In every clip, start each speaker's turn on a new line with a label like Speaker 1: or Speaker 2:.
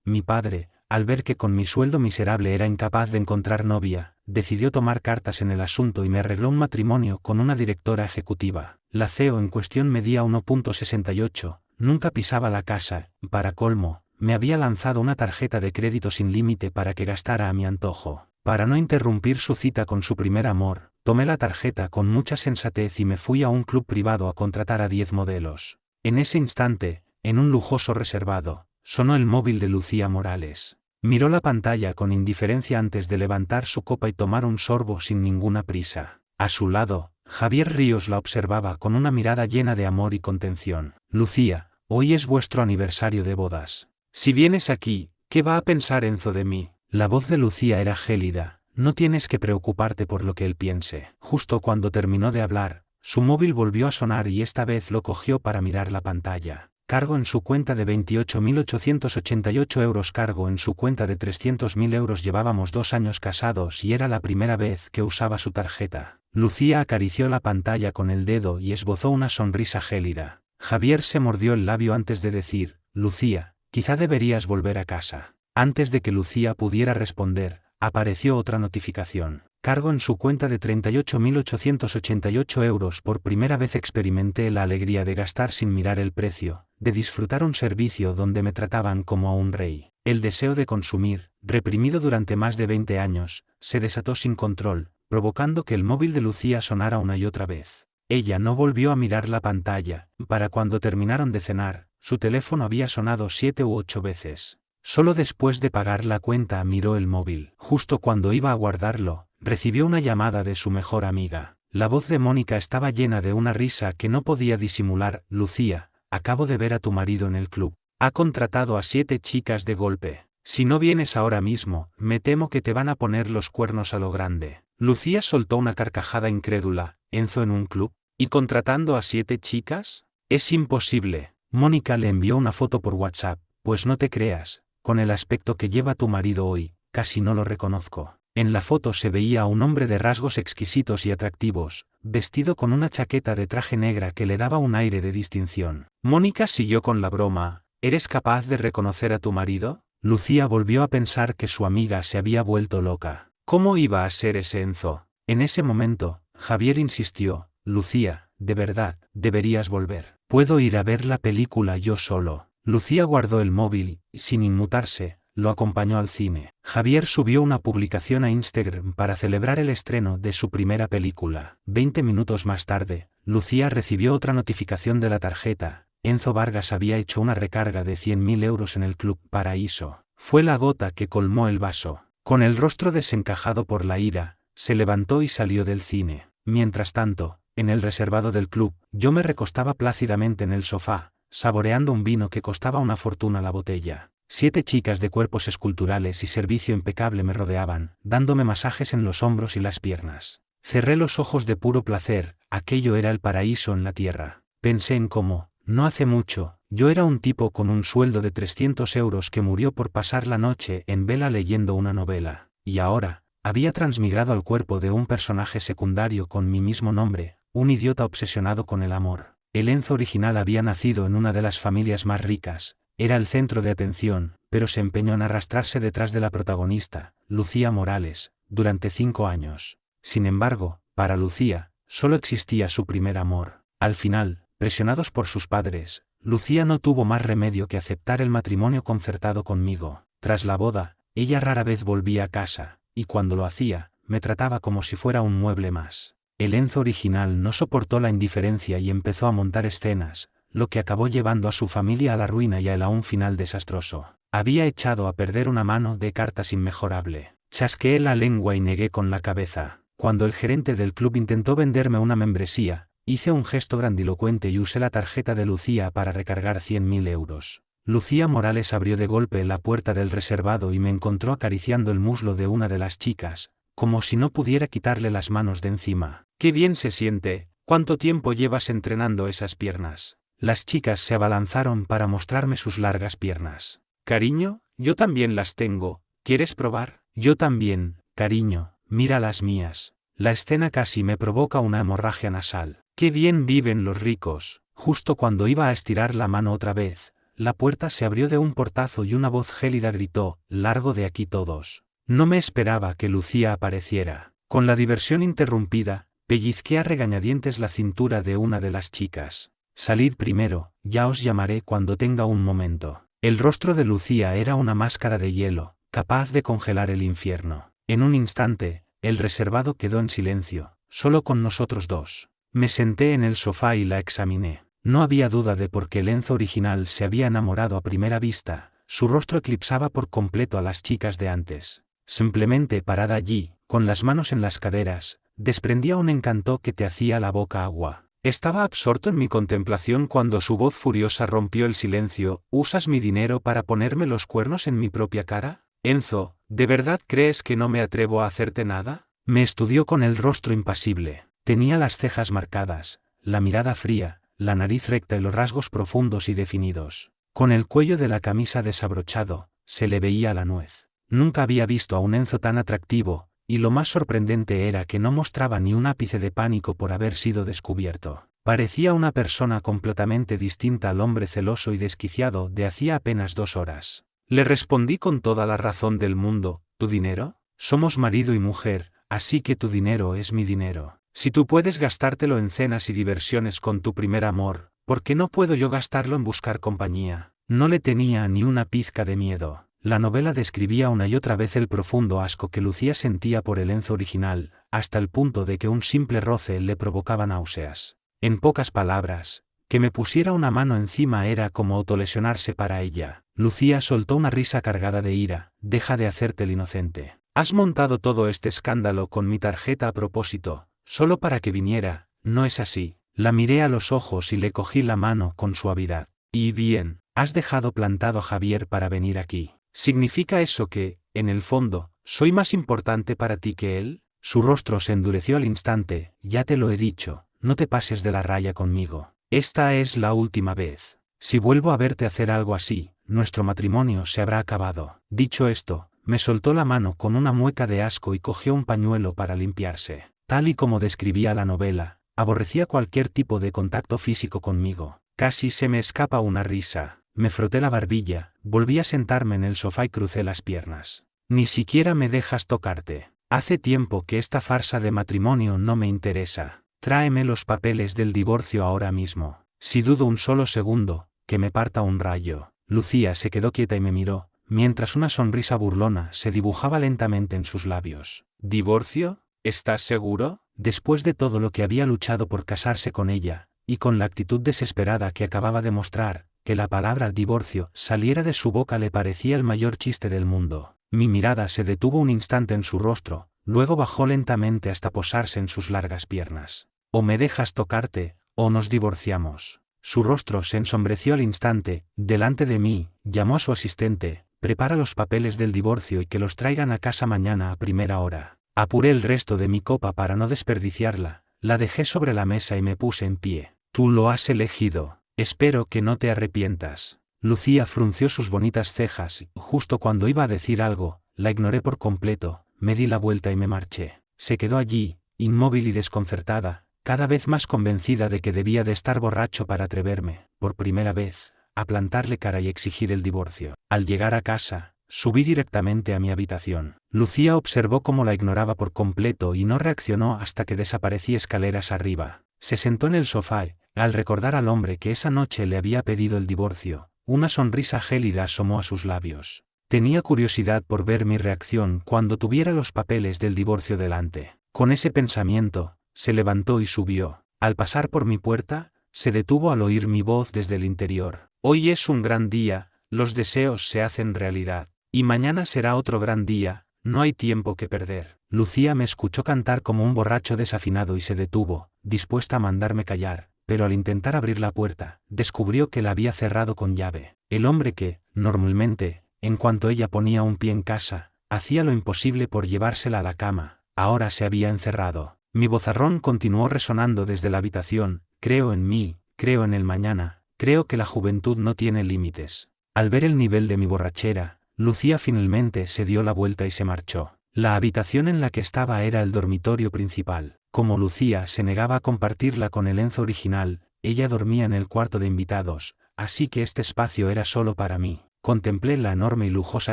Speaker 1: Mi padre, al ver que con mi sueldo miserable era incapaz de encontrar novia, decidió tomar cartas en el asunto y me arregló un matrimonio con una directora ejecutiva. La CEO en cuestión medía 1,68, nunca pisaba la casa, para colmo, me había lanzado una tarjeta de crédito sin límite para que gastara a mi antojo. Para no interrumpir su cita con su primer amor, tomé la tarjeta con mucha sensatez y me fui a un club privado a contratar a 10 modelos. En ese instante, en un lujoso reservado, sonó el móvil de Lucía Morales. Miró la pantalla con indiferencia antes de levantar su copa y tomar un sorbo sin ninguna prisa. A su lado, Javier Ríos la observaba con una mirada llena de amor y contención. Lucía, hoy es vuestro aniversario de bodas. Si vienes aquí, ¿qué va a pensar Enzo de mí? La voz de Lucía era gélida. No tienes que preocuparte por lo que él piense. Justo cuando terminó de hablar, su móvil volvió a sonar y esta vez lo cogió para mirar la pantalla. Cargo en su cuenta de 28.888 euros. Cargo en su cuenta de 300.000 euros. Llevábamos 2 años casados y era la primera vez que usaba su tarjeta. Lucía acarició la pantalla con el dedo y esbozó una sonrisa gélida. Javier se mordió el labio antes de decir, Lucía, quizá deberías volver a casa. Antes de que Lucía pudiera responder, apareció otra notificación. Cargo en su cuenta de 38.888 euros. Por primera vez experimenté la alegría de gastar sin mirar el precio, de disfrutar un servicio donde me trataban como a un rey. El deseo de consumir, reprimido durante más de 20 años, se desató sin control, provocando que el móvil de Lucía sonara una y otra vez. Ella no volvió a mirar la pantalla. Para cuando terminaron de cenar, su teléfono había sonado 7 u 8 veces. Solo después de pagar la cuenta miró el móvil. Justo cuando iba a guardarlo, recibió una llamada de su mejor amiga. La voz de Mónica estaba llena de una risa que no podía disimular. Lucía, acabo de ver a tu marido en el club. Ha contratado a 7 chicas de golpe. Si no vienes ahora mismo, me temo que te van a poner los cuernos a lo grande. Lucía soltó una carcajada incrédula. ¿Enzo en un club? ¿Y contratando a 7 chicas? Es imposible. Mónica le envió una foto por WhatsApp. Pues no te creas, con el aspecto que lleva tu marido hoy, casi no lo reconozco. En la foto se veía a un hombre de rasgos exquisitos y atractivos, vestido con una chaqueta de traje negra que le daba un aire de distinción. Mónica siguió con la broma. ¿Eres capaz de reconocer a tu marido? Lucía volvió a pensar que su amiga se había vuelto loca. ¿Cómo iba a ser ese Enzo? En ese momento, Javier insistió. Lucía, de verdad, deberías volver. ¿Puedo ir a ver la película yo solo? Lucía guardó el móvil y, sin inmutarse, lo acompañó al cine. Javier subió una publicación a Instagram para celebrar el estreno de su primera película. 20 minutos más tarde, Lucía recibió otra notificación de la tarjeta. Enzo Vargas había hecho una recarga de 100.000 euros en el Club Paraíso. Fue la gota que colmó el vaso. Con el rostro desencajado por la ira, se levantó y salió del cine. Mientras tanto, en el reservado del club, yo me recostaba plácidamente en el sofá, saboreando un vino que costaba una fortuna la botella. 7 chicas de cuerpos esculturales y servicio impecable me rodeaban, dándome masajes en los hombros y las piernas. Cerré los ojos de puro placer. Aquello era el paraíso en la tierra. Pensé en cómo, no hace mucho, yo era un tipo con un sueldo de 300 euros que murió por pasar la noche en vela leyendo una novela, y ahora, había transmigrado al cuerpo de un personaje secundario con mi mismo nombre, un idiota obsesionado con el amor. El Enzo original había nacido en una de las familias más ricas, era el centro de atención, pero se empeñó en arrastrarse detrás de la protagonista, Lucía Morales, durante 5 años. Sin embargo, para Lucía, solo existía su primer amor. Al final, presionados por sus padres, Lucía no tuvo más remedio que aceptar el matrimonio concertado conmigo. Tras la boda, ella rara vez volvía a casa, y cuando lo hacía, me trataba como si fuera un mueble más. El Enzo original no soportó la indiferencia y empezó a montar escenas, lo que acabó llevando a su familia a la ruina y a un final desastroso. Había echado a perder una mano de cartas inmejorable. Chasqueé la lengua y negué con la cabeza. Cuando el gerente del club intentó venderme una membresía, hice un gesto grandilocuente y usé la tarjeta de Lucía para recargar 100.000 euros. Lucía Morales abrió de golpe la puerta del reservado y me encontró acariciando el muslo de una de las chicas, como si no pudiera quitarle las manos de encima. ¡Qué bien se siente! ¿Cuánto tiempo llevas entrenando esas piernas? Las chicas se abalanzaron para mostrarme sus largas piernas. Cariño, yo también las tengo. ¿Quieres probar? Yo también, cariño, mira las mías. La escena casi me provoca una hemorragia nasal. ¡Qué bien viven los ricos! Justo cuando iba a estirar la mano otra vez, la puerta se abrió de un portazo y una voz gélida gritó: «Largo de aquí todos». No me esperaba que Lucía apareciera. Con la diversión interrumpida, pellizqué a regañadientes la cintura de una de las chicas. «Salid primero, ya os llamaré cuando tenga un momento». El rostro de Lucía era una máscara de hielo, capaz de congelar el infierno. En un instante, el reservado quedó en silencio, solo con nosotros dos. Me senté en el sofá y la examiné. No había duda de por qué el Enzo original se había enamorado a primera vista. Su rostro eclipsaba por completo a las chicas de antes. Simplemente parada allí, con las manos en las caderas, desprendía un encanto que te hacía la boca agua. Estaba absorto en mi contemplación cuando su voz furiosa rompió el silencio. «¿Usas mi dinero para ponerme los cuernos en mi propia cara? Enzo, ¿de verdad crees que no me atrevo a hacerte nada?» Me estudió con el rostro impasible. Tenía las cejas marcadas, la mirada fría, la nariz recta y los rasgos profundos y definidos. Con el cuello de la camisa desabrochado, se le veía la nuez. Nunca había visto a un Enzo tan atractivo, y lo más sorprendente era que no mostraba ni un ápice de pánico por haber sido descubierto. Parecía una persona completamente distinta al hombre celoso y desquiciado de hacía apenas 2 horas. Le respondí con toda la razón del mundo: ¿tu dinero? Somos marido y mujer, así que tu dinero es mi dinero. Si tú puedes gastártelo en cenas y diversiones con tu primer amor, ¿por qué no puedo yo gastarlo en buscar compañía? No le tenía ni una pizca de miedo. La novela describía una y otra vez el profundo asco que Lucía sentía por el Enzo original, hasta el punto de que un simple roce le provocaba náuseas. En pocas palabras, que me pusiera una mano encima era como autolesionarse para ella. Lucía soltó una risa cargada de ira: «Deja de hacerte el inocente. Has montado todo este escándalo con mi tarjeta a propósito, solo para que viniera, ¿no es así?» La miré a los ojos y le cogí la mano con suavidad. «Y bien, has dejado plantado a Javier para venir aquí. ¿Significa eso que, en el fondo, soy más importante para ti que él?» Su rostro se endureció al instante. «Ya te lo he dicho, no te pases de la raya conmigo. Esta es la última vez. Si vuelvo a verte hacer algo así, nuestro matrimonio se habrá acabado». Dicho esto, me soltó la mano con una mueca de asco y cogió un pañuelo para limpiarse. Tal y como describía la novela, aborrecía cualquier tipo de contacto físico conmigo. Casi se me escapa una risa. Me froté la barbilla, volví a sentarme en el sofá y crucé las piernas. «Ni siquiera me dejas tocarte. Hace tiempo que esta farsa de matrimonio no me interesa. Tráeme los papeles del divorcio ahora mismo. Si dudo un solo segundo, que me parta un rayo». Lucía se quedó quieta y me miró, mientras una sonrisa burlona se dibujaba lentamente en sus labios. «¿Divorcio? ¿Estás seguro?» Después de todo lo que había luchado por casarse con ella, y con la actitud desesperada que acababa de mostrar, que la palabra divorcio saliera de su boca le parecía el mayor chiste del mundo. Mi mirada se detuvo un instante en su rostro, luego bajó lentamente hasta posarse en sus largas piernas. «O me dejas tocarte, o nos divorciamos». Su rostro se ensombreció al instante. Delante de mí, llamó a su asistente: «Prepara los papeles del divorcio y que los traigan a casa mañana a primera hora». Apuré el resto de mi copa para no desperdiciarla, la dejé sobre la mesa y me puse en pie. «Tú lo has elegido. Espero que no te arrepientas». Lucía frunció sus bonitas cejas y, justo cuando iba a decir algo, la ignoré por completo. Me di la vuelta y me marché. Se quedó allí, inmóvil y desconcertada, cada vez más convencida de que debía de estar borracho para atreverme, por primera vez, a plantarle cara y exigir el divorcio. Al llegar a casa, subí directamente a mi habitación. Lucía observó cómo la ignoraba por completo y no reaccionó hasta que desaparecí escaleras arriba. Se sentó en el sofá y, al recordar al hombre que esa noche le había pedido el divorcio, una sonrisa gélida asomó a sus labios. Tenía curiosidad por ver mi reacción cuando tuviera los papeles del divorcio delante. Con ese pensamiento, se levantó y subió. Al pasar por mi puerta, se detuvo al oír mi voz desde el interior. «Hoy es un gran día, los deseos se hacen realidad. Y mañana será otro gran día, no hay tiempo que perder». Lucía me escuchó cantar como un borracho desafinado y se detuvo, dispuesta a mandarme callar, pero al intentar abrir la puerta, descubrió que la había cerrado con llave. El hombre que, normalmente, en cuanto ella ponía un pie en casa, hacía lo imposible por llevársela a la cama, ahora se había encerrado. Mi vozarrón continuó resonando desde la habitación: «Creo en mí, creo en el mañana, creo que la juventud no tiene límites». Al ver el nivel de mi borrachera, Lucía finalmente se dio la vuelta y se marchó. La habitación en la que estaba era el dormitorio principal. Como Lucía se negaba a compartirla con el Enzo original, ella dormía en el cuarto de invitados, así que este espacio era solo para mí. Contemplé la enorme y lujosa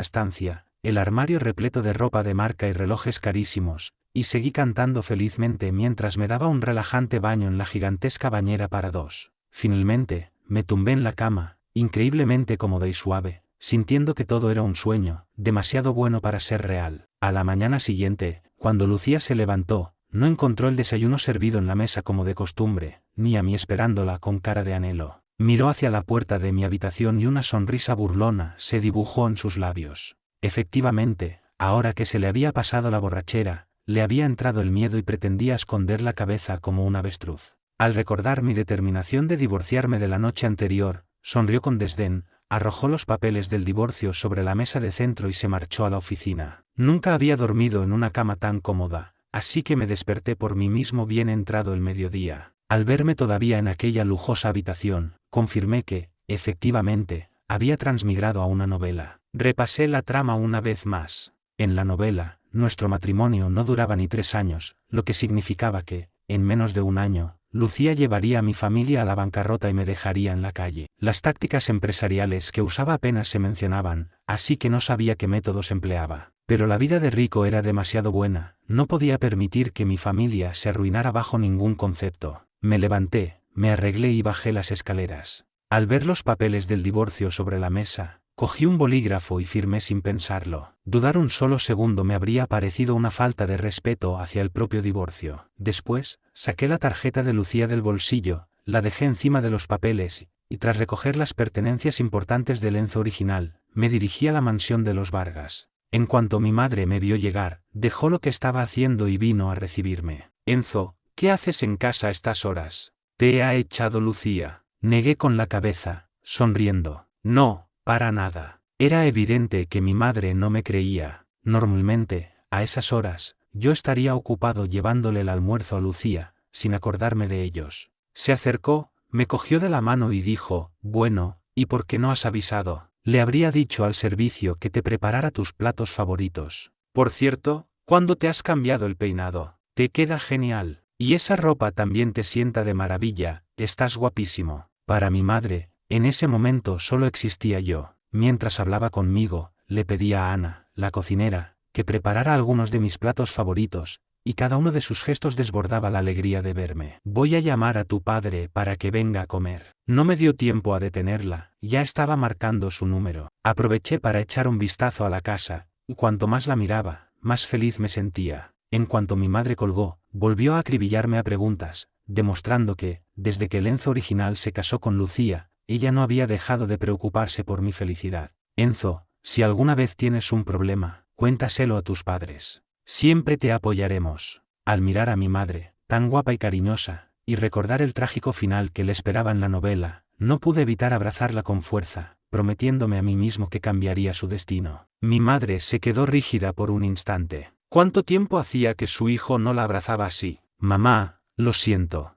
Speaker 1: estancia, el armario repleto de ropa de marca y relojes carísimos, y seguí cantando felizmente mientras me daba un relajante baño en la gigantesca bañera para dos. Finalmente, me tumbé en la cama, increíblemente cómoda y suave, sintiendo que todo era un sueño, demasiado bueno para ser real. A la mañana siguiente, cuando Lucía se levantó, no encontró el desayuno servido en la mesa como de costumbre, ni a mí esperándola con cara de anhelo. Miró hacia la puerta de mi habitación y una sonrisa burlona se dibujó en sus labios. Efectivamente, ahora que se le había pasado la borrachera, le había entrado el miedo y pretendía esconder la cabeza como un avestruz. Al recordar mi determinación de divorciarme de la noche anterior, sonrió con desdén, arrojó los papeles del divorcio sobre la mesa de centro y se marchó a la oficina. Nunca había dormido en una cama tan cómoda, así que me desperté por mí mismo bien entrado el mediodía. Al verme todavía en aquella lujosa habitación, confirmé que, efectivamente, había transmigrado a una novela. Repasé la trama una vez más. En la novela, nuestro matrimonio no duraba ni 3 años, lo que significaba que, en menos de un año, Lucía llevaría a mi familia a la bancarrota y me dejaría en la calle. Las tácticas empresariales que usaba apenas se mencionaban, así que no sabía qué métodos empleaba. Pero la vida de rico era demasiado buena, no podía permitir que mi familia se arruinara bajo ningún concepto. Me levanté, me arreglé y bajé las escaleras. Al ver los papeles del divorcio sobre la mesa, cogí un bolígrafo y firmé sin pensarlo. Dudar un solo segundo me habría parecido una falta de respeto hacia el propio divorcio. Después, saqué la tarjeta de Lucía del bolsillo, la dejé encima de los papeles, y tras recoger las pertenencias importantes del Enzo original, me dirigí a la mansión de los Vargas. En cuanto mi madre me vio llegar, dejó lo que estaba haciendo y vino a recibirme. «Enzo, ¿qué haces en casa a estas horas? ¿Te ha echado Lucía?». Negué con la cabeza, sonriendo. «No, para nada». Era evidente que mi madre no me creía. Normalmente, a esas horas, yo estaría ocupado llevándole el almuerzo a Lucía, sin acordarme de ellos. Se acercó, me cogió de la mano y dijo: «Bueno, ¿y por qué no has avisado? Le habría dicho al servicio que te preparara tus platos favoritos. Por cierto, ¿cuándo te has cambiado el peinado? Te queda genial. Y esa ropa también te sienta de maravilla, estás guapísimo». Para mi madre, en ese momento solo existía yo. Mientras hablaba conmigo, le pedía a Ana, la cocinera, que preparara algunos de mis platos favoritos, y cada uno de sus gestos desbordaba la alegría de verme. «Voy a llamar a tu padre para que venga a comer». No me dio tiempo a detenerla, ya estaba marcando su número. Aproveché para echar un vistazo a la casa, y cuanto más la miraba, más feliz me sentía. En cuanto mi madre colgó, volvió a acribillarme a preguntas, demostrando que, desde que el Enzo original se casó con Lucía, ella no había dejado de preocuparse por mi felicidad. «Enzo, si alguna vez tienes un problema, cuéntaselo a tus padres. Siempre te apoyaremos». Al mirar a mi madre, tan guapa y cariñosa, y recordar el trágico final que le esperaba en la novela, no pude evitar abrazarla con fuerza, prometiéndome a mí mismo que cambiaría su destino. Mi madre se quedó rígida por un instante. ¿Cuánto tiempo hacía que su hijo no la abrazaba así? «Mamá, lo siento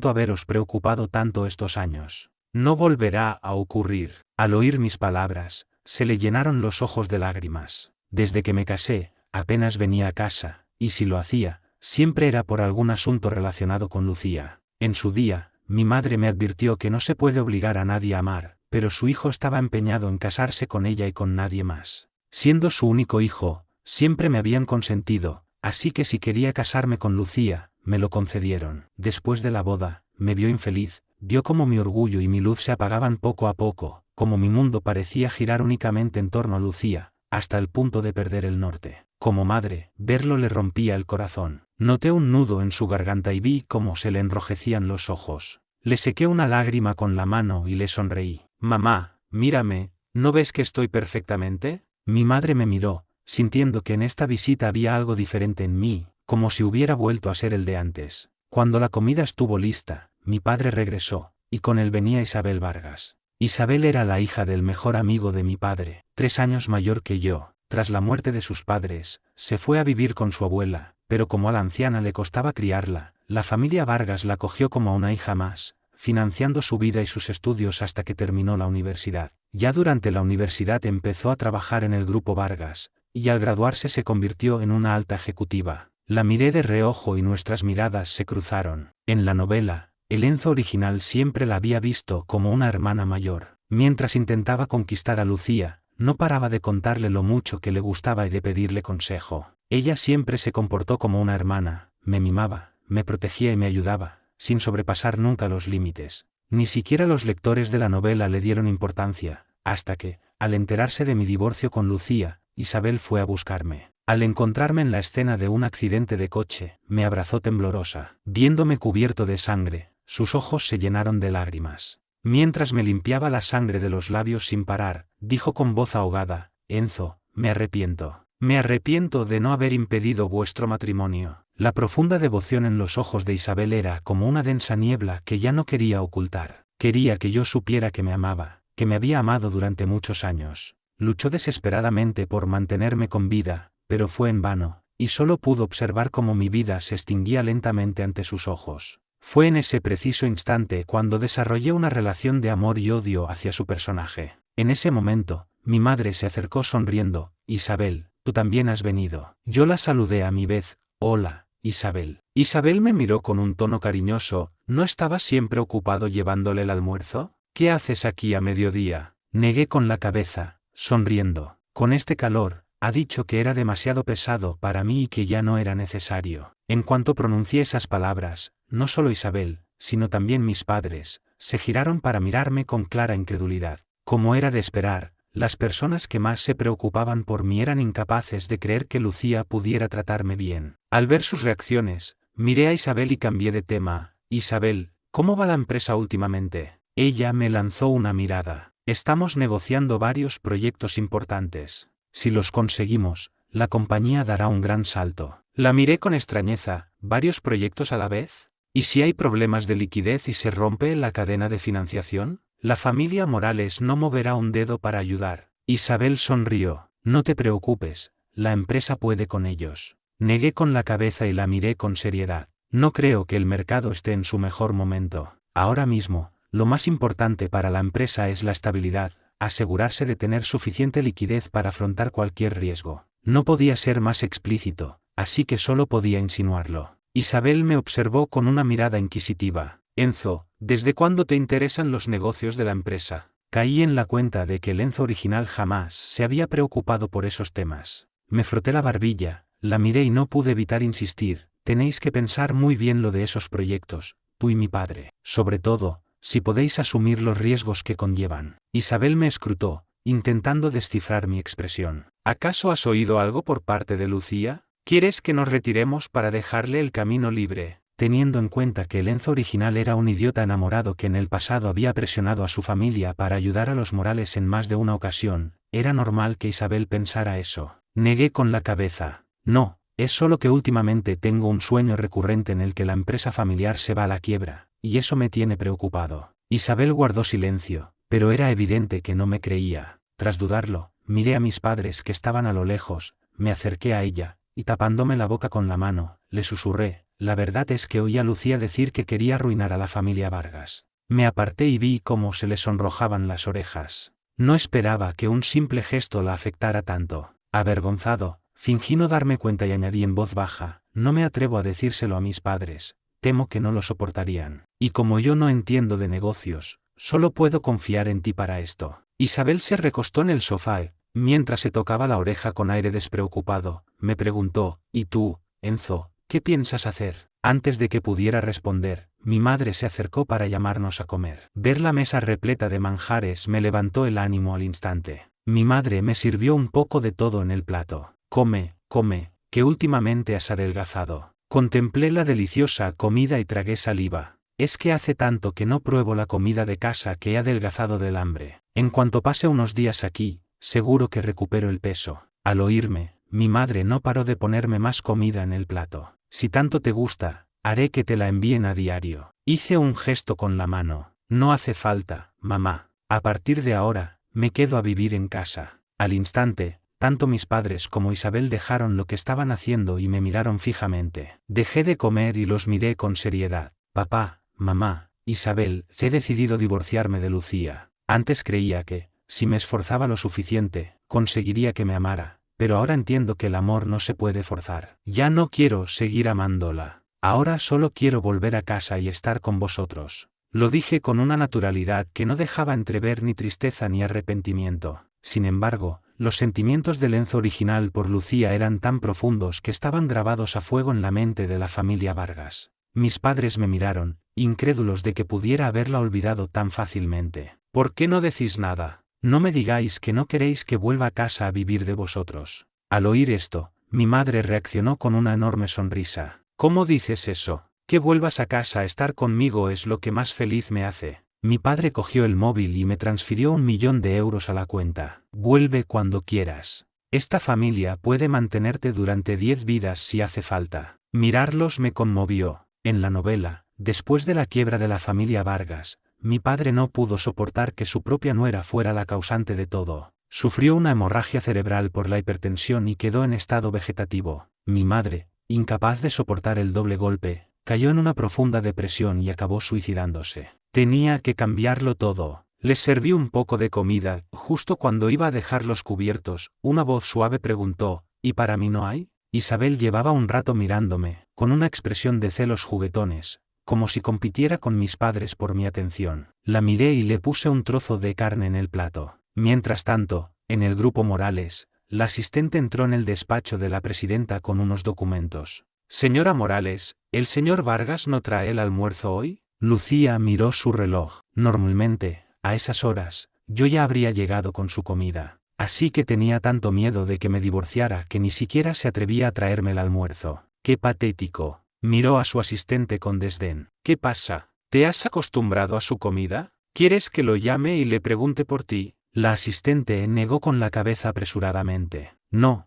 Speaker 1: haberos preocupado tanto estos años. No volverá a ocurrir». Al oír mis palabras, se le llenaron los ojos de lágrimas. Desde que me casé, apenas venía a casa, y si lo hacía, siempre era por algún asunto relacionado con Lucía. En su día, mi madre me advirtió que no se puede obligar a nadie a amar, pero su hijo estaba empeñado en casarse con ella y con nadie más. Siendo su único hijo, siempre me habían consentido, así que si quería casarme con Lucía, me lo concedieron. Después de la boda, me vio infeliz, vio cómo mi orgullo y mi luz se apagaban poco a poco, como mi mundo parecía girar únicamente en torno a Lucía, hasta el punto de perder el norte. Como madre, verlo le rompía el corazón. Noté un nudo en su garganta y vi cómo se le enrojecían los ojos. Le sequé una lágrima con la mano y le sonreí. «Mamá, mírame, ¿no ves que estoy perfectamente?». Mi madre me miró, sintiendo que en esta visita había algo diferente en mí, como si hubiera vuelto a ser el de antes. Cuando la comida estuvo lista, mi padre regresó, y con él venía Isabel Vargas. Isabel era la hija del mejor amigo de mi padre, 3 años mayor que yo. Tras la muerte de sus padres, se fue a vivir con su abuela, pero como a la anciana le costaba criarla, la familia Vargas la cogió como a una hija más, financiando su vida y sus estudios hasta que terminó la universidad. Ya durante la universidad empezó a trabajar en el Grupo Vargas, y al graduarse se convirtió en una alta ejecutiva. La miré de reojo y nuestras miradas se cruzaron. En la novela, El Enzo original siempre la había visto como una hermana mayor. Mientras intentaba conquistar a Lucía, no paraba de contarle lo mucho que le gustaba y de pedirle consejo. Ella siempre se comportó como una hermana, me mimaba, me protegía y me ayudaba, sin sobrepasar nunca los límites. Ni siquiera los lectores de la novela le dieron importancia, hasta que, al enterarse de mi divorcio con Lucía, Isabel fue a buscarme. Al encontrarme en la escena de un accidente de coche, me abrazó temblorosa. Viéndome cubierto de sangre, sus ojos se llenaron de lágrimas. Mientras me limpiaba la sangre de los labios sin parar, dijo con voz ahogada: Enzo, me arrepiento. Me arrepiento de no haber impedido vuestro matrimonio. La profunda devoción en los ojos de Isabel era como una densa niebla que ya no quería ocultar. Quería que yo supiera que me amaba, que me había amado durante muchos años. Luchó desesperadamente por mantenerme con vida, pero fue en vano, y solo pudo observar cómo mi vida se extinguía lentamente ante sus ojos. Fue en ese preciso instante cuando desarrollé una relación de amor y odio hacia su personaje. En ese momento, mi madre se acercó sonriendo: Isabel, tú también has venido. Yo la saludé a mi vez: hola, Isabel. Isabel me miró con un tono cariñoso: ¿no estabas siempre ocupado llevándole el almuerzo? ¿Qué haces aquí a mediodía? Negué con la cabeza, sonriendo. Con este calor, ha dicho que era demasiado pesado para mí y que ya no era necesario. En cuanto pronuncié esas palabras, no solo Isabel, sino también mis padres, se giraron para mirarme con clara incredulidad. Como era de esperar, las personas que más se preocupaban por mí eran incapaces de creer que Lucía pudiera tratarme bien. Al ver sus reacciones, miré a Isabel y cambié de tema. Isabel, ¿cómo va la empresa últimamente? Ella me lanzó una mirada. Estamos negociando varios proyectos importantes. Si los conseguimos, la compañía dará un gran salto. La miré con extrañeza. ¿Varios proyectos a la vez? ¿Y si hay problemas de liquidez y se rompe la cadena de financiación? La familia Morales no moverá un dedo para ayudar. Isabel sonrió. No te preocupes, la empresa puede con ellos. Negué con la cabeza y la miré con seriedad. No creo que el mercado esté en su mejor momento. Ahora mismo, lo más importante para la empresa es la estabilidad, asegurarse de tener suficiente liquidez para afrontar cualquier riesgo. No podía ser más explícito, así que solo podía insinuarlo. Isabel me observó con una mirada inquisitiva. Enzo, ¿desde cuándo te interesan los negocios de la empresa? Caí en la cuenta de que el Enzo original jamás se había preocupado por esos temas. Me froté la barbilla, la miré y no pude evitar insistir: tenéis que pensar muy bien lo de esos proyectos, tú y mi padre. Sobre todo, si podéis asumir los riesgos que conllevan. Isabel me escrutó, intentando descifrar mi expresión. ¿Acaso has oído algo por parte de Lucía? ¿Quieres que nos retiremos para dejarle el camino libre? Teniendo en cuenta que el Enzo original era un idiota enamorado que en el pasado había presionado a su familia para ayudar a los Morales en más de una ocasión, era normal que Isabel pensara eso. Negué con la cabeza. No, es solo que últimamente tengo un sueño recurrente en el que la empresa familiar se va a la quiebra, y eso me tiene preocupado. Isabel guardó silencio, pero era evidente que no me creía. Tras dudarlo, miré a mis padres que estaban a lo lejos, me acerqué a ella, y tapándome la boca con la mano, le susurré: la verdad es que oí a Lucía decir que quería arruinar a la familia Vargas. Me aparté y vi cómo se le sonrojaban las orejas. No esperaba que un simple gesto la afectara tanto. Avergonzado, fingí no darme cuenta y añadí en voz baja: no me atrevo a decírselo a mis padres, temo que no lo soportarían. Y como yo no entiendo de negocios, solo puedo confiar en ti para esto. Isabel se recostó en el sofá, mientras se tocaba la oreja con aire despreocupado, me preguntó: ¿y tú, Enzo, qué piensas hacer? Antes de que pudiera responder, mi madre se acercó para llamarnos a comer. Ver la mesa repleta de manjares me levantó el ánimo al instante. Mi madre me sirvió un poco de todo en el plato. Come, come, que últimamente has adelgazado. Contemplé la deliciosa comida y tragué saliva. Es que hace tanto que no pruebo la comida de casa que he adelgazado del hambre. En cuanto pase unos días aquí, seguro que recupero el peso. Al oírme, mi madre no paró de ponerme más comida en el plato. Si tanto te gusta, haré que te la envíen a diario. Hice un gesto con la mano. No hace falta, mamá. A partir de ahora, me quedo a vivir en casa. Al instante, tanto mis padres como Isabel dejaron lo que estaban haciendo y me miraron fijamente. Dejé de comer y los miré con seriedad. Papá, mamá, Isabel, he decidido divorciarme de Lucía. Antes creía que, si me esforzaba lo suficiente, conseguiría que me amara, pero ahora entiendo que el amor no se puede forzar. Ya no quiero seguir amándola. Ahora solo quiero volver a casa y estar con vosotros. Lo dije con una naturalidad que no dejaba entrever ni tristeza ni arrepentimiento. Sin embargo, los sentimientos del Enzo original por Lucía eran tan profundos que estaban grabados a fuego en la mente de la familia Vargas. Mis padres me miraron, incrédulos de que pudiera haberla olvidado tan fácilmente. ¿Por qué no decís nada? No me digáis que no queréis que vuelva a casa a vivir de vosotros. Al oír esto, mi madre reaccionó con una enorme sonrisa. ¿Cómo dices eso? Que vuelvas a casa a estar conmigo es lo que más feliz me hace. Mi padre cogió el móvil y me transfirió 1.000.000 de euros a la cuenta. Vuelve cuando quieras. Esta familia puede mantenerte durante 10 vidas si hace falta. Mirarlos me conmovió. En la novela, después de la quiebra de la familia Vargas, mi padre no pudo soportar que su propia nuera fuera la causante de todo. Sufrió una hemorragia cerebral por la hipertensión y quedó en estado vegetativo. Mi madre, incapaz de soportar el doble golpe, cayó en una profunda depresión y acabó suicidándose. Tenía que cambiarlo todo. Les serví un poco de comida. Justo cuando iba a dejar los cubiertos, una voz suave preguntó, ¿y para mí no hay? Isabel llevaba un rato mirándome, con una expresión de celos juguetones, como si compitiera con mis padres por mi atención. La miré y le puse un trozo de carne en el plato. Mientras tanto, en el grupo Morales, la asistente entró en el despacho de la presidenta con unos documentos. Señora Morales, ¿el señor Vargas no trae el almuerzo hoy? Lucía miró su reloj. Normalmente, a esas horas, yo ya habría llegado con su comida. Así que tenía tanto miedo de que me divorciara que ni siquiera se atrevía a traerme el almuerzo. ¡Qué patético! Miró a su asistente con desdén. ¿Qué pasa? ¿Te has acostumbrado a su comida? ¿Quieres que lo llame y le pregunte por ti? La asistente negó con la cabeza apresuradamente. No,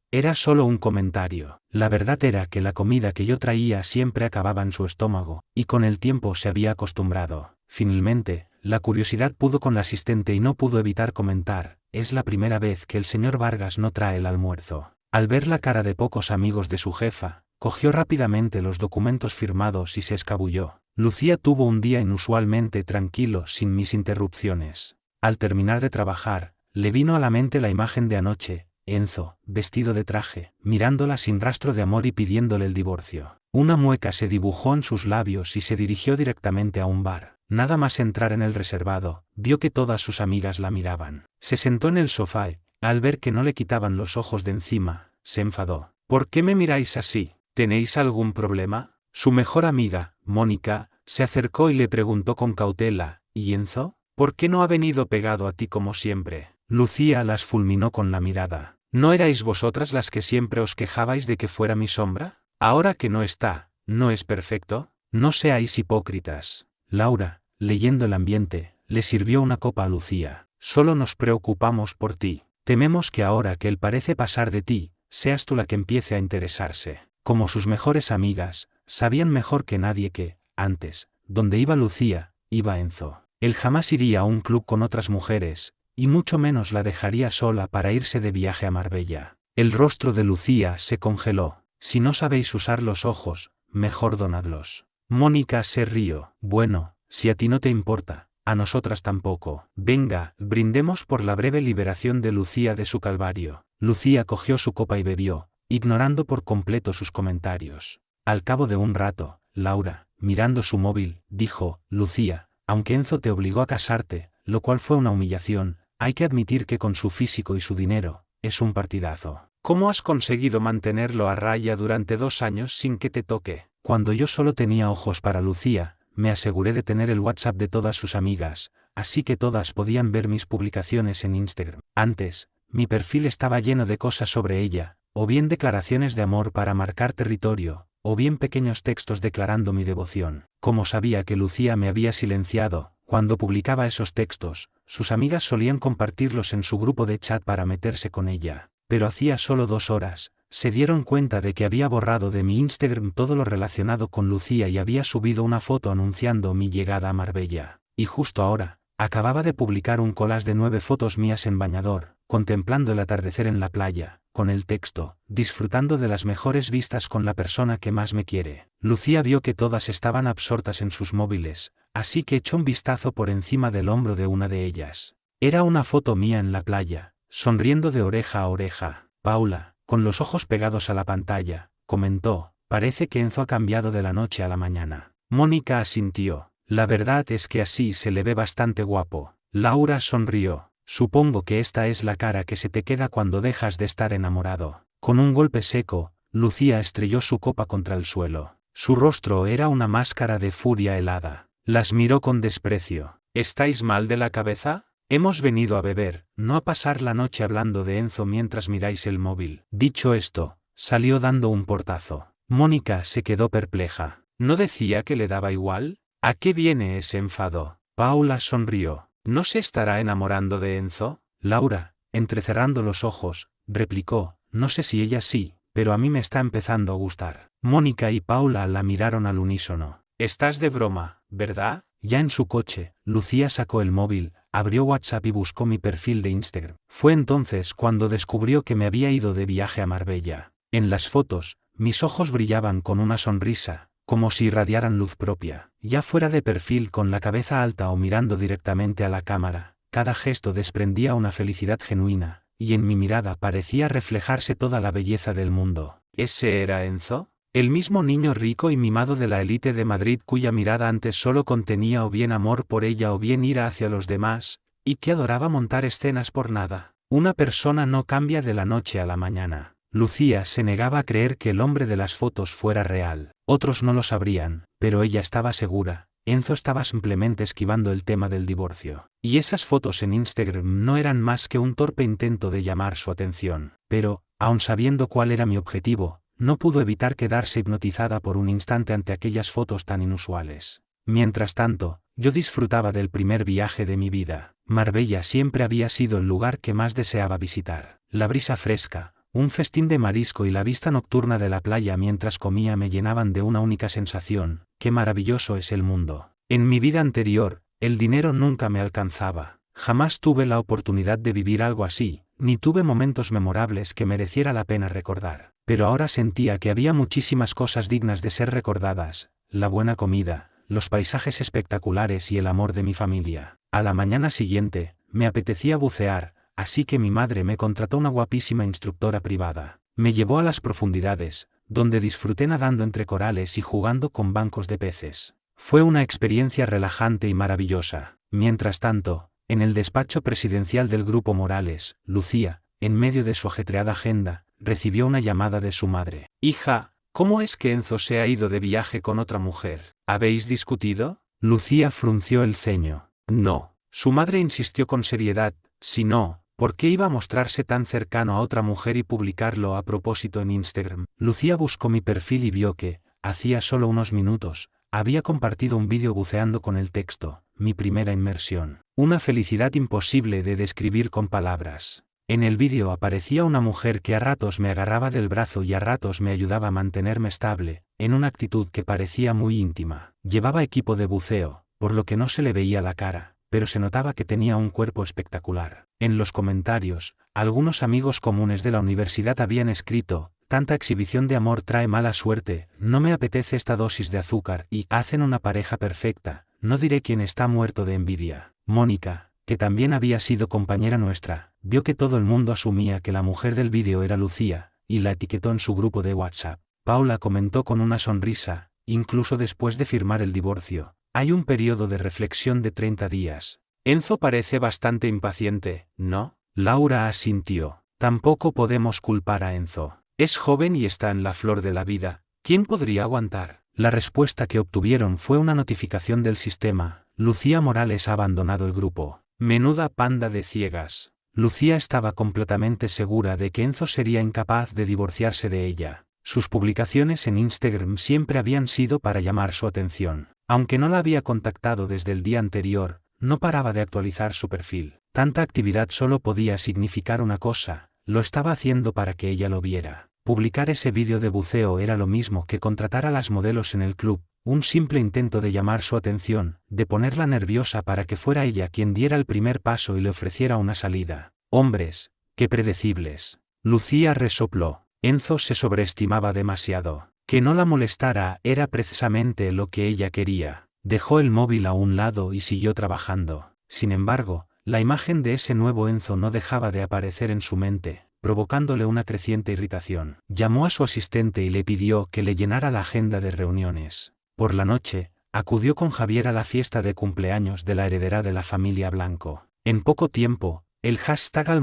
Speaker 1: era solo un comentario. La verdad era que la comida que yo traía siempre acababa en su estómago, y con el tiempo se había acostumbrado. Finalmente, la curiosidad pudo con la asistente y no pudo evitar comentar, es la primera vez que el señor Vargas no trae el almuerzo. Al ver la cara de pocos amigos de su jefa, cogió rápidamente los documentos firmados y se escabulló. Lucía tuvo un día inusualmente tranquilo sin mis interrupciones. Al terminar de trabajar, le vino a la mente la imagen de anoche, Enzo, vestido de traje, mirándola sin rastro de amor y pidiéndole el divorcio. Una mueca se dibujó en sus labios y se dirigió directamente a un bar. Nada más entrar en el reservado, vio que todas sus amigas la miraban. Se sentó en el sofá y, al ver que no le quitaban los ojos de encima, se enfadó. ¿Por qué me miráis así? ¿Tenéis algún problema? Su mejor amiga, Mónica, se acercó y le preguntó con cautela, ¿y Enzo? ¿Por qué no ha venido pegado a ti como siempre? Lucía las fulminó con la mirada. ¿No erais vosotras las que siempre os quejabais de que fuera mi sombra? Ahora que no está, ¿no es perfecto? No seáis hipócritas. Laura, leyendo el ambiente, le sirvió una copa a Lucía. Solo nos preocupamos por ti. Tememos que ahora que él parece pasar de ti, seas tú la que empiece a interesarse. Como sus mejores amigas, sabían mejor que nadie que, antes, donde iba Lucía, iba Enzo. Él jamás iría a un club con otras mujeres, y mucho menos la dejaría sola para irse de viaje a Marbella. El rostro de Lucía se congeló. Si no sabéis usar los ojos, mejor donadlos. Mónica se rió. Bueno, si a ti no te importa, a nosotras tampoco. Venga, brindemos por la breve liberación de Lucía de su calvario. Lucía cogió su copa y bebió, ignorando por completo sus comentarios. Al cabo de un rato, Laura, mirando su móvil, dijo, Lucía, aunque Enzo te obligó a casarte, lo cual fue una humillación, hay que admitir que con su físico y su dinero, es un partidazo. ¿Cómo has conseguido mantenerlo a raya durante 2 años sin que te toque? Cuando yo solo tenía ojos para Lucía, me aseguré de tener el WhatsApp de todas sus amigas, así que todas podían ver mis publicaciones en Instagram. Antes, mi perfil estaba lleno de cosas sobre ella, o bien declaraciones de amor para marcar territorio, o bien pequeños textos declarando mi devoción. Como sabía que Lucía me había silenciado, cuando publicaba esos textos, sus amigas solían compartirlos en su grupo de chat para meterse con ella. Pero hacía solo 2 horas, se dieron cuenta de que había borrado de mi Instagram todo lo relacionado con Lucía y había subido una foto anunciando mi llegada a Marbella. Y justo ahora, acababa de publicar un collage de 9 fotos mías en bañador, contemplando el atardecer en la playa, con el texto, disfrutando de las mejores vistas con la persona que más me quiere. Lucía vio que todas estaban absortas en sus móviles, así que echó un vistazo por encima del hombro de una de ellas. Era una foto mía en la playa, sonriendo de oreja a oreja. Paula, con los ojos pegados a la pantalla, comentó, Parece que Enzo ha cambiado de la noche a la mañana. Mónica asintió. La verdad es que así se le ve bastante guapo. Laura sonrió. Supongo que esta es la cara que se te queda cuando dejas de estar enamorado. Con un golpe seco, Lucía estrelló su copa contra el suelo. Su rostro era una máscara de furia helada. Las miró con desprecio. ¿Estáis mal de la cabeza? Hemos venido a beber, no a pasar la noche hablando de Enzo mientras miráis el móvil. Dicho esto, salió dando un portazo. Mónica se quedó perpleja. ¿No decía que le daba igual? ¿A qué viene ese enfado? Paula sonrió. ¿No se estará enamorando de Enzo? Laura, entrecerrando los ojos, replicó, no sé si ella sí, pero a mí me está empezando a gustar. Mónica y Paula la miraron al unísono. Estás de broma, ¿verdad? Ya en su coche, Lucía sacó el móvil, abrió WhatsApp y buscó mi perfil de Instagram. Fue entonces cuando descubrió que me había ido de viaje a Marbella. En las fotos, mis ojos brillaban con una sonrisa, como si irradiaran luz propia. Ya fuera de perfil con la cabeza alta o mirando directamente a la cámara, cada gesto desprendía una felicidad genuina, y en mi mirada parecía reflejarse toda la belleza del mundo. ¿Ese era Enzo? El mismo niño rico y mimado de la élite de Madrid cuya mirada antes solo contenía o bien amor por ella o bien ira hacia los demás, y que adoraba montar escenas por nada. Una persona no cambia de la noche a la mañana. Lucía se negaba a creer que el hombre de las fotos fuera real. Otros no lo sabrían, pero ella estaba segura. Enzo estaba simplemente esquivando el tema del divorcio. Y esas fotos en Instagram no eran más que un torpe intento de llamar su atención. Pero, aun sabiendo cuál era mi objetivo, no pudo evitar quedarse hipnotizada por un instante ante aquellas fotos tan inusuales. Mientras tanto, yo disfrutaba del primer viaje de mi vida. Marbella siempre había sido el lugar que más deseaba visitar. La brisa fresca, un festín de marisco y la vista nocturna de la playa mientras comía me llenaban de una única sensación: qué maravilloso es el mundo. En mi vida anterior, el dinero nunca me alcanzaba. Jamás tuve la oportunidad de vivir algo así, ni tuve momentos memorables que mereciera la pena recordar. Pero ahora sentía que había muchísimas cosas dignas de ser recordadas: la buena comida, los paisajes espectaculares y el amor de mi familia. A la mañana siguiente, me apetecía bucear, así que mi madre me contrató una guapísima instructora privada. Me llevó a las profundidades, donde disfruté nadando entre corales y jugando con bancos de peces. Fue una experiencia relajante y maravillosa. Mientras tanto, en el despacho presidencial del Grupo Morales, Lucía, en medio de su ajetreada agenda, recibió una llamada de su madre. Hija, ¿cómo es que Enzo se ha ido de viaje con otra mujer? ¿Habéis discutido? Lucía frunció el ceño. No. Su madre insistió con seriedad. Si no, ¿por qué iba a mostrarse tan cercano a otra mujer y publicarlo a propósito en Instagram? Lucía buscó mi perfil y vio que, hacía solo unos minutos, había compartido un vídeo buceando con el texto: mi primera inmersión. Una felicidad imposible de describir con palabras. En el vídeo aparecía una mujer que a ratos me agarraba del brazo y a ratos me ayudaba a mantenerme estable, en una actitud que parecía muy íntima. Llevaba equipo de buceo, por lo que no se le veía la cara, pero se notaba que tenía un cuerpo espectacular. En los comentarios, algunos amigos comunes de la universidad habían escrito: tanta exhibición de amor trae mala suerte, no me apetece esta dosis de azúcar, y hacen una pareja perfecta, no diré quién está muerto de envidia. Mónica, que también había sido compañera nuestra, vio que todo el mundo asumía que la mujer del vídeo era Lucía, y la etiquetó en su grupo de WhatsApp. Paula comentó con una sonrisa: incluso después de firmar el divorcio, hay un periodo de reflexión de 30 días. Enzo parece bastante impaciente, ¿no? Laura asintió. Tampoco podemos culpar a Enzo. Es joven y está en la flor de la vida. ¿Quién podría aguantar? La respuesta que obtuvieron fue una notificación del sistema: Lucía Morales ha abandonado el grupo. Menuda panda de ciegas. Lucía estaba completamente segura de que Enzo sería incapaz de divorciarse de ella. Sus publicaciones en Instagram siempre habían sido para llamar su atención. Aunque no la había contactado desde el día anterior, no paraba de actualizar su perfil. Tanta actividad solo podía significar una cosa: lo estaba haciendo para que ella lo viera. Publicar ese vídeo de buceo era lo mismo que contratar a las modelos en el club, un simple intento de llamar su atención, de ponerla nerviosa para que fuera ella quien diera el primer paso y le ofreciera una salida. Hombres, qué predecibles. Lucía resopló. Enzo se sobreestimaba demasiado. Que no la molestara era precisamente lo que ella quería. Dejó el móvil a un lado y siguió trabajando. Sin embargo, la imagen de ese nuevo Enzo no dejaba de aparecer en su mente. provocándole una creciente irritación. Llamó a su asistente y le pidió que le llenara la agenda de reuniones. Por la noche, acudió con Javier a la fiesta de cumpleaños de la heredera de la familia Blanco. En poco tiempo, el hashtag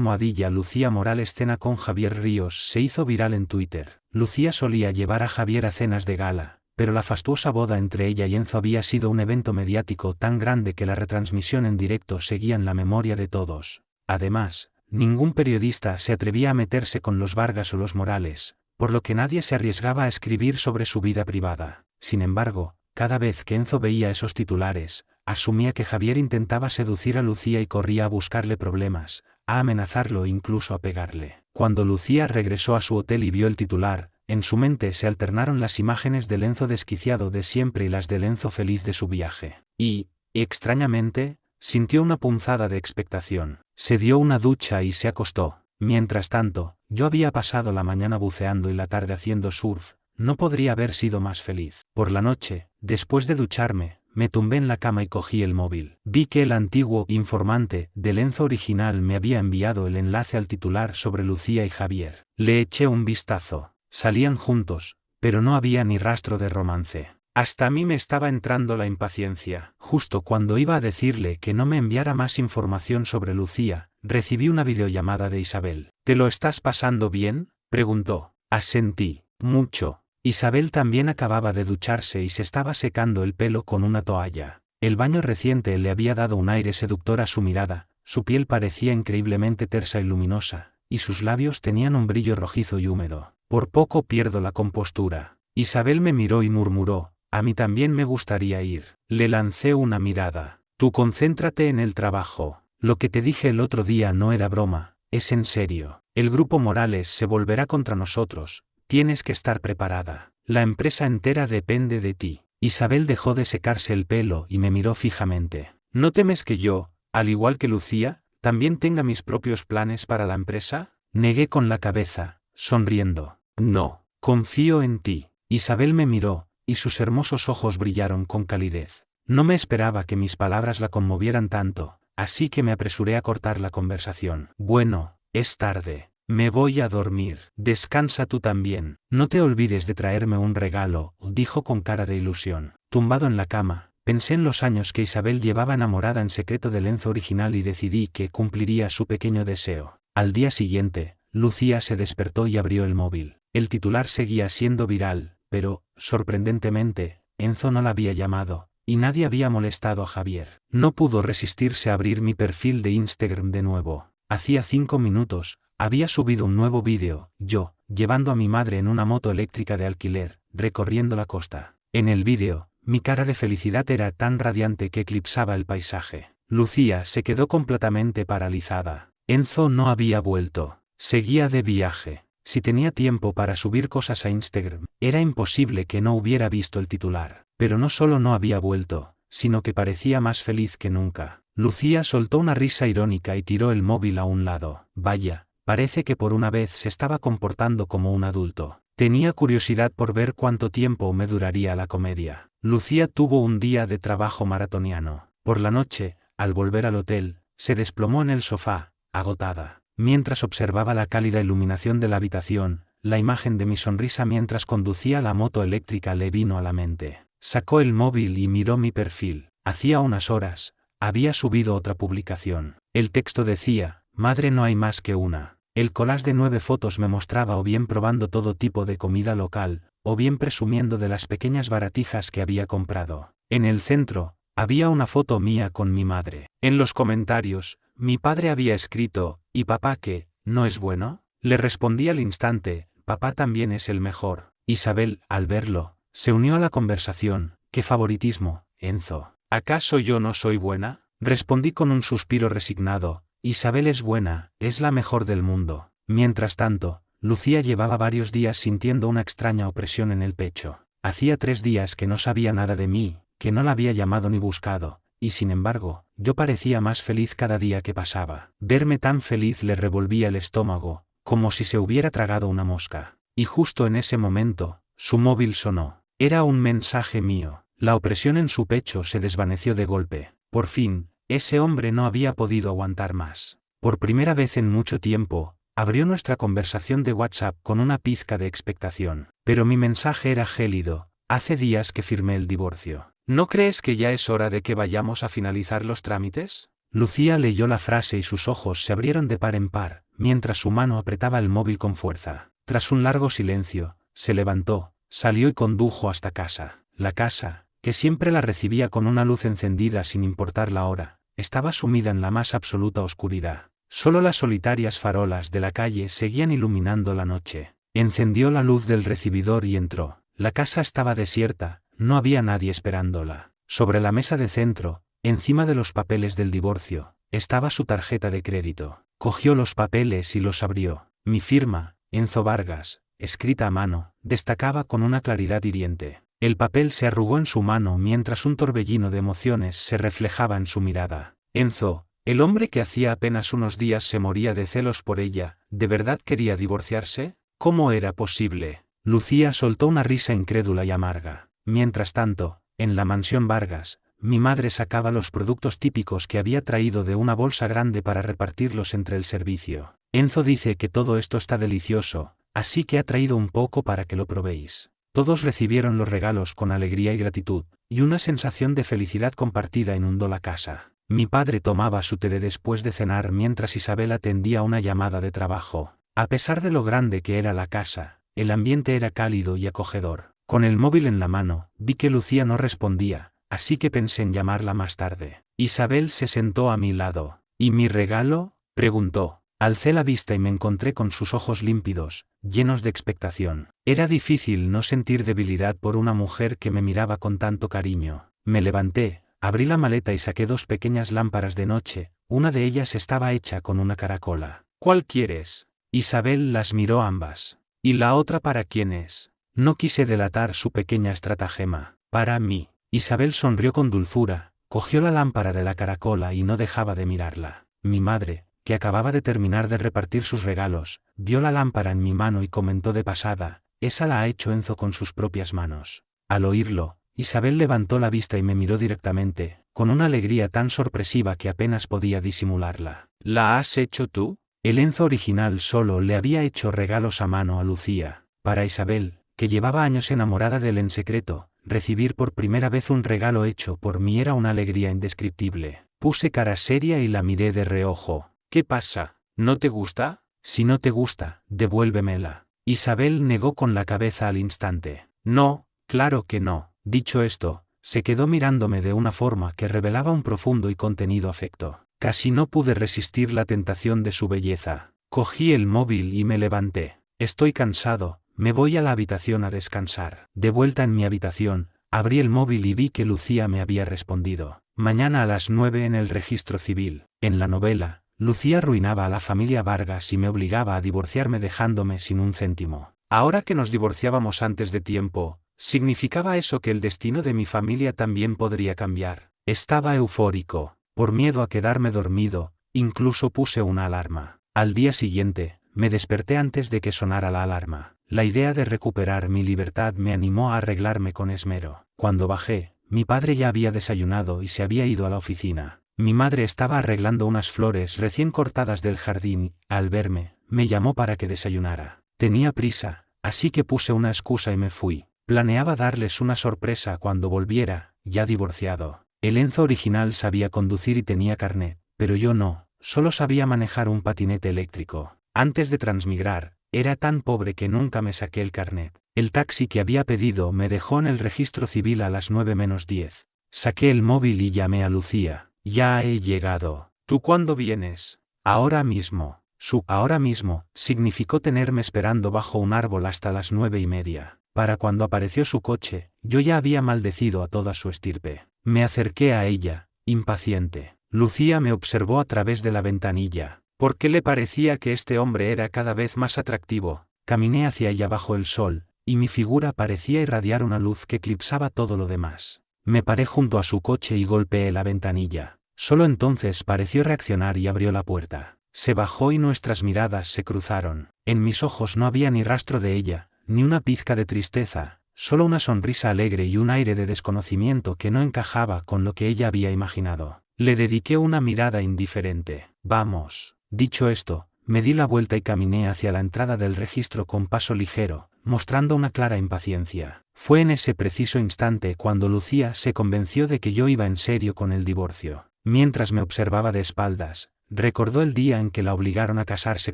Speaker 1: #Lucía Morales cena con Javier Ríos se hizo viral en Twitter. Lucía solía llevar a Javier a cenas de gala, pero la fastuosa boda entre ella y Enzo había sido un evento mediático tan grande que la retransmisión en directo seguía en la memoria de todos. Además, ningún periodista se atrevía a meterse con los Vargas o los Morales, por lo que nadie se arriesgaba a escribir sobre su vida privada. Sin embargo, cada vez que Enzo veía esos titulares, asumía que Javier intentaba seducir a Lucía y corría a buscarle problemas, a amenazarlo e incluso a pegarle. Cuando Lucía regresó a su hotel y vio el titular, en su mente se alternaron las imágenes del Enzo desquiciado de siempre y las del Enzo feliz de su viaje. Y, extrañamente, sintió una punzada de expectación. Se dio una ducha y se acostó. Mientras tanto, yo había pasado la mañana buceando y la tarde haciendo surf. No podría haber sido más feliz. Por la noche, después de ducharme, me tumbé en la cama y cogí el móvil. Vi que el antiguo informante del Enzo original me había enviado el enlace al titular sobre Lucía y Javier. Le eché un vistazo. Salían juntos, pero no había ni rastro de romance. Hasta a mí me estaba entrando la impaciencia. Justo cuando iba a decirle que no me enviara más información sobre Lucía, recibí una videollamada de Isabel. ¿Te lo estás pasando bien?, preguntó. Asentí. Mucho. Isabel también acababa de ducharse y se estaba secando el pelo con una toalla. El baño reciente le había dado un aire seductor a su mirada, su piel parecía increíblemente tersa y luminosa, y sus labios tenían un brillo rojizo y húmedo. Por poco pierdo la compostura. Isabel me miró y murmuró, a mí también me gustaría ir. Le lancé una mirada. Tú concéntrate en el trabajo. Lo que te dije el otro día no era broma, es en serio. El grupo Morales se volverá contra nosotros. Tienes que estar preparada. La empresa entera depende de ti. Isabel dejó de secarse el pelo y me miró fijamente. ¿No temes que yo, al igual que Lucía, también tenga mis propios planes para la empresa? Negué con la cabeza, sonriendo. No, confío en ti. Isabel me miró, y sus hermosos ojos brillaron con calidez. No me esperaba que mis palabras la conmovieran tanto, así que me apresuré a cortar la conversación. Bueno, es tarde. Me voy a dormir. Descansa tú también. No te olvides de traerme un regalo, dijo con cara de ilusión. Tumbado en la cama, pensé en los años que Isabel llevaba enamorada en secreto del Enzo original y decidí que cumpliría su pequeño deseo. Al día siguiente, Lucía se despertó y abrió el móvil. El titular seguía siendo viral, pero, sorprendentemente, Enzo no la había llamado, y nadie había molestado a Javier. No pudo resistirse a abrir mi perfil de Instagram de nuevo. Hacía 5 minutos, había subido un nuevo vídeo, yo, llevando a mi madre en una moto eléctrica de alquiler, recorriendo la costa. En el vídeo, mi cara de felicidad era tan radiante que eclipsaba el paisaje. Lucía se quedó completamente paralizada. Enzo no había vuelto. Seguía de viaje. Si tenía tiempo para subir cosas a Instagram, era imposible que no hubiera visto el titular. Pero no solo no había vuelto, sino que parecía más feliz que nunca. Lucía soltó una risa irónica y tiró el móvil a un lado. Vaya. Parece que por una vez se estaba comportando como un adulto. Tenía curiosidad por ver cuánto tiempo me duraría la comedia. Lucía tuvo un día de trabajo maratoniano. Por la noche, al volver al hotel, se desplomó en el sofá, agotada. Mientras observaba la cálida iluminación de la habitación, la imagen de mi sonrisa mientras conducía la moto eléctrica le vino a la mente. Sacó el móvil y miró mi perfil. Hacía unas horas, había subido otra publicación. El texto decía, madre no hay más que una. El collage de 9 fotos me mostraba o bien probando todo tipo de comida local, o bien presumiendo de las pequeñas baratijas que había comprado. En el centro, había una foto mía con mi madre. En los comentarios, mi padre había escrito, ¿y papá qué, no es bueno? Le respondí al instante, papá también es el mejor. Isabel, al verlo, se unió a la conversación. ¿Qué favoritismo, Enzo? ¿Acaso yo no soy buena? Respondí con un suspiro resignado. Isabel es buena, es la mejor del mundo. Mientras tanto, Lucía llevaba varios días sintiendo una extraña opresión en el pecho. Hacía 3 días que no sabía nada de mí, que no la había llamado ni buscado, y sin embargo, yo parecía más feliz cada día que pasaba. Verme tan feliz le revolvía el estómago, como si se hubiera tragado una mosca. Y justo en ese momento, su móvil sonó. Era un mensaje mío. La opresión en su pecho se desvaneció de golpe. Por fin, ese hombre no había podido aguantar más. Por primera vez en mucho tiempo, Abrió nuestra conversación de WhatsApp con una pizca de expectación. Pero mi mensaje era gélido: hace días que firmé el divorcio. ¿No crees que ya es hora de que vayamos a finalizar los trámites? Lucía leyó la frase y sus ojos se abrieron de par en par, mientras su mano apretaba el móvil con fuerza. Tras un largo silencio, se levantó, salió y condujo hasta casa. La casa, que siempre la recibía con una luz encendida sin importar la hora, estaba sumida en la más absoluta oscuridad. Solo las solitarias farolas de la calle seguían iluminando la noche. Encendió la luz del recibidor y entró. La casa estaba desierta, no había nadie esperándola. Sobre la mesa de centro, encima de los papeles del divorcio, estaba su tarjeta de crédito. Cogió los papeles y los abrió. Mi firma, Enzo Vargas, escrita a mano, destacaba con una claridad hiriente. El papel se arrugó en su mano mientras un torbellino de emociones se reflejaba en su mirada. Enzo, el hombre que hacía apenas unos días se moría de celos por ella, ¿de verdad quería divorciarse? ¿Cómo era posible? Lucía soltó una risa incrédula y amarga. Mientras tanto, en la mansión Vargas, mi madre sacaba los productos típicos que había traído de una bolsa grande para repartirlos entre el servicio. Enzo dice que todo esto está delicioso, así que ha traído un poco para que lo probéis. Todos recibieron los regalos con alegría y gratitud, y una sensación de felicidad compartida inundó la casa. Mi padre tomaba su té después de cenar mientras Isabel atendía una llamada de trabajo. A pesar de lo grande que era la casa, el ambiente era cálido y acogedor. Con el móvil en la mano, vi que Lucía no respondía, así que pensé en llamarla más tarde. Isabel se sentó a mi lado. ¿Y mi regalo?, preguntó. Alcé la vista y me encontré con sus ojos límpidos, llenos de expectación. Era difícil no sentir debilidad por una mujer que me miraba con tanto cariño. Me levanté, abrí la maleta y saqué 2 pequeñas lámparas de noche, una de ellas estaba hecha con una caracola. ¿Cuál quieres? Isabel las miró ambas. ¿Y la otra para quién es? No quise delatar su pequeña estratagema. Para mí. Isabel sonrió con dulzura, cogió la lámpara de la caracola y no dejaba de mirarla. Mi madre, que acababa de terminar de repartir sus regalos, vio la lámpara en mi mano y comentó de pasada: esa la ha hecho Enzo con sus propias manos. Al oírlo, Isabel levantó la vista y me miró directamente, con una alegría tan sorpresiva que apenas podía disimularla. ¿La has hecho tú? El Enzo original solo le había hecho regalos a mano a Lucía. Para Isabel, que llevaba años enamorada de él en secreto, recibir por primera vez un regalo hecho por mí era una alegría indescriptible. Puse cara seria y la miré de reojo. ¿Qué pasa? ¿No te gusta? Si no te gusta, devuélvemela. Isabel negó con la cabeza al instante. No, claro que no. Dicho esto, se quedó mirándome de una forma que revelaba un profundo y contenido afecto. Casi no pude resistir la tentación de su belleza. Cogí el móvil y me levanté. Estoy cansado, me voy a la habitación a descansar. De vuelta en mi habitación, abrí el móvil y vi que Lucía me había respondido. Mañana a las 9 en el registro civil. En la novela, Lucía arruinaba a la familia Vargas y me obligaba a divorciarme dejándome sin un céntimo. Ahora que nos divorciábamos antes de tiempo, ¿significaba eso que el destino de mi familia también podría cambiar? Estaba eufórico. Por miedo a quedarme dormido, incluso puse una alarma. Al día siguiente, me desperté antes de que sonara la alarma. La idea de recuperar mi libertad me animó a arreglarme con esmero. Cuando bajé, mi padre ya había desayunado y se había ido a la oficina. Mi madre estaba arreglando unas flores recién cortadas del jardín y, al verme, me llamó para que desayunara. Tenía prisa, así que puse una excusa y me fui. Planeaba darles una sorpresa cuando volviera, ya divorciado. El Enzo original sabía conducir y tenía carnet, pero yo no, solo sabía manejar un patinete eléctrico. Antes de transmigrar, era tan pobre que nunca me saqué el carnet. El taxi que había pedido me dejó en el registro civil a las 9 menos 10. Saqué el móvil y llamé a Lucía. Ya he llegado. ¿Tú cuándo vienes? Ahora mismo. Su ahora mismo significó tenerme esperando bajo un árbol hasta las 9:30. Para cuando apareció su coche, yo ya había maldecido a toda su estirpe. Me acerqué a ella, impaciente. Lucía me observó a través de la ventanilla. ¿Por qué le parecía que este hombre era cada vez más atractivo? Caminé hacia ella bajo el sol, y mi figura parecía irradiar una luz que eclipsaba todo lo demás. Me paré junto a su coche y golpeé la ventanilla. Solo entonces pareció reaccionar y abrió la puerta. Se bajó y nuestras miradas se cruzaron. En mis ojos no había ni rastro de ella, ni una pizca de tristeza, solo una sonrisa alegre y un aire de desconocimiento que no encajaba con lo que ella había imaginado. Le dediqué una mirada indiferente. Vamos. Dicho esto, me di la vuelta y caminé hacia la entrada del registro con paso ligero, mostrando una clara impaciencia. Fue en ese preciso instante cuando Lucía se convenció de que yo iba en serio con el divorcio. Mientras me observaba de espaldas, recordó el día en que la obligaron a casarse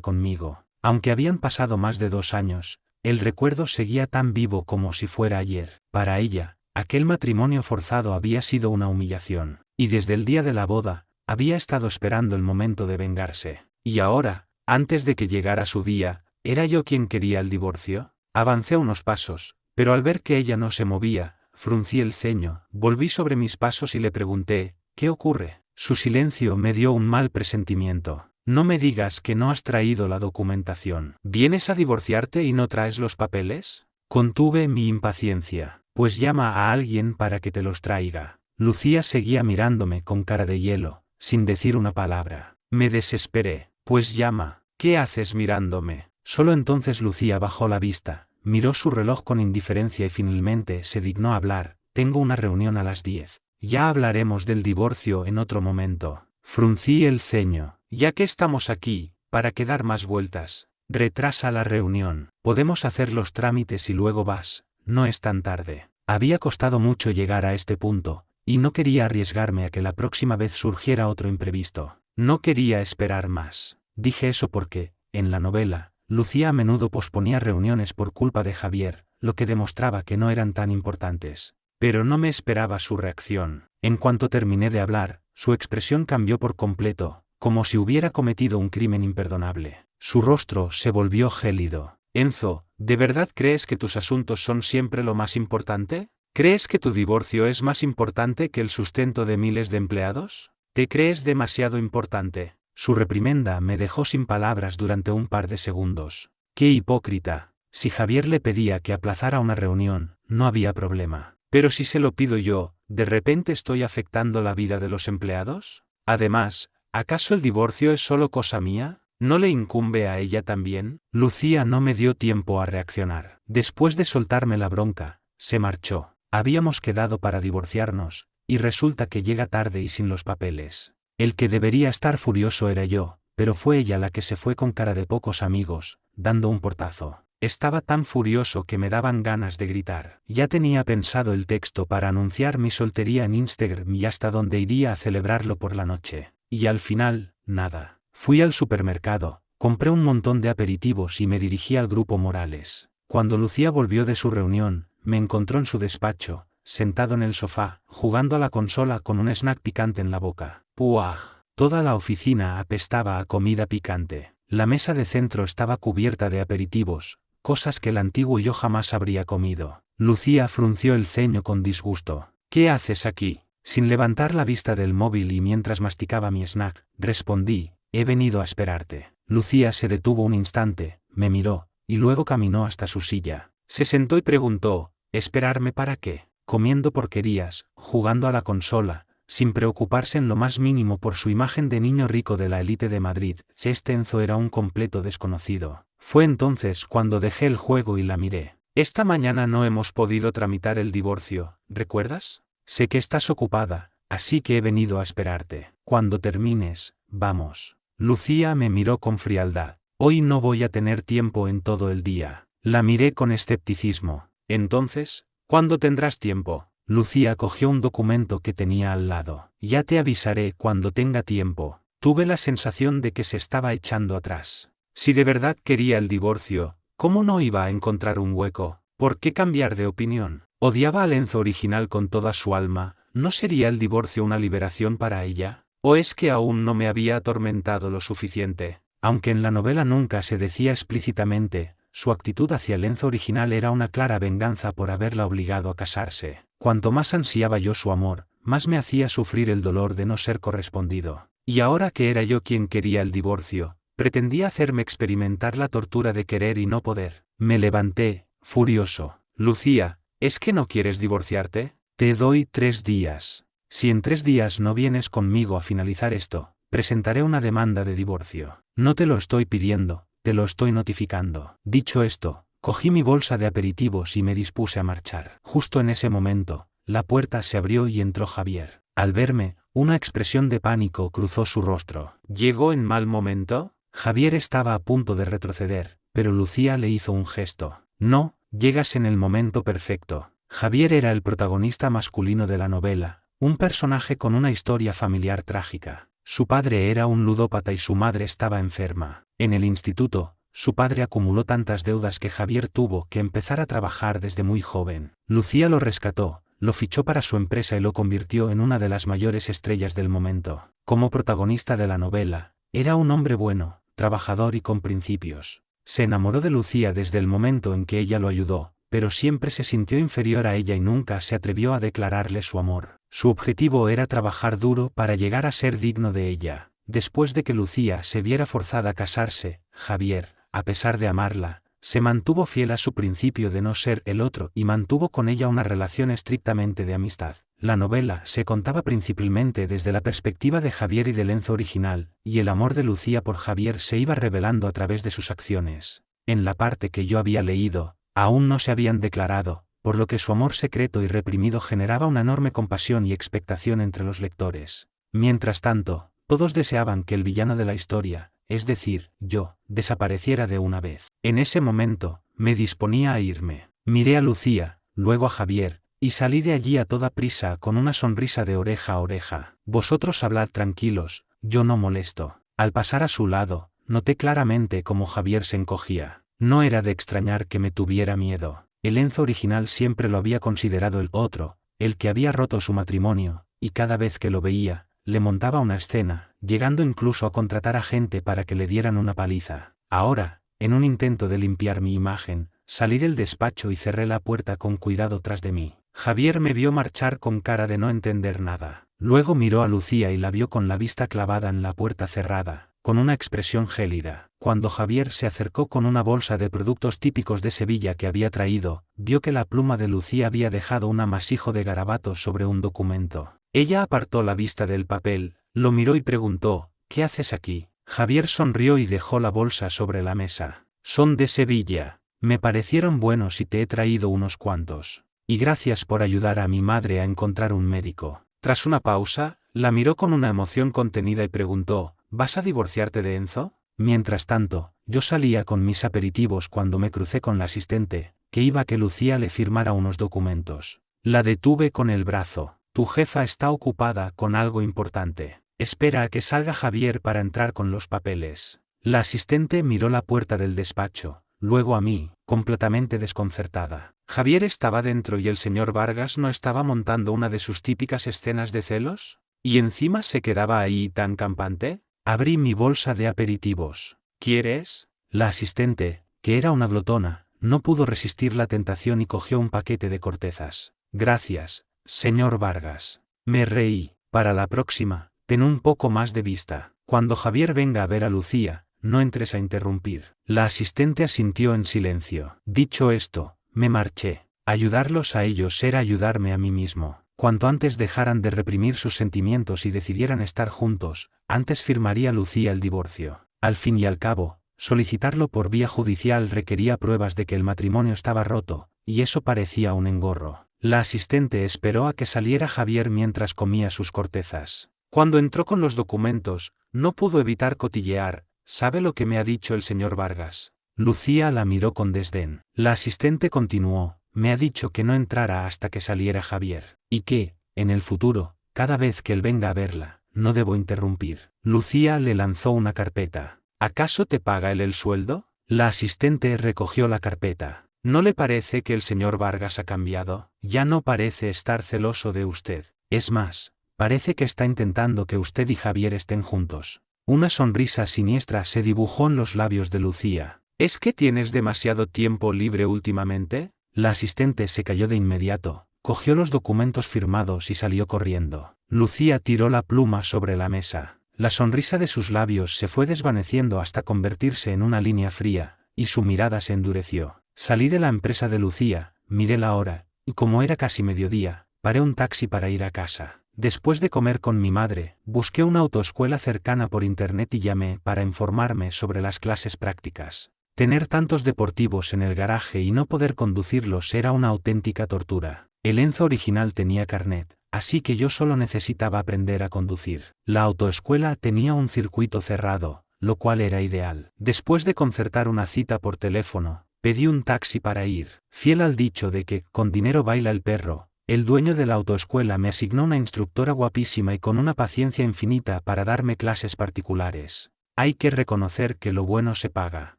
Speaker 1: conmigo. Aunque habían pasado más de 2 años, el recuerdo seguía tan vivo como si fuera ayer. Para ella, aquel matrimonio forzado había sido una humillación, y desde el día de la boda, había estado esperando el momento de vengarse. Y ahora, antes de que llegara su día, ¿era yo quien quería el divorcio? Avancé unos pasos, pero al ver que ella no se movía, fruncí el ceño, volví sobre mis pasos y le pregunté, ¿qué ocurre? Su silencio me dio un mal presentimiento. No me digas que no has traído la documentación. ¿Vienes a divorciarte y no traes los papeles? Contuve mi impaciencia. Pues llama a alguien para que te los traiga. Lucía seguía mirándome con cara de hielo, sin decir una palabra. Me desesperé. Pues llama. ¿Qué haces mirándome? Solo entonces Lucía bajó la vista, miró su reloj con indiferencia y finalmente se dignó hablar. Tengo una reunión a las 10. Ya hablaremos del divorcio en otro momento. Fruncí el ceño. Ya que estamos aquí, ¿para qué dar más vueltas? Retrasa la reunión. Podemos hacer los trámites y luego vas. No es tan tarde. Había costado mucho llegar a este punto, y no quería arriesgarme a que la próxima vez surgiera otro imprevisto. No quería esperar más. Dije eso porque, en la novela, Lucía a menudo posponía reuniones por culpa de Javier, lo que demostraba que no eran tan importantes. Pero no me esperaba su reacción. En cuanto terminé de hablar, su expresión cambió por completo, como si hubiera cometido un crimen imperdonable. Su rostro se volvió gélido. Enzo, ¿de verdad crees que tus asuntos son siempre lo más importante? ¿Crees que tu divorcio es más importante que el sustento de miles de empleados? ¿Te crees demasiado importante? Su reprimenda me dejó sin palabras durante un par de segundos. ¡Qué hipócrita! Si Javier le pedía que aplazara una reunión, no había problema. Pero si se lo pido yo, ¿de repente estoy afectando la vida de los empleados? Además, ¿acaso el divorcio es solo cosa mía? ¿No le incumbe a ella también? Lucía no me dio tiempo a reaccionar. Después de soltarme la bronca, se marchó. Habíamos quedado para divorciarnos, y resulta que llega tarde y sin los papeles. El que debería estar furioso era yo, pero fue ella la que se fue con cara de pocos amigos, dando un portazo. Estaba tan furioso que me daban ganas de gritar. Ya tenía pensado el texto para anunciar mi soltería en Instagram y hasta dónde iría a celebrarlo por la noche. Y al final, nada. Fui al supermercado, compré un montón de aperitivos y me dirigí al Grupo Morales. Cuando Lucía volvió de su reunión, me encontró en su despacho, sentado en el sofá, jugando a la consola con un snack picante en la boca. ¡Puah! Toda la oficina apestaba a comida picante. La mesa de centro estaba cubierta de aperitivos, cosas que el antiguo yo jamás habría comido. Lucía frunció el ceño con disgusto. ¿Qué haces aquí? Sin levantar la vista del móvil y mientras masticaba mi snack, respondí, he venido a esperarte. Lucía se detuvo un instante, me miró, y luego caminó hasta su silla. Se sentó y preguntó, ¿esperarme para qué? Comiendo porquerías, jugando a la consola, sin preocuparse en lo más mínimo por su imagen de niño rico de la élite de Madrid. Este Enzo era un completo desconocido. Fue entonces cuando dejé el juego y la miré. Esta mañana no hemos podido tramitar el divorcio, ¿recuerdas? Sé que estás ocupada, así que he venido a esperarte. Cuando termines, vamos. Lucía me miró con frialdad. Hoy no voy a tener tiempo en todo el día. La miré con escepticismo. Entonces, ¿cuándo tendrás tiempo? Lucía cogió un documento que tenía al lado. Ya te avisaré cuando tenga tiempo. Tuve la sensación de que se estaba echando atrás. Si de verdad quería el divorcio, ¿cómo no iba a encontrar un hueco? ¿Por qué cambiar de opinión? Odiaba al Enzo original con toda su alma. ¿No sería el divorcio una liberación para ella? ¿O es que aún no me había atormentado lo suficiente? Aunque en la novela nunca se decía explícitamente, su actitud hacia el Enzo original era una clara venganza por haberla obligado a casarse. Cuanto más ansiaba yo su amor, más me hacía sufrir el dolor de no ser correspondido. Y ahora que era yo quien quería el divorcio, pretendía hacerme experimentar la tortura de querer y no poder. Me levanté, furioso. Lucía, ¿es que no quieres divorciarte? Te doy 3 días. Si en 3 días no vienes conmigo a finalizar esto, presentaré una demanda de divorcio. No te lo estoy pidiendo, te lo estoy notificando. Dicho esto, cogí mi bolsa de aperitivos y me dispuse a marchar. Justo en ese momento, la puerta se abrió y entró Javier. Al verme, una expresión de pánico cruzó su rostro. ¿Llegó en mal momento? Javier estaba a punto de retroceder, pero Lucía le hizo un gesto. No, llegas en el momento perfecto. Javier era el protagonista masculino de la novela, un personaje con una historia familiar trágica. Su padre era un ludópata y su madre estaba enferma. En el instituto, su padre acumuló tantas deudas que Javier tuvo que empezar a trabajar desde muy joven. Lucía lo rescató, lo fichó para su empresa y lo convirtió en una de las mayores estrellas del momento. Como protagonista de la novela, era un hombre bueno, trabajador y con principios. Se enamoró de Lucía desde el momento en que ella lo ayudó, pero siempre se sintió inferior a ella y nunca se atrevió a declararle su amor. Su objetivo era trabajar duro para llegar a ser digno de ella. Después de que Lucía se viera forzada a casarse, Javier, a pesar de amarla, se mantuvo fiel a su principio de no ser el otro y mantuvo con ella una relación estrictamente de amistad. La novela se contaba principalmente desde la perspectiva de Javier y del Enzo original, y el amor de Lucía por Javier se iba revelando a través de sus acciones. En la parte que yo había leído, aún no se habían declarado, por lo que su amor secreto y reprimido generaba una enorme compasión y expectación entre los lectores. Mientras tanto, todos deseaban que el villano de la historia, es decir, yo, desapareciera de una vez. En ese momento, me disponía a irme. Miré a Lucía, luego a Javier, y salí de allí a toda prisa con una sonrisa de oreja a oreja. Vosotros hablad tranquilos, yo no molesto. Al pasar a su lado, noté claramente cómo Javier se encogía. No era de extrañar que me tuviera miedo. El Enzo original siempre lo había considerado el otro, el que había roto su matrimonio, y cada vez que lo veía, le montaba una escena, llegando incluso a contratar a gente para que le dieran una paliza. Ahora, en un intento de limpiar mi imagen, salí del despacho y cerré la puerta con cuidado tras de mí. Javier me vio marchar con cara de no entender nada. Luego miró a Lucía y la vio con la vista clavada en la puerta cerrada, con una expresión gélida. Cuando Javier se acercó con una bolsa de productos típicos de Sevilla que había traído, vio que la pluma de Lucía había dejado un amasijo de garabatos sobre un documento. Ella apartó la vista del papel, lo miró y preguntó, ¿qué haces aquí? Javier sonrió y dejó la bolsa sobre la mesa. Son de Sevilla. Me parecieron buenos y te he traído unos cuantos. Y gracias por ayudar a mi madre a encontrar un médico. Tras una pausa, la miró con una emoción contenida y preguntó, ¿vas a divorciarte de Enzo? Mientras tanto, yo salía con mis aperitivos cuando me crucé con la asistente, que iba a que Lucía le firmara unos documentos. La detuve con el brazo. Tu jefa está ocupada con algo importante. Espera a que salga Javier para entrar con los papeles. La asistente miró la puerta del despacho, luego a mí, completamente desconcertada. ¿Javier estaba dentro y el señor Vargas no estaba montando una de sus típicas escenas de celos? ¿Y encima se quedaba ahí tan campante? Abrí mi bolsa de aperitivos. ¿Quieres? La asistente, que era una glotona, no pudo resistir la tentación y cogió un paquete de cortezas. Gracias, señor Vargas. Me reí. Para la próxima, ten un poco más de vista. Cuando Javier venga a ver a Lucía, no entres a interrumpir. La asistente asintió en silencio. Dicho esto, me marché. Ayudarlos a ellos era ayudarme a mí mismo. Cuanto antes dejaran de reprimir sus sentimientos y decidieran estar juntos, antes firmaría Lucía el divorcio. Al fin y al cabo, solicitarlo por vía judicial requería pruebas de que el matrimonio estaba roto, y eso parecía un engorro. La asistente esperó a que saliera Javier mientras comía sus cortezas. Cuando entró con los documentos, no pudo evitar cotillear. ¿Sabe lo que me ha dicho el señor Vargas? Lucía la miró con desdén. La asistente continuó. Me ha dicho que no entrara hasta que saliera Javier, y que, en el futuro, cada vez que él venga a verla, no debo interrumpir. Lucía le lanzó una carpeta. ¿Acaso te paga él el sueldo? La asistente recogió la carpeta. ¿No le parece que el señor Vargas ha cambiado? Ya no parece estar celoso de usted. Es más, parece que está intentando que usted y Javier estén juntos. Una sonrisa siniestra se dibujó en los labios de Lucía. ¿Es que tienes demasiado tiempo libre últimamente? La asistente se calló de inmediato, cogió los documentos firmados y salió corriendo. Lucía tiró la pluma sobre la mesa. La sonrisa de sus labios se fue desvaneciendo hasta convertirse en una línea fría, y su mirada se endureció. Salí de la empresa de Lucía, miré la hora, y como era casi mediodía, paré un taxi para ir a casa. Después de comer con mi madre, busqué una autoescuela cercana por internet y llamé para informarme sobre las clases prácticas. Tener tantos deportivos en el garaje y no poder conducirlos era una auténtica tortura. El Enzo original tenía carnet, así que yo solo necesitaba aprender a conducir. La autoescuela tenía un circuito cerrado, lo cual era ideal. Después de concertar una cita por teléfono, pedí un taxi para ir. Fiel al dicho de que, con dinero baila el perro, el dueño de la autoescuela me asignó una instructora guapísima y con una paciencia infinita para darme clases particulares. Hay que reconocer que lo bueno se paga.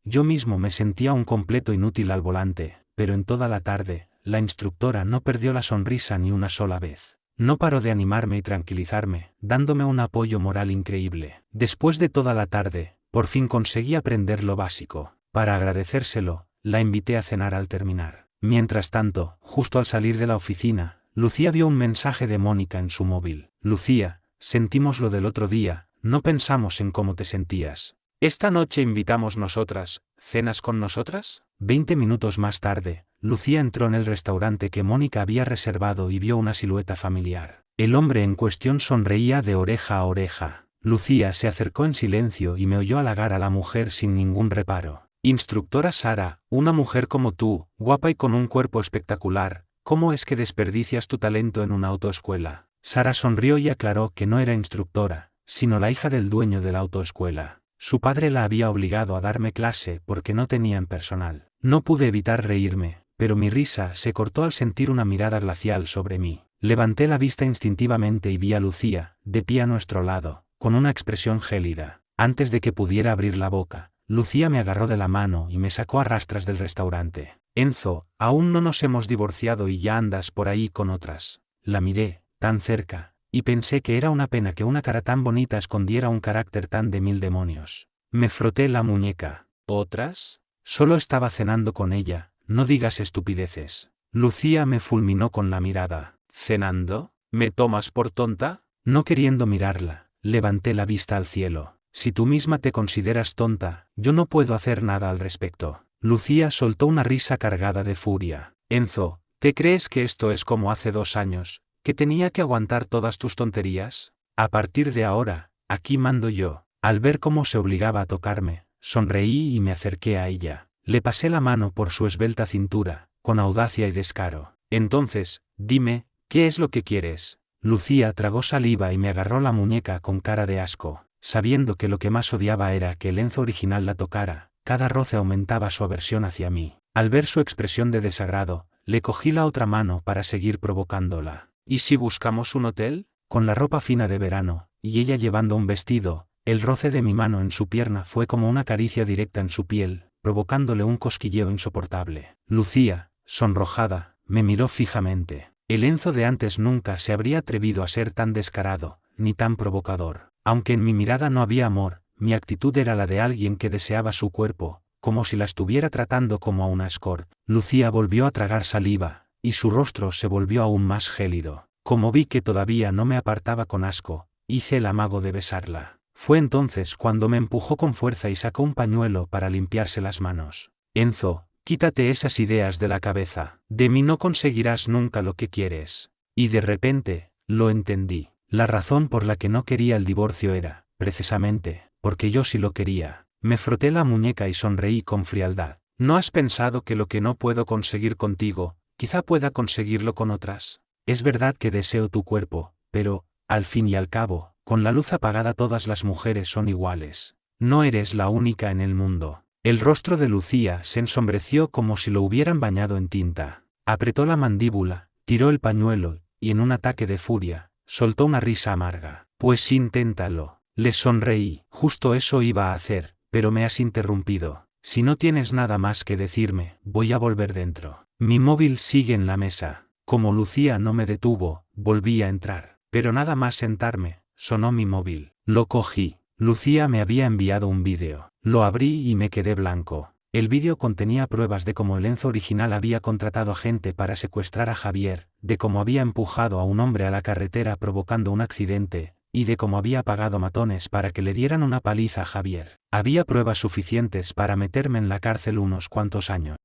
Speaker 1: Yo mismo me sentía un completo inútil al volante, pero en toda la tarde, la instructora no perdió la sonrisa ni una sola vez. No paró de animarme y tranquilizarme, dándome un apoyo moral increíble. Después de toda la tarde, por fin conseguí aprender lo básico. Para agradecérselo, la invité a cenar al terminar. Mientras tanto, justo al salir de la oficina, Lucía vio un mensaje de Mónica en su móvil. Lucía, sentimos lo del otro día, no pensamos en cómo te sentías. Esta noche invitamos nosotras, ¿cenas con nosotras? 20 minutos más tarde, Lucía entró en el restaurante que Mónica había reservado y vio una silueta familiar. El hombre en cuestión sonreía de oreja a oreja. Lucía se acercó en silencio y me oyó halagar a la mujer sin ningún reparo. Instructora Sara, una mujer como tú, guapa y con un cuerpo espectacular, ¿cómo es que desperdicias tu talento en una autoescuela? Sara sonrió y aclaró que no era instructora, sino la hija del dueño de la autoescuela. Su padre la había obligado a darme clase porque no tenían personal. No pude evitar reírme, pero mi risa se cortó al sentir una mirada glacial sobre mí. Levanté la vista instintivamente y vi a Lucía, de pie a nuestro lado, con una expresión gélida. Antes de que pudiera abrir la boca, Lucía me agarró de la mano y me sacó a rastras del restaurante. Enzo, aún no nos hemos divorciado y ya andas por ahí con otras. La miré, tan cerca, y pensé que era una pena que una cara tan bonita escondiera un carácter tan de mil demonios. Me froté la muñeca. ¿Otras? Solo estaba cenando con ella, no digas estupideces. Lucía me fulminó con la mirada. ¿Cenando? ¿Me tomas por tonta? No queriendo mirarla, levanté la vista al cielo. Si tú misma te consideras tonta, yo no puedo hacer nada al respecto. Lucía soltó una risa cargada de furia. Enzo, ¿te crees que esto es como hace 2 años, que tenía que aguantar todas tus tonterías? A partir de ahora, aquí mando yo. Al ver cómo se obligaba a tocarme, sonreí y me acerqué a ella. Le pasé la mano por su esbelta cintura, con audacia y descaro. Entonces, dime, ¿qué es lo que quieres? Lucía tragó saliva y me agarró la muñeca con cara de asco. Sabiendo que lo que más odiaba era que el Enzo original la tocara, cada roce aumentaba su aversión hacia mí. Al ver su expresión de desagrado, le cogí la otra mano para seguir provocándola. ¿Y si buscamos un hotel? Con la ropa fina de verano, y ella llevando un vestido, el roce de mi mano en su pierna fue como una caricia directa en su piel, provocándole un cosquilleo insoportable. Lucía, sonrojada, me miró fijamente. El Enzo de antes nunca se habría atrevido a ser tan descarado, ni tan provocador. Aunque en mi mirada no había amor, mi actitud era la de alguien que deseaba su cuerpo, como si la estuviera tratando como a una escort. Lucía volvió a tragar saliva, y su rostro se volvió aún más gélido. Como vi que todavía no me apartaba con asco, hice el amago de besarla. Fue entonces cuando me empujó con fuerza y sacó un pañuelo para limpiarse las manos. Enzo, quítate esas ideas de la cabeza. De mí no conseguirás nunca lo que quieres. Y de repente, lo entendí. La razón por la que no quería el divorcio era, precisamente, porque yo sí lo quería. Me froté la muñeca y sonreí con frialdad. ¿No has pensado que lo que no puedo conseguir contigo, quizá pueda conseguirlo con otras? Es verdad que deseo tu cuerpo, pero, al fin y al cabo, con la luz apagada todas las mujeres son iguales. No eres la única en el mundo. El rostro de Lucía se ensombreció como si lo hubieran bañado en tinta. Apretó la mandíbula, tiró el pañuelo, y en un ataque de furia, soltó una risa amarga. Pues inténtalo. Le sonreí. Justo eso iba a hacer, pero me has interrumpido. Si no tienes nada más que decirme, voy a volver dentro. Mi móvil sigue en la mesa. Como Lucía no me detuvo, volví a entrar. Pero nada más sentarme, sonó mi móvil. Lo cogí. Lucía me había enviado un vídeo. Lo abrí y me quedé blanco. El vídeo contenía pruebas de cómo el Enzo original había contratado a gente para secuestrar a Javier, de cómo había empujado a un hombre a la carretera provocando un accidente, y de cómo había pagado matones para que le dieran una paliza a Javier. Había pruebas suficientes para meterme en la cárcel unos cuantos años.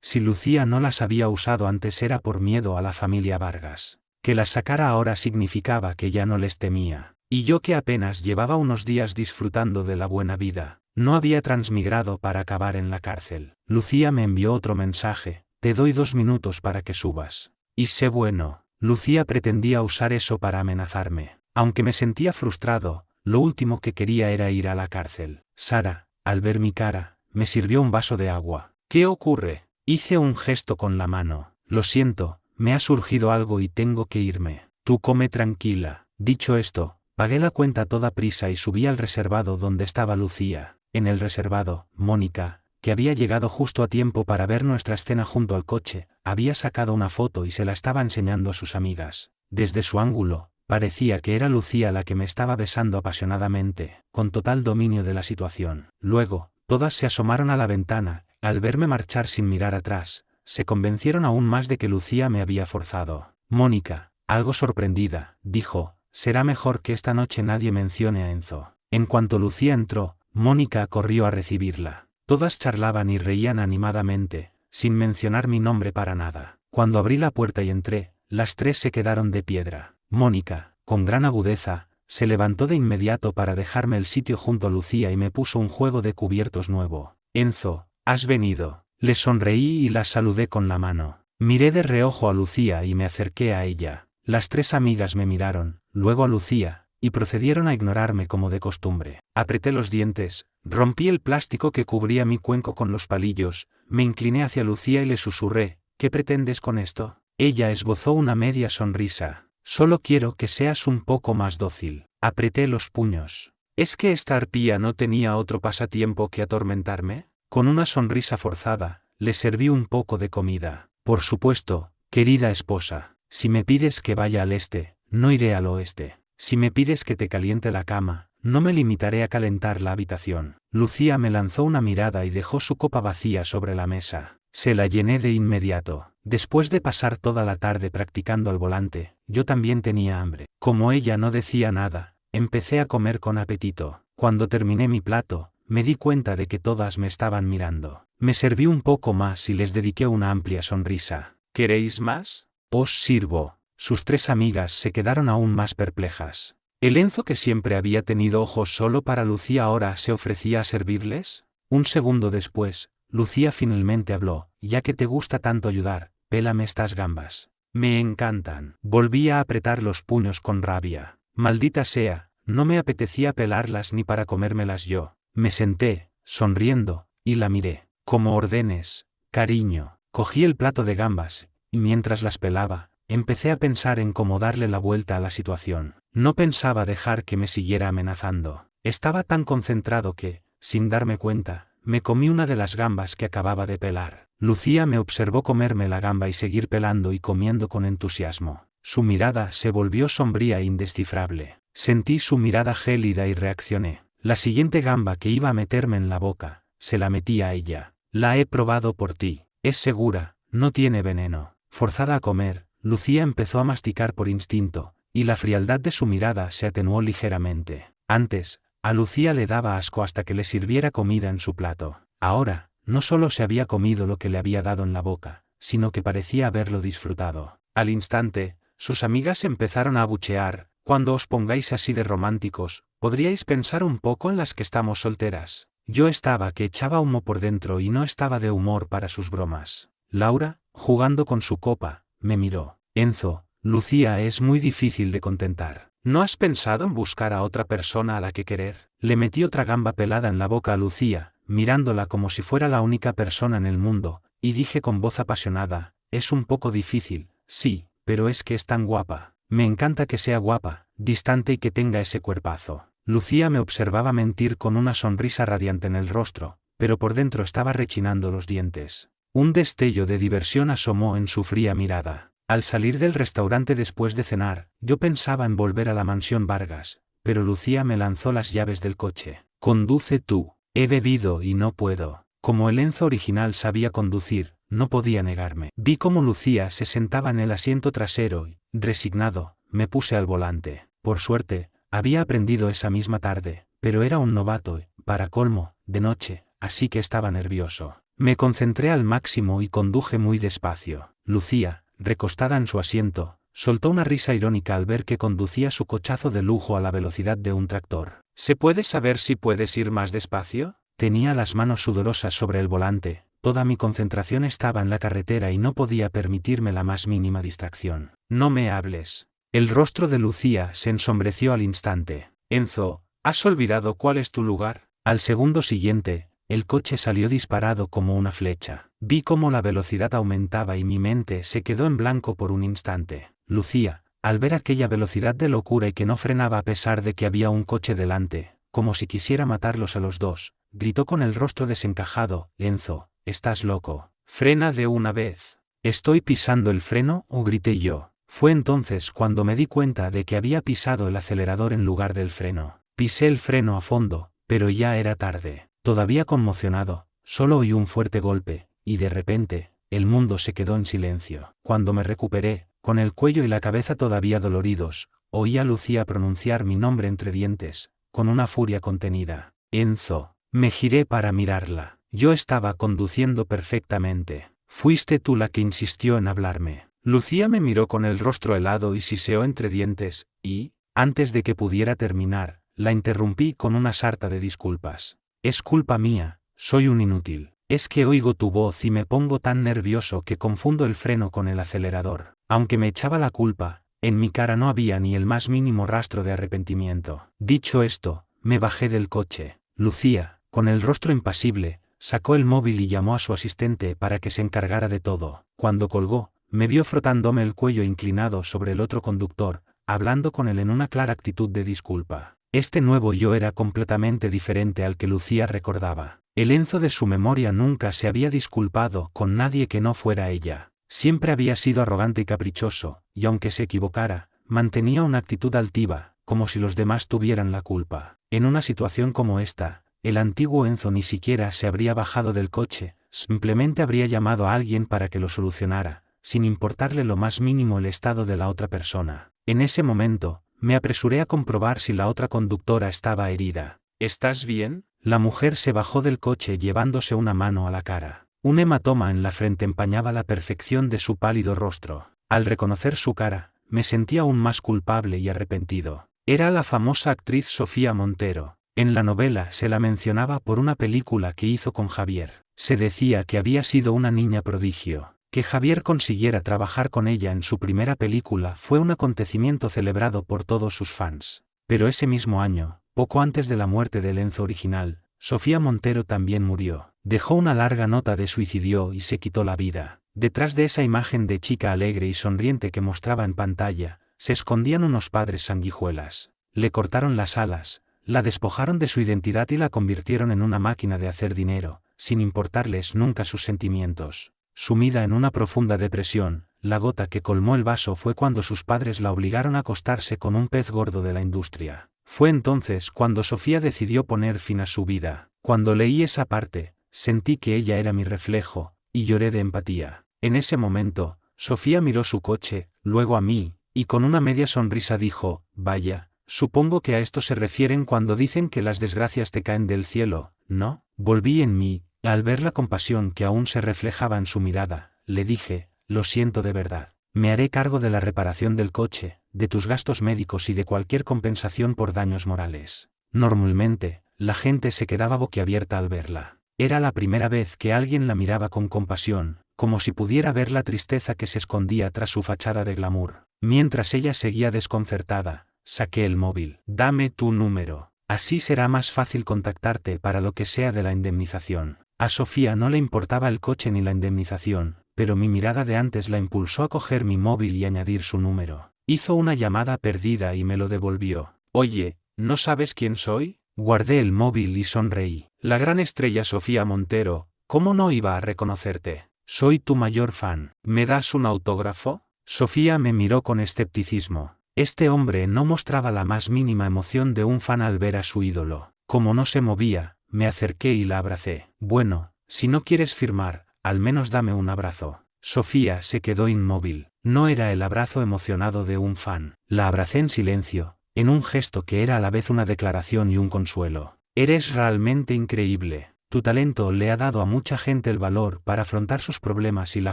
Speaker 1: Si Lucía no las había usado antes era por miedo a la familia Vargas. Que las sacara ahora significaba que ya no les temía. Y yo que apenas llevaba unos días disfrutando de la buena vida, no había transmigrado para acabar en la cárcel. Lucía me envió otro mensaje: te doy 2 minutos para que subas. Y sé bueno. Lucía pretendía usar eso para amenazarme. Aunque me sentía frustrado, Lo último que quería era ir a la cárcel. Sara, al ver mi cara, me sirvió un vaso de agua. ¿Qué ocurre? Hice un gesto con la mano. Lo siento, me ha surgido algo y tengo que irme. Tú come tranquila. Dicho esto, pagué la cuenta a toda prisa y subí al reservado donde estaba Lucía. En el reservado, Mónica, que había llegado justo a tiempo para ver nuestra escena junto al coche, había sacado una foto y se la estaba enseñando a sus amigas. Desde su ángulo, parecía que era Lucía la que me estaba besando apasionadamente, con total dominio de la situación. Luego, todas se asomaron a la ventana, al verme marchar sin mirar atrás, se convencieron aún más de que Lucía me había forzado. Mónica, algo sorprendida, dijo, será mejor que esta noche nadie mencione a Enzo. En cuanto Lucía entró, Mónica corrió a recibirla. Todas charlaban y reían animadamente, sin mencionar mi nombre para nada. Cuando abrí la puerta y entré, las tres se quedaron de piedra. Mónica, con gran agudeza, se levantó de inmediato para dejarme el sitio junto a Lucía y me puso un juego de cubiertos nuevo. Enzo, ¿has venido? Le sonreí y la saludé con la mano. Miré de reojo a Lucía y me acerqué a ella. Las tres amigas me miraron, luego a Lucía, y procedieron a ignorarme como de costumbre. Apreté los dientes, rompí el plástico que cubría mi cuenco con los palillos, me incliné hacia Lucía y le susurré, ¿qué pretendes con esto? Ella esbozó una media sonrisa. Solo quiero que seas un poco más dócil. Apreté los puños. ¿Es que esta arpía no tenía otro pasatiempo que atormentarme? Con una sonrisa forzada, le serví un poco de comida. Por supuesto, querida esposa, si me pides que vaya al este, no iré al oeste. Si me pides que te caliente la cama, no me limitaré a calentar la habitación. Lucía me lanzó una mirada y dejó su copa vacía sobre la mesa. Se la llené de inmediato. Después de pasar toda la tarde practicando al volante, yo también tenía hambre. Como ella no decía nada, empecé a comer con apetito. Cuando terminé mi plato, me di cuenta de que todas me estaban mirando. Me serví un poco más y les dediqué una amplia sonrisa. ¿Queréis más? Os sirvo. Sus tres amigas se quedaron aún más perplejas. ¿El Enzo que siempre había tenido ojos solo para Lucía ahora se ofrecía a servirles? Un segundo después, Lucía finalmente habló, ya que te gusta tanto ayudar, pélame estas gambas. Me encantan. Volví a apretar los puños con rabia. Maldita sea, no me apetecía pelarlas ni para comérmelas yo. Me senté, sonriendo, y la miré. Como ordenes, cariño. Cogí el plato de gambas, y mientras las pelaba, empecé a pensar en cómo darle la vuelta a la situación. No pensaba dejar que me siguiera amenazando. Estaba tan concentrado que, sin darme cuenta, me comí una de las gambas que acababa de pelar. Lucía me observó comerme la gamba y seguir pelando y comiendo con entusiasmo. Su mirada se volvió sombría e indescifrable. Sentí su mirada gélida y reaccioné. La siguiente gamba que iba a meterme en la boca, se la metí a ella. La he probado por ti. Es segura, no tiene veneno. Forzada a comer, Lucía empezó a masticar por instinto, y la frialdad de su mirada se atenuó ligeramente. Antes, a Lucía le daba asco hasta que le sirviera comida en su plato. Ahora, no solo se había comido lo que le había dado en la boca, sino que parecía haberlo disfrutado. Al instante, sus amigas empezaron a abuchear. Cuando os pongáis así de románticos, podríais pensar un poco en las que estamos solteras. Yo estaba que echaba humo por dentro y no estaba de humor para sus bromas. Laura, jugando con su copa, me miró. Enzo, Lucía es muy difícil de contentar. ¿No has pensado en buscar a otra persona a la que querer? Le metí otra gamba pelada en la boca a Lucía, mirándola como si fuera la única persona en el mundo, y dije con voz apasionada, es un poco difícil, sí, pero es que es tan guapa. Me encanta que sea guapa, distante y que tenga ese cuerpazo. Lucía me observaba mentir con una sonrisa radiante en el rostro, pero por dentro estaba rechinando los dientes. Un destello de diversión asomó en su fría mirada. Al salir del restaurante después de cenar, yo pensaba en volver a la mansión Vargas, pero Lucía me lanzó las llaves del coche. Conduce tú. He bebido y no puedo. Como el Enzo original sabía conducir, no podía negarme. Vi cómo Lucía se sentaba en el asiento trasero y, resignado, me puse al volante. Por suerte, había aprendido esa misma tarde, pero era un novato y, para colmo, de noche, así que estaba nervioso. Me concentré al máximo y conduje muy despacio. Lucía, recostada en su asiento, soltó una risa irónica al ver que conducía su cochazo de lujo a la velocidad de un tractor. ¿Se puede saber si puedes ir más despacio? Tenía las manos sudorosas sobre el volante, toda mi concentración estaba en la carretera y no podía permitirme la más mínima distracción. No me hables. El rostro de Lucía se ensombreció al instante. Enzo, ¿Has olvidado cuál es tu lugar? Al segundo siguiente, el coche salió disparado como una flecha. Vi cómo la velocidad aumentaba y mi mente se quedó en blanco por un instante. Lucía, al ver aquella velocidad de locura y que no frenaba a pesar de que había un coche delante, como si quisiera matarlos a los dos, gritó con el rostro desencajado: «Enzo, estás loco. Frena de una vez». «¿Estoy pisando el freno?», grité yo. Fue entonces cuando me di cuenta de que había pisado el acelerador en lugar del freno. Pisé el freno a fondo, pero ya era tarde. Todavía conmocionado, solo oí un fuerte golpe, y de repente, el mundo se quedó en silencio. Cuando me recuperé, con el cuello y la cabeza todavía doloridos, oí a Lucía pronunciar mi nombre entre dientes, con una furia contenida. «Enzo». Me giré para mirarla. Yo estaba conduciendo perfectamente. «Fuiste tú la que insistió en hablarme». Lucía me miró con el rostro helado y siseó entre dientes, y, antes de que pudiera terminar, la interrumpí con una sarta de disculpas. «Es culpa mía, soy un inútil. Es que oigo tu voz y me pongo tan nervioso que confundo el freno con el acelerador». Aunque me echaba la culpa, en mi cara no había ni el más mínimo rastro de arrepentimiento. Dicho esto, me bajé del coche. Lucía, con el rostro impasible, sacó el móvil y llamó a su asistente para que se encargara de todo. Cuando colgó, me vio frotándome el cuello inclinado sobre el otro conductor, hablando con él en una clara actitud de disculpa. Este nuevo yo era completamente diferente al que Lucía recordaba. El Enzo de su memoria nunca se había disculpado con nadie que no fuera ella. Siempre había sido arrogante y caprichoso, y aunque se equivocara, mantenía una actitud altiva, como si los demás tuvieran la culpa. En una situación como esta, el antiguo Enzo ni siquiera se habría bajado del coche, simplemente habría llamado a alguien para que lo solucionara, sin importarle lo más mínimo el estado de la otra persona. En ese momento, me apresuré a comprobar si la otra conductora estaba herida. «¿Estás bien?». La mujer se bajó del coche llevándose una mano a la cara. Un hematoma en la frente empañaba la perfección de su pálido rostro. Al reconocer su cara, me sentí aún más culpable y arrepentido. Era la famosa actriz Sofía Montero. En la novela se la mencionaba por una película que hizo con Javier. Se decía que había sido una niña prodigio. Que Javier consiguiera trabajar con ella en su primera película fue un acontecimiento celebrado por todos sus fans. Pero ese mismo año, poco antes de la muerte del Enzo original, Sofía Montero también murió. Dejó una larga nota de suicidio y se quitó la vida. Detrás de esa imagen de chica alegre y sonriente que mostraba en pantalla, se escondían unos padres sanguijuelas. Le cortaron las alas, la despojaron de su identidad y la convirtieron en una máquina de hacer dinero, sin importarles nunca sus sentimientos. Sumida en una profunda depresión, la gota que colmó el vaso fue cuando sus padres la obligaron a acostarse con un pez gordo de la industria. Fue entonces cuando Sofía decidió poner fin a su vida. Cuando leí esa parte, sentí que ella era mi reflejo, y lloré de empatía. En ese momento, Sofía miró su coche, luego a mí, y con una media sonrisa dijo: «Vaya, supongo que a esto se refieren cuando dicen que las desgracias te caen del cielo, ¿no?». Volví en mí, y al ver la compasión que aún se reflejaba en su mirada, le dije: «Lo siento de verdad. Me haré cargo de la reparación del coche, de tus gastos médicos y de cualquier compensación por daños morales». Normalmente, la gente se quedaba boquiabierta al verla. Era la primera vez que alguien la miraba con compasión, como si pudiera ver la tristeza que se escondía tras su fachada de glamour. Mientras ella seguía desconcertada, saqué el móvil. «Dame tu número. Así será más fácil contactarte para lo que sea de la indemnización». A Sofía no le importaba el coche ni la indemnización, pero mi mirada de antes la impulsó a coger mi móvil y añadir su número. Hizo una llamada perdida y me lo devolvió. «Oye, ¿no sabes quién soy?». Guardé el móvil y sonreí. «La gran estrella Sofía Montero, ¿cómo no iba a reconocerte? Soy tu mayor fan. ¿Me das un autógrafo?». Sofía me miró con escepticismo. Este hombre no mostraba la más mínima emoción de un fan al ver a su ídolo. Como no se movía, me acerqué y la abracé. «Bueno, si no quieres firmar, al menos dame un abrazo». Sofía se quedó inmóvil. No era el abrazo emocionado de un fan. La abracé en silencio, en un gesto que era a la vez una declaración y un consuelo. «Eres realmente increíble. Tu talento le ha dado a mucha gente el valor para afrontar sus problemas y la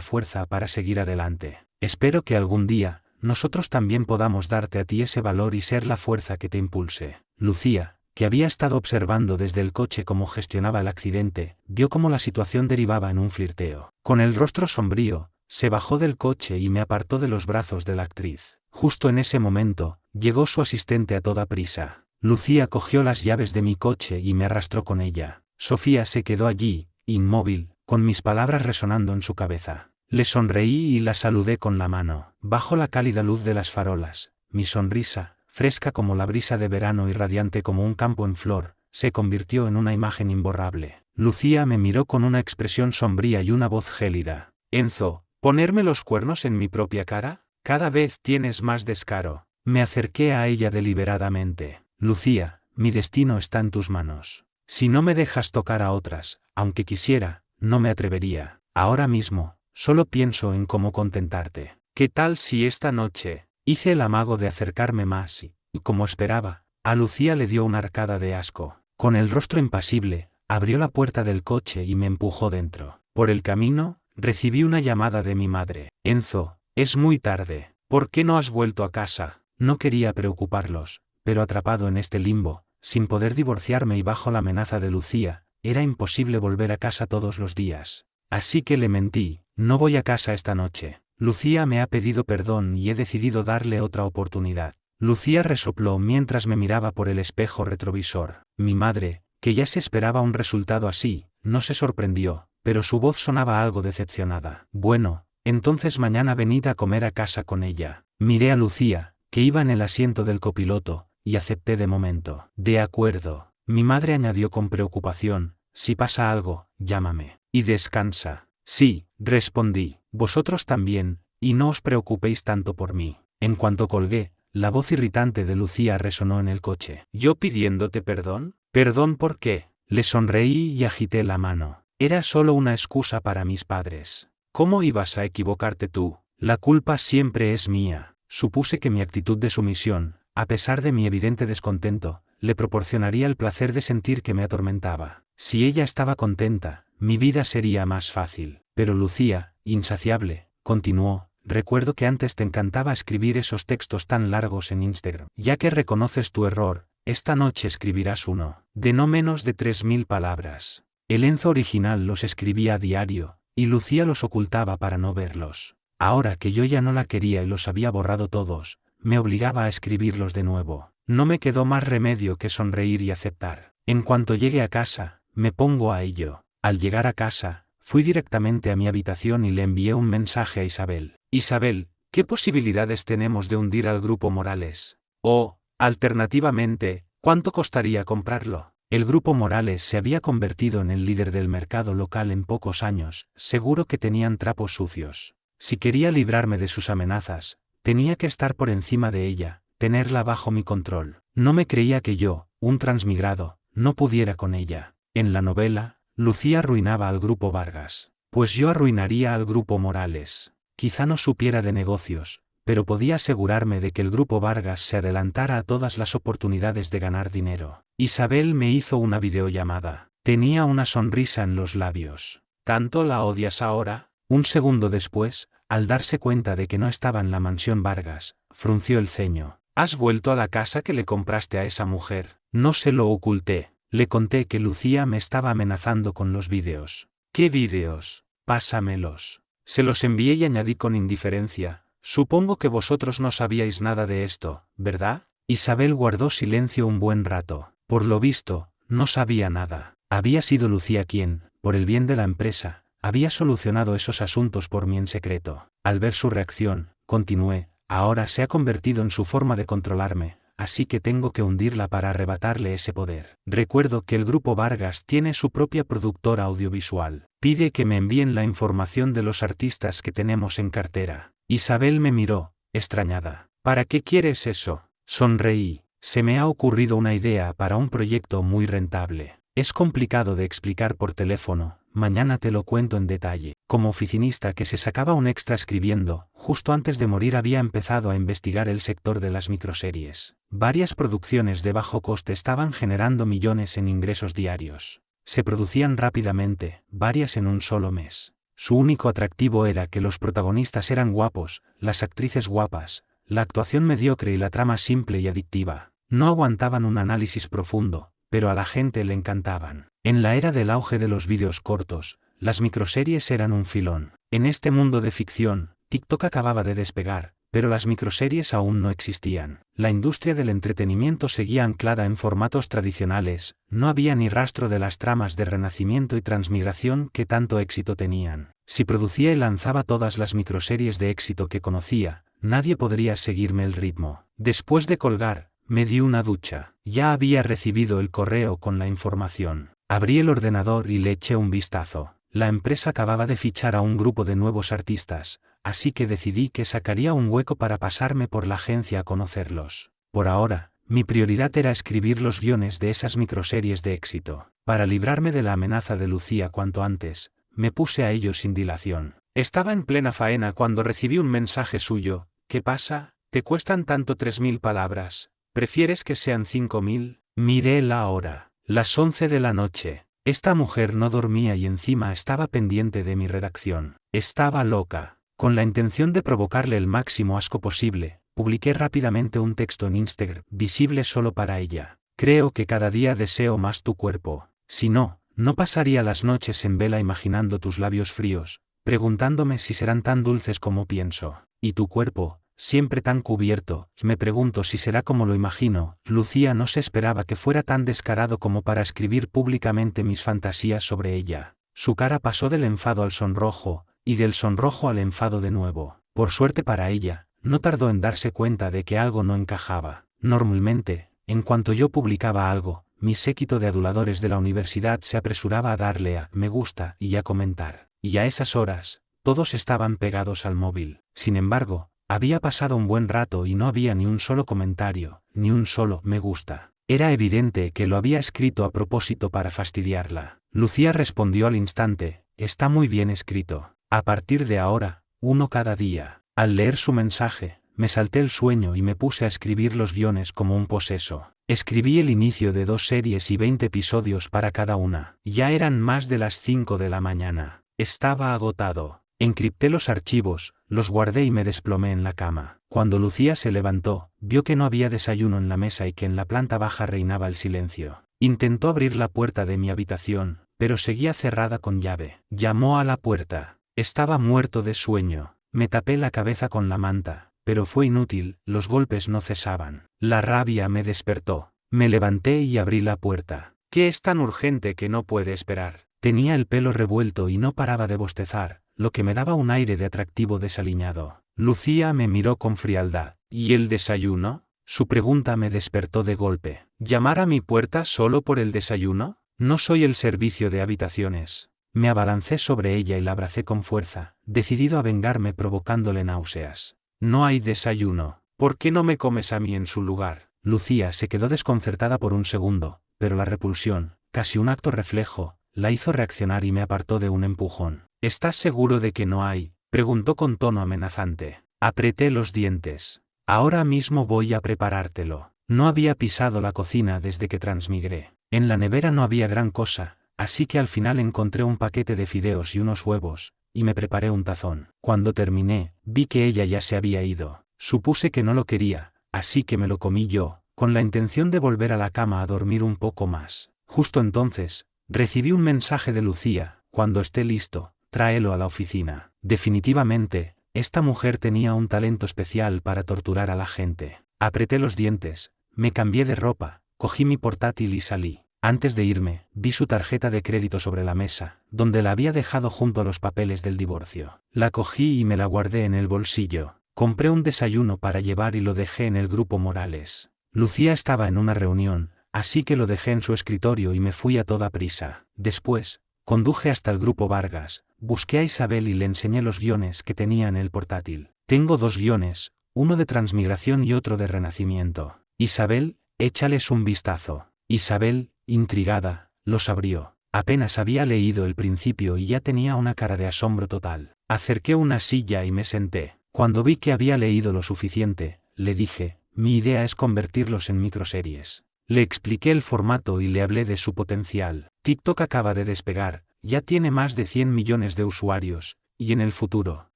Speaker 1: fuerza para seguir adelante. Espero que algún día, nosotros también podamos darte a ti ese valor y ser la fuerza que te impulse». Lucía, que había estado observando desde el coche cómo gestionaba el accidente, vio cómo la situación derivaba en un flirteo. Con el rostro sombrío, se bajó del coche y me apartó de los brazos de la actriz. Justo en ese momento, llegó su asistente a toda prisa. Lucía cogió las llaves de mi coche y me arrastró con ella. Sofía se quedó allí, inmóvil, con mis palabras resonando en su cabeza. Le sonreí y la saludé con la mano. Bajo la cálida luz de las farolas, mi sonrisa, fresca como la brisa de verano y radiante como un campo en flor, se convirtió en una imagen imborrable. Lucía me miró con una expresión sombría y una voz gélida. «Enzo, ¿ponerme los cuernos en mi propia cara? Cada vez tienes más descaro». Me acerqué a ella deliberadamente. «Lucía, mi destino está en tus manos. Si no me dejas tocar a otras, aunque quisiera, no me atrevería. Ahora mismo, solo pienso en cómo contentarte. ¿Qué tal si esta noche?» Hice el amago de acercarme más y, como esperaba, a Lucía le dio una arcada de asco. Con el rostro impasible, abrió la puerta del coche y me empujó dentro. Por el camino, recibí una llamada de mi madre. «Enzo, es muy tarde. ¿Por qué no has vuelto a casa?» No quería preocuparlos, pero atrapado en este limbo, sin poder divorciarme y bajo la amenaza de Lucía, era imposible volver a casa todos los días. Así que le mentí: «No voy a casa esta noche. Lucía me ha pedido perdón y he decidido darle otra oportunidad». Lucía resopló mientras me miraba por el espejo retrovisor. Mi madre, que ya se esperaba un resultado así, no se sorprendió, pero su voz sonaba algo decepcionada. «Bueno, entonces mañana venid a comer a casa con ella». Miré a Lucía, que iba en el asiento del copiloto, y acepté de momento. «De acuerdo». Mi madre añadió con preocupación: «Si pasa algo, llámame. Y descansa». «Sí», respondí, «vosotros también, y no os preocupéis tanto por mí». En cuanto colgué, la voz irritante de Lucía resonó en el coche. «¿Yo pidiéndote perdón? ¿Perdón por qué?» Le sonreí y agité la mano. «Era solo una excusa para mis padres. ¿Cómo ibas a equivocarte tú? La culpa siempre es mía». Supuse que mi actitud de sumisión, a pesar de mi evidente descontento, le proporcionaría el placer de sentir que me atormentaba. Si ella estaba contenta, mi vida sería más fácil. Pero Lucía, insaciable, continuó: «Recuerdo que antes te encantaba escribir esos textos tan largos en Instagram. Ya que reconoces tu error, esta noche escribirás uno, de no menos de 3000 palabras». El Enzo original los escribía a diario, y Lucía los ocultaba para no verlos. Ahora que yo ya no la quería y los había borrado todos, me obligaba a escribirlos de nuevo. No me quedó más remedio que sonreír y aceptar. En cuanto llegue a casa, me pongo a ello. Al llegar a casa, fui directamente a mi habitación y le envié un mensaje a Isabel. «Isabel, ¿qué posibilidades tenemos de hundir al Grupo Morales? O, alternativamente, ¿cuánto costaría comprarlo?» El Grupo Morales se había convertido en el líder del mercado local en pocos años. Seguro que tenían trapos sucios. Si quería librarme de sus amenazas, tenía que estar por encima de ella, tenerla bajo mi control. No me creía que yo, un transmigrado, no pudiera con ella. En la novela, Lucía arruinaba al Grupo Vargas. Pues yo arruinaría al Grupo Morales. Quizá no supiera de negocios, pero podía asegurarme de que el Grupo Vargas se adelantara a todas las oportunidades de ganar dinero. Isabel me hizo una videollamada. Tenía una sonrisa en los labios. «¿Tanto la odias ahora?». Un segundo después, al darse cuenta de que no estaba en la mansión Vargas, frunció el ceño. «¿Has vuelto a la casa que le compraste a esa mujer?». No se lo oculté. Le conté que Lucía me estaba amenazando con los vídeos. «¿Qué vídeos? Pásamelos». Se los envié y añadí con indiferencia: «Supongo que vosotros no sabíais nada de esto, ¿verdad?». Isabel guardó silencio un buen rato. Por lo visto, no sabía nada. Había sido Lucía quien, por el bien de la empresa, había solucionado esos asuntos por mí en secreto. Al ver su reacción, continué: «Ahora se ha convertido en su forma de controlarme, así que tengo que hundirla para arrebatarle ese poder. Recuerdo que el Grupo Vargas tiene su propia productora audiovisual. Pide que me envíen la información de los artistas que tenemos en cartera». Isabel me miró, extrañada. «¿Para qué quieres eso?». Sonreí. «Se me ha ocurrido una idea para un proyecto muy rentable. Es complicado de explicar por teléfono, mañana te lo cuento en detalle». Como oficinista que se sacaba un extra escribiendo, justo antes de morir había empezado a investigar el sector de las microseries. Varias producciones de bajo coste estaban generando millones en ingresos diarios. Se producían rápidamente, varias en un solo mes. Su único atractivo era que los protagonistas eran guapos, las actrices guapas, la actuación mediocre y la trama simple y adictiva. No aguantaban un análisis profundo, pero a la gente le encantaban. En la era del auge de los vídeos cortos, las microseries eran un filón. En este mundo de ficción, TikTok acababa de despegar, pero las microseries aún no existían. La industria del entretenimiento seguía anclada en formatos tradicionales, no había ni rastro de las tramas de renacimiento y transmigración que tanto éxito tenían. Si producía y lanzaba todas las microseries de éxito que conocía, nadie podría seguirme el ritmo. Después de colgar, me di una ducha. Ya había recibido el correo con la información. Abrí el ordenador y le eché un vistazo. La empresa acababa de fichar a un grupo de nuevos artistas, así que decidí que sacaría un hueco para pasarme por la agencia a conocerlos. Por ahora, mi prioridad era escribir los guiones de esas microseries de éxito. Para librarme de la amenaza de Lucía cuanto antes, me puse a ello sin dilación. Estaba en plena faena cuando recibí un mensaje suyo. ¿Qué pasa? ¿Te cuestan tanto 3000 palabras? ¿Prefieres que sean 5000? Miré la hora. Las 11 de la noche. Esta mujer no dormía y encima estaba pendiente de mi redacción. Estaba loca. Con la intención de provocarle el máximo asco posible, publiqué rápidamente un texto en Instagram, visible solo para ella. Creo que cada día deseo más tu cuerpo. Si no, no pasaría las noches en vela imaginando tus labios fríos, preguntándome si serán tan dulces como pienso. Y tu cuerpo, siempre tan cubierto, me pregunto si será como lo imagino. Lucía no se esperaba que fuera tan descarado como para escribir públicamente mis fantasías sobre ella. Su cara pasó del enfado al sonrojo, y del sonrojo al enfado de nuevo. Por suerte para ella, no tardó en darse cuenta de que algo no encajaba. Normalmente, en cuanto yo publicaba algo, mi séquito de aduladores de la universidad se apresuraba a darle a me gusta y a comentar. Y a esas horas, todos estaban pegados al móvil. Sin embargo, había pasado un buen rato y no había ni un solo comentario, ni un solo me gusta. Era evidente que lo había escrito a propósito para fastidiarla. Lucía respondió al instante, está muy bien escrito. A partir de ahora, uno cada día. Al leer su mensaje, me salté el sueño y me puse a escribir los guiones como un poseso. Escribí el inicio de 2 series y 20 episodios para cada una. Ya eran más de las 5 de la mañana. Estaba agotado. Encripté los archivos, los guardé y me desplomé en la cama. Cuando Lucía se levantó, vio que no había desayuno en la mesa y que en la planta baja reinaba el silencio. Intentó abrir la puerta de mi habitación, pero seguía cerrada con llave. Llamó a la puerta. Estaba muerto de sueño. Me tapé la cabeza con la manta, pero fue inútil, los golpes no cesaban. La rabia me despertó. Me levanté y abrí la puerta. ¿Qué es tan urgente que no puede esperar? Tenía el pelo revuelto y no paraba de bostezar, lo que me daba un aire de atractivo desaliñado. Lucía me miró con frialdad. ¿Y el desayuno? Su pregunta me despertó de golpe. ¿Llamar a mi puerta solo por el desayuno? No soy el servicio de habitaciones. Me abalancé sobre ella y la abracé con fuerza, decidido a vengarme provocándole náuseas. No hay desayuno. ¿Por qué no me comes a mí en su lugar? Lucía se quedó desconcertada por un segundo, pero la repulsión, casi un acto reflejo, la hizo reaccionar y me apartó de un empujón. ¿Estás seguro de que no hay? Preguntó con tono amenazante. Apreté los dientes. Ahora mismo voy a preparártelo. No había pisado la cocina desde que transmigré. En la nevera no había gran cosa, así que al final encontré un paquete de fideos y unos huevos, y me preparé un tazón. Cuando terminé, vi que ella ya se había ido. Supuse que no lo quería, así que me lo comí yo, con la intención de volver a la cama a dormir un poco más. Justo entonces, recibí un mensaje de Lucía: cuando esté listo, tráelo a la oficina. Definitivamente, esta mujer tenía un talento especial para torturar a la gente. Apreté los dientes, me cambié de ropa, cogí mi portátil y salí. Antes de irme, vi su tarjeta de crédito sobre la mesa, donde la había dejado junto a los papeles del divorcio. La cogí y me la guardé en el bolsillo. Compré un desayuno para llevar y lo dejé en el grupo Morales. Lucía estaba en una reunión, así que lo dejé en su escritorio y me fui a toda prisa. Después, conduje hasta el grupo Vargas, busqué a Isabel y le enseñé los guiones que tenía en el portátil. Tengo 2 guiones, uno de transmigración y otro de renacimiento. Isabel, échales un vistazo. Isabel, intrigada, los abrió. Apenas había leído el principio y ya tenía una cara de asombro total. Acerqué una silla y me senté. Cuando vi que había leído lo suficiente, le dije, mi idea es convertirlos en microseries. Le expliqué el formato y le hablé de su potencial. TikTok acaba de despegar, ya tiene más de 100 millones de usuarios, y en el futuro.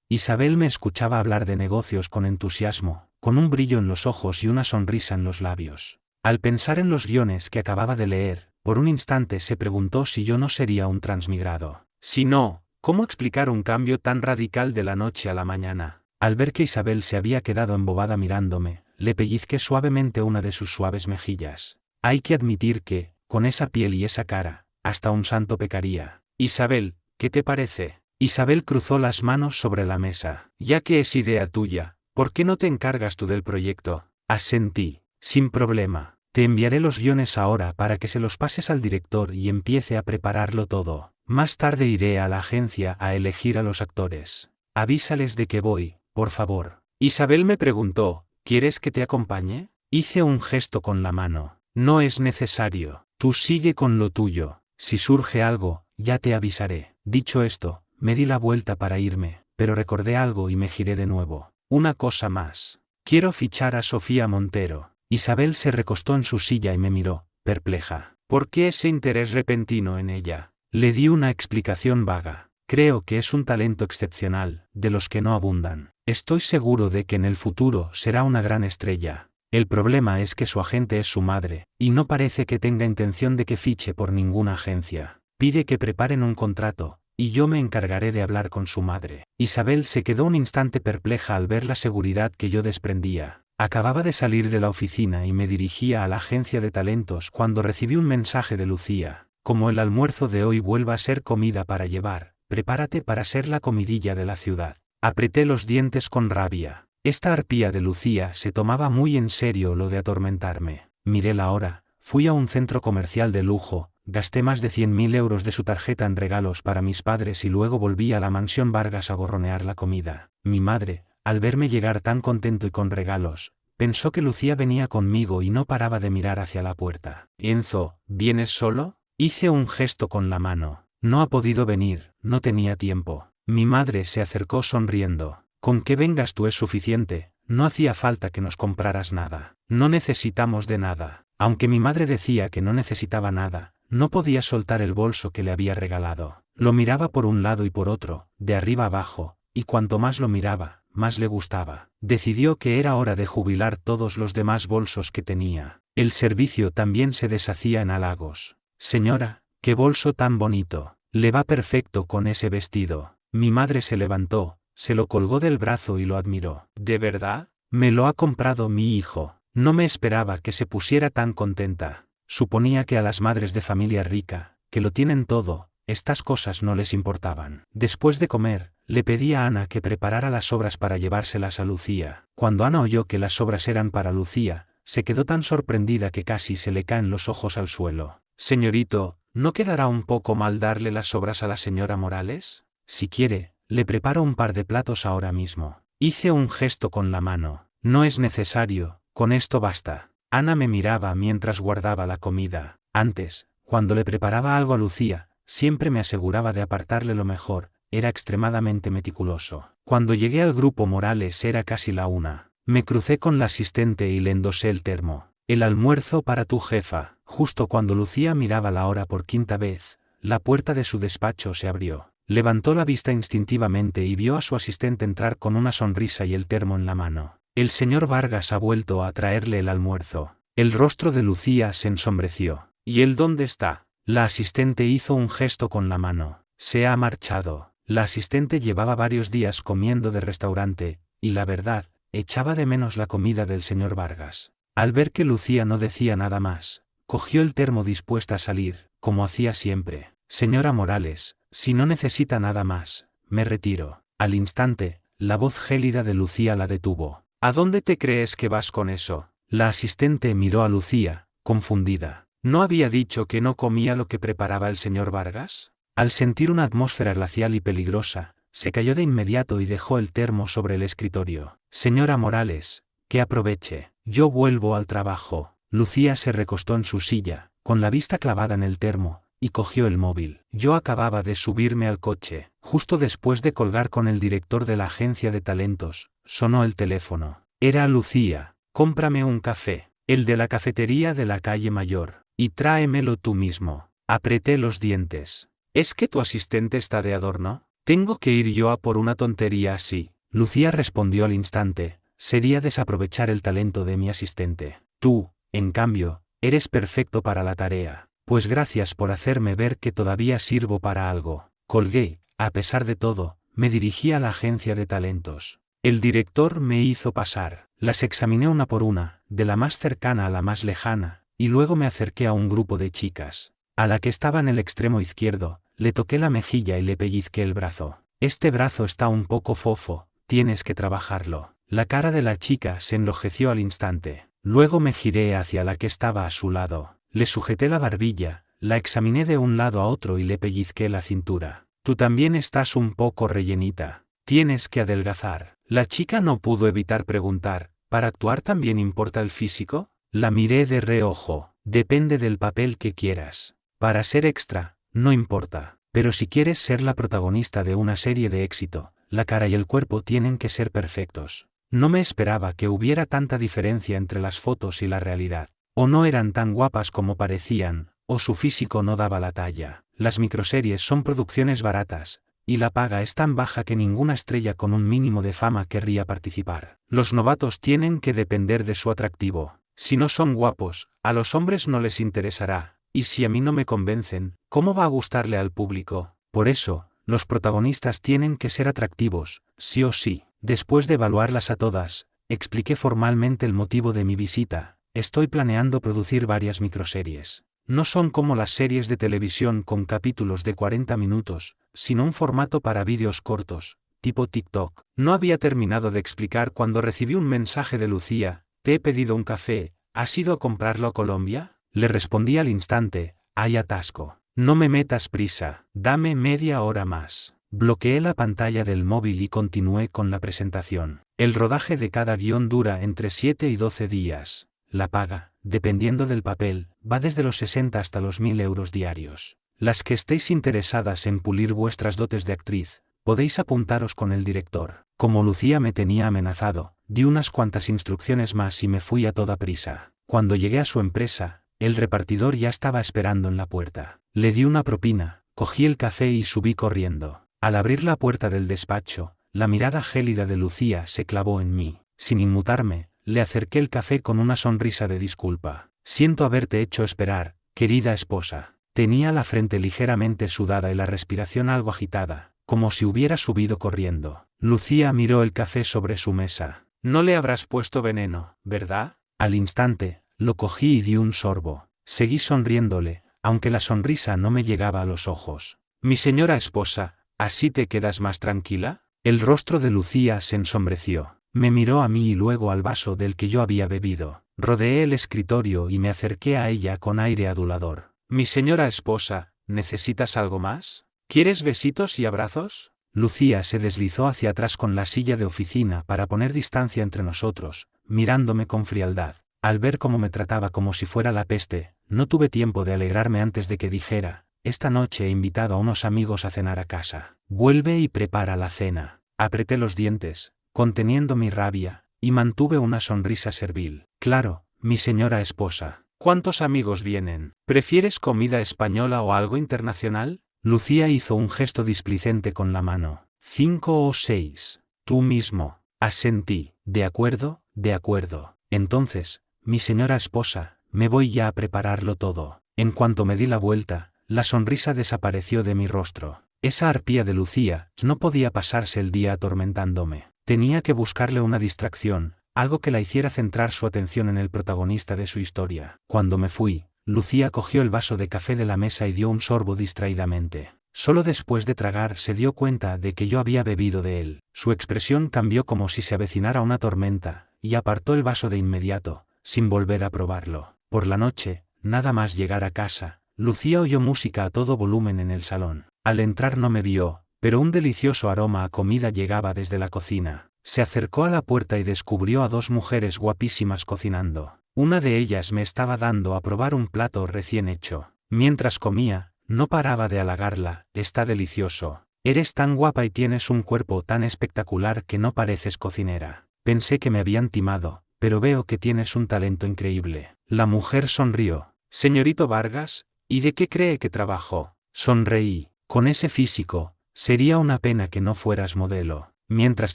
Speaker 1: Isabel me escuchaba hablar de negocios con entusiasmo, con un brillo en los ojos y una sonrisa en los labios. Al pensar en los guiones que acababa de leer, por un instante se preguntó si yo no sería un transmigrado. Si no, ¿cómo explicar un cambio tan radical de la noche a la mañana? Al ver que Isabel se había quedado embobada mirándome, le pellizqué suavemente una de sus suaves mejillas. Hay que admitir que, con esa piel y esa cara, hasta un santo pecaría. Isabel, ¿qué te parece? Isabel cruzó las manos sobre la mesa. Ya que es idea tuya, ¿por qué no te encargas tú del proyecto? Asentí. Sin problema. Te enviaré los guiones ahora para que se los pases al director y empiece a prepararlo todo. Más tarde iré a la agencia a elegir a los actores. Avísales de que voy, por favor. Isabel me preguntó, ¿quieres que te acompañe? Hice un gesto con la mano. No es necesario. Tú sigue con lo tuyo. Si surge algo, ya te avisaré. Dicho esto, me di la vuelta para irme, pero recordé algo y me giré de nuevo. Una cosa más. Quiero fichar a Sofía Montero. Isabel se recostó en su silla y me miró, perpleja. ¿Por qué ese interés repentino en ella? Le di una explicación vaga. Creo que es un talento excepcional, de los que no abundan. Estoy seguro de que en el futuro será una gran estrella. El problema es que su agente es su madre, y no parece que tenga intención de que fiche por ninguna agencia. Pide que preparen un contrato, y yo me encargaré de hablar con su madre. Isabel se quedó un instante perpleja al ver la seguridad que yo desprendía. Acababa de salir de la oficina y me dirigía a la agencia de talentos cuando recibí un mensaje de Lucía. Como el almuerzo de hoy vuelva a ser comida para llevar, prepárate para ser la comidilla de la ciudad. Apreté los dientes con rabia. Esta arpía de Lucía se tomaba muy en serio lo de atormentarme. Miré la hora, fui a un centro comercial de lujo, gasté más de 100.000 euros de su tarjeta en regalos para mis padres y luego volví a la mansión Vargas a gorronear la comida. Mi madre, al verme llegar tan contento y con regalos, pensó que Lucía venía conmigo y no paraba de mirar hacia la puerta. Enzo, ¿vienes solo? Hice un gesto con la mano. No ha podido venir, no tenía tiempo. Mi madre se acercó sonriendo. Con que vengas tú es suficiente, no hacía falta que nos compraras nada. No necesitamos de nada. Aunque mi madre decía que no necesitaba nada, no podía soltar el bolso que le había regalado. Lo miraba por un lado y por otro, de arriba abajo, y cuanto más lo miraba, más le gustaba. Decidió que era hora de jubilar todos los demás bolsos que tenía. El servicio también se deshacía en halagos. Señora, qué bolso tan bonito. Le va perfecto con ese vestido. Mi madre se levantó, se lo colgó del brazo y lo admiró. ¿De verdad? Me lo ha comprado mi hijo. No me esperaba que se pusiera tan contenta. Suponía que a las madres de familia rica, que lo tienen todo, estas cosas no les importaban. Después de comer, le pedí a Ana que preparara las sobras para llevárselas a Lucía. Cuando Ana oyó que las sobras eran para Lucía, se quedó tan sorprendida que casi se le caen los ojos al suelo. Señorito, ¿no quedará un poco mal darle las sobras a la señora Morales? Si quiere, le preparo un par de platos ahora mismo. Hice un gesto con la mano. No es necesario, con esto basta. Ana me miraba mientras guardaba la comida. Antes, cuando le preparaba algo a Lucía, siempre me aseguraba de apartarle lo mejor, era extremadamente meticuloso. Cuando llegué al grupo Morales era casi la 1. Me crucé con la asistente y le endosé el termo. El almuerzo para tu jefa. Justo cuando Lucía miraba la hora por 5ª vez, la puerta de su despacho se abrió. Levantó la vista instintivamente y vio a su asistente entrar con una sonrisa y el termo en la mano. El señor Vargas ha vuelto a traerle el almuerzo. El rostro de Lucía se ensombreció. ¿Y él dónde está? La asistente hizo un gesto con la mano. Se ha marchado. La asistente llevaba varios días comiendo de restaurante, y la verdad, echaba de menos la comida del señor Vargas. Al ver que Lucía no decía nada más, cogió el termo dispuesta a salir, como hacía siempre. Señora Morales, si no necesita nada más, me retiro. Al instante, la voz gélida de Lucía la detuvo. ¿A dónde te crees que vas con eso? La asistente miró a Lucía, confundida. ¿No había dicho que no comía lo que preparaba el señor Vargas? Al sentir una atmósfera glacial y peligrosa, se cayó de inmediato y dejó el termo sobre el escritorio. Señora Morales, que aproveche. Yo vuelvo al trabajo. Lucía se recostó en su silla, con la vista clavada en el termo, y cogió el móvil. Yo acababa de subirme al coche. Justo después de colgar con el director de la agencia de talentos, sonó el teléfono. Era Lucía. Cómprame un café, el de la cafetería de la calle Mayor, y tráemelo tú mismo. Apreté los dientes. ¿Es que tu asistente está de adorno? ¿Tengo que ir yo a por una tontería así? Lucía respondió al instante. Sería desaprovechar el talento de mi asistente. Tú, en cambio, eres perfecto para la tarea. Pues gracias por hacerme ver que todavía sirvo para algo. Colgué. A pesar de todo, me dirigí a la agencia de talentos. El director me hizo pasar. Las examiné una por una, de la más cercana a la más lejana, y luego me acerqué a un grupo de chicas. A la que estaba en el extremo izquierdo, le toqué la mejilla y le pellizqué el brazo. Este brazo está un poco fofo, tienes que trabajarlo. La cara de la chica se enrojeció al instante. Luego me giré hacia la que estaba a su lado. Le sujeté la barbilla, la examiné de un lado a otro y le pellizqué la cintura. Tú también estás un poco rellenita. Tienes que adelgazar. La chica no pudo evitar preguntar, ¿para actuar también importa el físico? La miré de reojo. Depende del papel que quieras. Para ser extra, no importa. Pero si quieres ser la protagonista de una serie de éxito, la cara y el cuerpo tienen que ser perfectos. No me esperaba que hubiera tanta diferencia entre las fotos y la realidad. O no eran tan guapas como parecían, o su físico no daba la talla. Las microseries son producciones baratas, y la paga es tan baja que ninguna estrella con un mínimo de fama querría participar. Los novatos tienen que depender de su atractivo. Si no son guapos, a los hombres no les interesará, y si a mí no me convencen, ¿cómo va a gustarle al público? Por eso, los protagonistas tienen que ser atractivos, sí o sí. Después de evaluarlas a todas, expliqué formalmente el motivo de mi visita. Estoy planeando producir varias microseries. No son como las series de televisión con capítulos de 40 minutos, sino un formato para vídeos cortos, tipo TikTok. No había terminado de explicar cuando recibí un mensaje de Lucía: te he pedido un café, ¿has ido a comprarlo a Colombia? Le respondí al instante: hay atasco. No me metas prisa, dame media hora más. Bloqueé la pantalla del móvil y continué con la presentación. El rodaje de cada guión dura entre 7 y 12 días. La paga, dependiendo del papel, va desde los 60 hasta los 1.000 euros diarios. Las que estéis interesadas en pulir vuestras dotes de actriz, podéis apuntaros con el director. Como Lucía me tenía amenazado, di unas cuantas instrucciones más y me fui a toda prisa. Cuando llegué a su empresa, el repartidor ya estaba esperando en la puerta. Le di una propina, cogí el café y subí corriendo. Al abrir la puerta del despacho, la mirada gélida de Lucía se clavó en mí. Sin inmutarme, le acerqué el café con una sonrisa de disculpa. Siento haberte hecho esperar, querida esposa. Tenía la frente ligeramente sudada y la respiración algo agitada, como si hubiera subido corriendo. Lucía miró el café sobre su mesa. No le habrás puesto veneno, ¿verdad? Al instante, lo cogí y di un sorbo. Seguí sonriéndole, aunque la sonrisa no me llegaba a los ojos. Mi señora esposa, ¿así te quedas más tranquila? El rostro de Lucía se ensombreció. Me miró a mí y luego al vaso del que yo había bebido. Rodeé el escritorio y me acerqué a ella con aire adulador. Mi señora esposa, ¿necesitas algo más? ¿Quieres besitos y abrazos? Lucía se deslizó hacia atrás con la silla de oficina para poner distancia entre nosotros, mirándome con frialdad. Al ver cómo me trataba como si fuera la peste, no tuve tiempo de alegrarme antes de que dijera: esta noche he invitado a unos amigos a cenar a casa. Vuelve y prepara la cena. Apreté los dientes, conteniendo mi rabia, y mantuve una sonrisa servil. Claro, mi señora esposa. ¿Cuántos amigos vienen? ¿Prefieres comida española o algo internacional? Lucía hizo un gesto displicente con la mano. 5 o 6. Tú mismo. Asentí. De acuerdo, de acuerdo. Entonces, mi señora esposa, me voy ya a prepararlo todo. En cuanto me di la vuelta, la sonrisa desapareció de mi rostro. Esa arpía de Lucía no podía pasarse el día atormentándome. Tenía que buscarle una distracción, algo que la hiciera centrar su atención en el protagonista de su historia. Cuando me fui, Lucía cogió el vaso de café de la mesa y dio un sorbo distraídamente. Solo después de tragar se dio cuenta de que yo había bebido de él. Su expresión cambió como si se avecinara una tormenta, y apartó el vaso de inmediato, sin volver a probarlo. Por la noche, nada más llegar a casa, Lucía oyó música a todo volumen en el salón. Al entrar no me vio, pero un delicioso aroma a comida llegaba desde la cocina. Se acercó a la puerta y descubrió a 2 mujeres guapísimas cocinando. Una de ellas me estaba dando a probar un plato recién hecho. Mientras comía, no paraba de halagarla: está delicioso. Eres tan guapa y tienes un cuerpo tan espectacular que no pareces cocinera. Pensé que me habían timado, pero veo que tienes un talento increíble. La mujer sonrió. Señorito Vargas, ¿y de qué cree que trabajo? Sonreí. Con ese físico, sería una pena que no fueras modelo. Mientras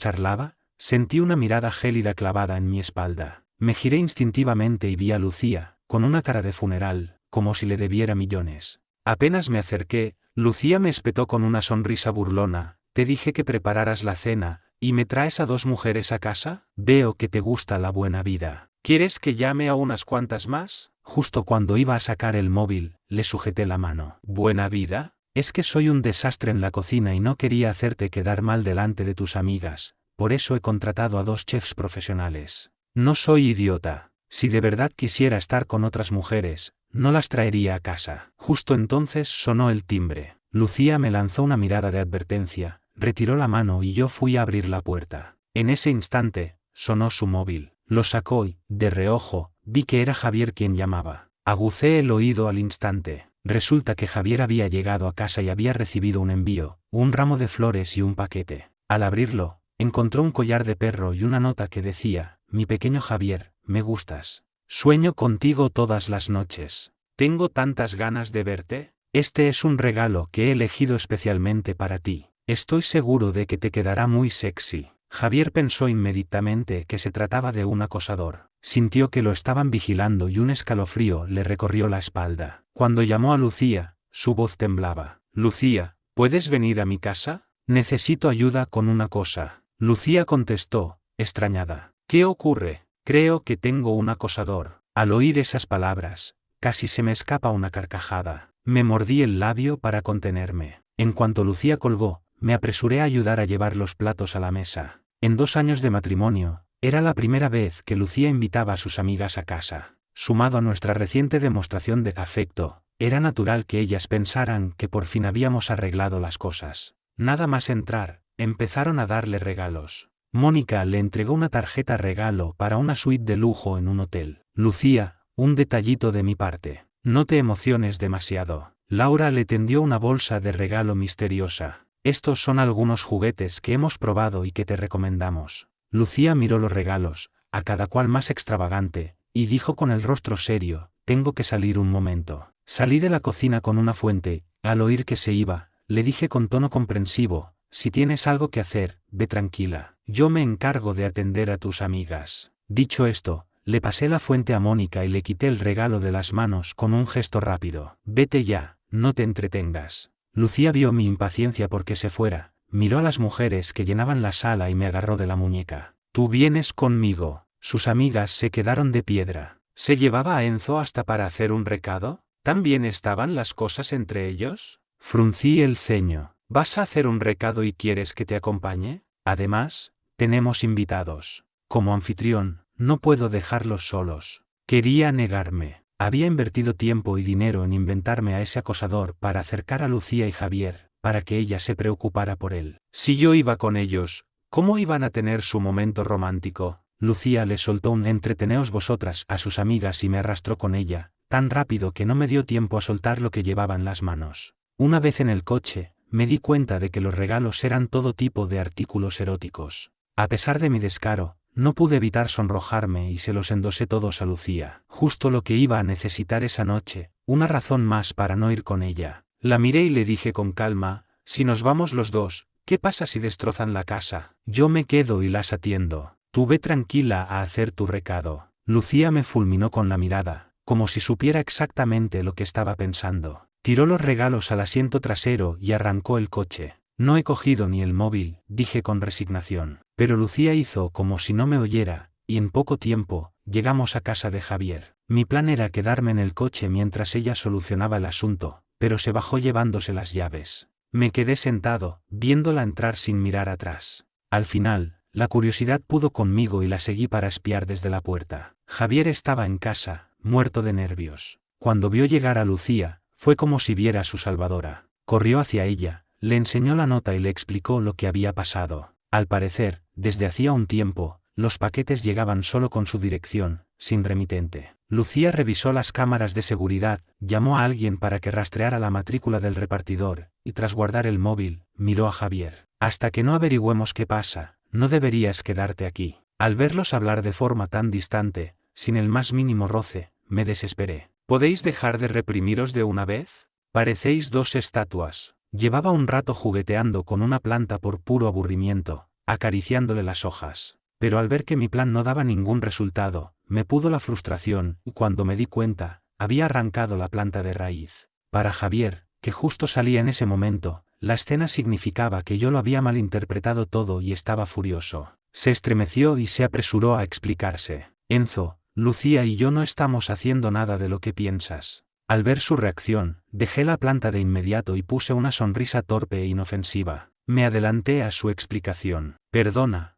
Speaker 1: charlaba, sentí una mirada gélida clavada en mi espalda. Me giré instintivamente y vi a Lucía, con una cara de funeral, como si le debiera millones. Apenas me acerqué, Lucía me espetó con una sonrisa burlona: te dije que prepararas la cena, ¿Y me traes a 2 mujeres a casa? Veo que te gusta la buena vida. ¿Quieres que llame a unas cuantas más? Justo cuando iba a sacar el móvil, le sujeté la mano. ¿Buena vida? Es que soy un desastre en la cocina y no quería hacerte quedar mal delante de tus amigas, por eso he contratado a 2 chefs profesionales. No soy idiota. Si de verdad quisiera estar con otras mujeres, no las traería a casa. Justo entonces sonó el timbre. Lucía me lanzó una mirada de advertencia, retiró la mano y yo fui a abrir la puerta. En ese instante, sonó su móvil. Lo sacó y, de reojo, vi que era Javier quien llamaba. Agucé el oído al instante. Resulta que Javier había llegado a casa y había recibido un envío, un ramo de flores y un paquete. Al abrirlo, encontró un collar de perro y una nota que decía: mi pequeño Javier, me gustas. Sueño contigo todas las noches. Tengo tantas ganas de verte. Este es un regalo que he elegido especialmente para ti. Estoy seguro de que te quedará muy sexy. Javier pensó inmediatamente que se trataba de un acosador. Sintió que lo estaban vigilando y un escalofrío le recorrió la espalda. Cuando llamó a Lucía, su voz temblaba. Lucía, ¿puedes venir a mi casa? Necesito ayuda con una cosa. Lucía contestó, extrañada. ¿Qué ocurre? Creo que tengo un acosador. Al oír esas palabras, casi se me escapa una carcajada. Me mordí el labio para contenerme. En cuanto Lucía colgó, me apresuré a ayudar a llevar los platos a la mesa. En 2 años de matrimonio, era la primera vez que Lucía invitaba a sus amigas a casa. Sumado a nuestra reciente demostración de afecto, era natural que ellas pensaran que por fin habíamos arreglado las cosas. Nada más entrar, empezaron a darle regalos. Mónica le entregó una tarjeta regalo para una suite de lujo en un hotel. Lucía, un detallito de mi parte. No te emociones demasiado. Laura le tendió una bolsa de regalo misteriosa. Estos son algunos juguetes que hemos probado y que te recomendamos. Lucía miró los regalos, a cada cual más extravagante, y dijo con el rostro serio: tengo que salir un momento. Salí de la cocina con una fuente. Al oír que se iba, le dije con tono comprensivo: si tienes algo que hacer, ve tranquila. Yo me encargo de atender a tus amigas. Dicho esto, le pasé la fuente a Mónica y le quité el regalo de las manos con un gesto rápido. Vete ya, no te entretengas. Lucía vio mi impaciencia porque se fuera, miró a las mujeres que llenaban la sala y me agarró de la muñeca. Tú vienes conmigo. Sus amigas se quedaron de piedra. ¿Se llevaba a Enzo hasta para hacer un recado? ¿Tan bien estaban las cosas entre ellos? Fruncí el ceño. ¿Vas a hacer un recado y quieres que te acompañe? Además, tenemos invitados. Como anfitrión, no puedo dejarlos solos. Quería negarme. Había invertido tiempo y dinero en inventarme a ese acosador para acercar a Lucía y Javier, para que ella se preocupara por él. Si yo iba con ellos, ¿cómo iban a tener su momento romántico? Lucía le soltó un entreteneos vosotras a sus amigas y me arrastró con ella, tan rápido que no me dio tiempo a soltar lo que llevaba en las manos. Una vez en el coche, me di cuenta de que los regalos eran todo tipo de artículos eróticos. A pesar de mi descaro, no pude evitar sonrojarme y se los endosé todos a Lucía. Justo lo que iba a necesitar esa noche, una razón más para no ir con ella. La miré y le dije con calma: si nos vamos los dos, ¿qué pasa si destrozan la casa? Yo me quedo y las atiendo. Tú ve tranquila a hacer tu recado. Lucía me fulminó con la mirada, como si supiera exactamente lo que estaba pensando. Tiró los regalos al asiento trasero y arrancó el coche. No he cogido ni el móvil, dije con resignación. Pero Lucía hizo como si no me oyera, y en poco tiempo, llegamos a casa de Javier. Mi plan era quedarme en el coche mientras ella solucionaba el asunto, pero se bajó llevándose las llaves. Me quedé sentado, viéndola entrar sin mirar atrás. Al final, la curiosidad pudo conmigo y la seguí para espiar desde la puerta. Javier estaba en casa, muerto de nervios. Cuando vio llegar a Lucía, fue como si viera a su salvadora. Corrió hacia ella, le enseñó la nota y le explicó lo que había pasado. Al parecer, desde hacía un tiempo, los paquetes llegaban solo con su dirección, sin remitente. Lucía revisó las cámaras de seguridad, llamó a alguien para que rastreara la matrícula del repartidor, y tras guardar el móvil, miró a Javier. Hasta que no averigüemos qué pasa, no deberías quedarte aquí. Al verlos hablar de forma tan distante, sin el más mínimo roce, me desesperé. ¿Podéis dejar de reprimiros de una vez? Parecéis 2 estatuas. Llevaba un rato jugueteando con una planta por puro aburrimiento, acariciándole las hojas. Pero al ver que mi plan no daba ningún resultado, me pudo la frustración, y cuando me di cuenta, había arrancado la planta de raíz. Para Javier, que justo salía en ese momento, La escena significaba que yo lo había malinterpretado todo y estaba furioso. Se estremeció y se apresuró a explicarse. Enzo, Lucía y yo no estamos haciendo nada de lo que piensas. Al ver su reacción, dejé la planta de inmediato y puse una sonrisa torpe e inofensiva. Me adelanté a su explicación. Perdona,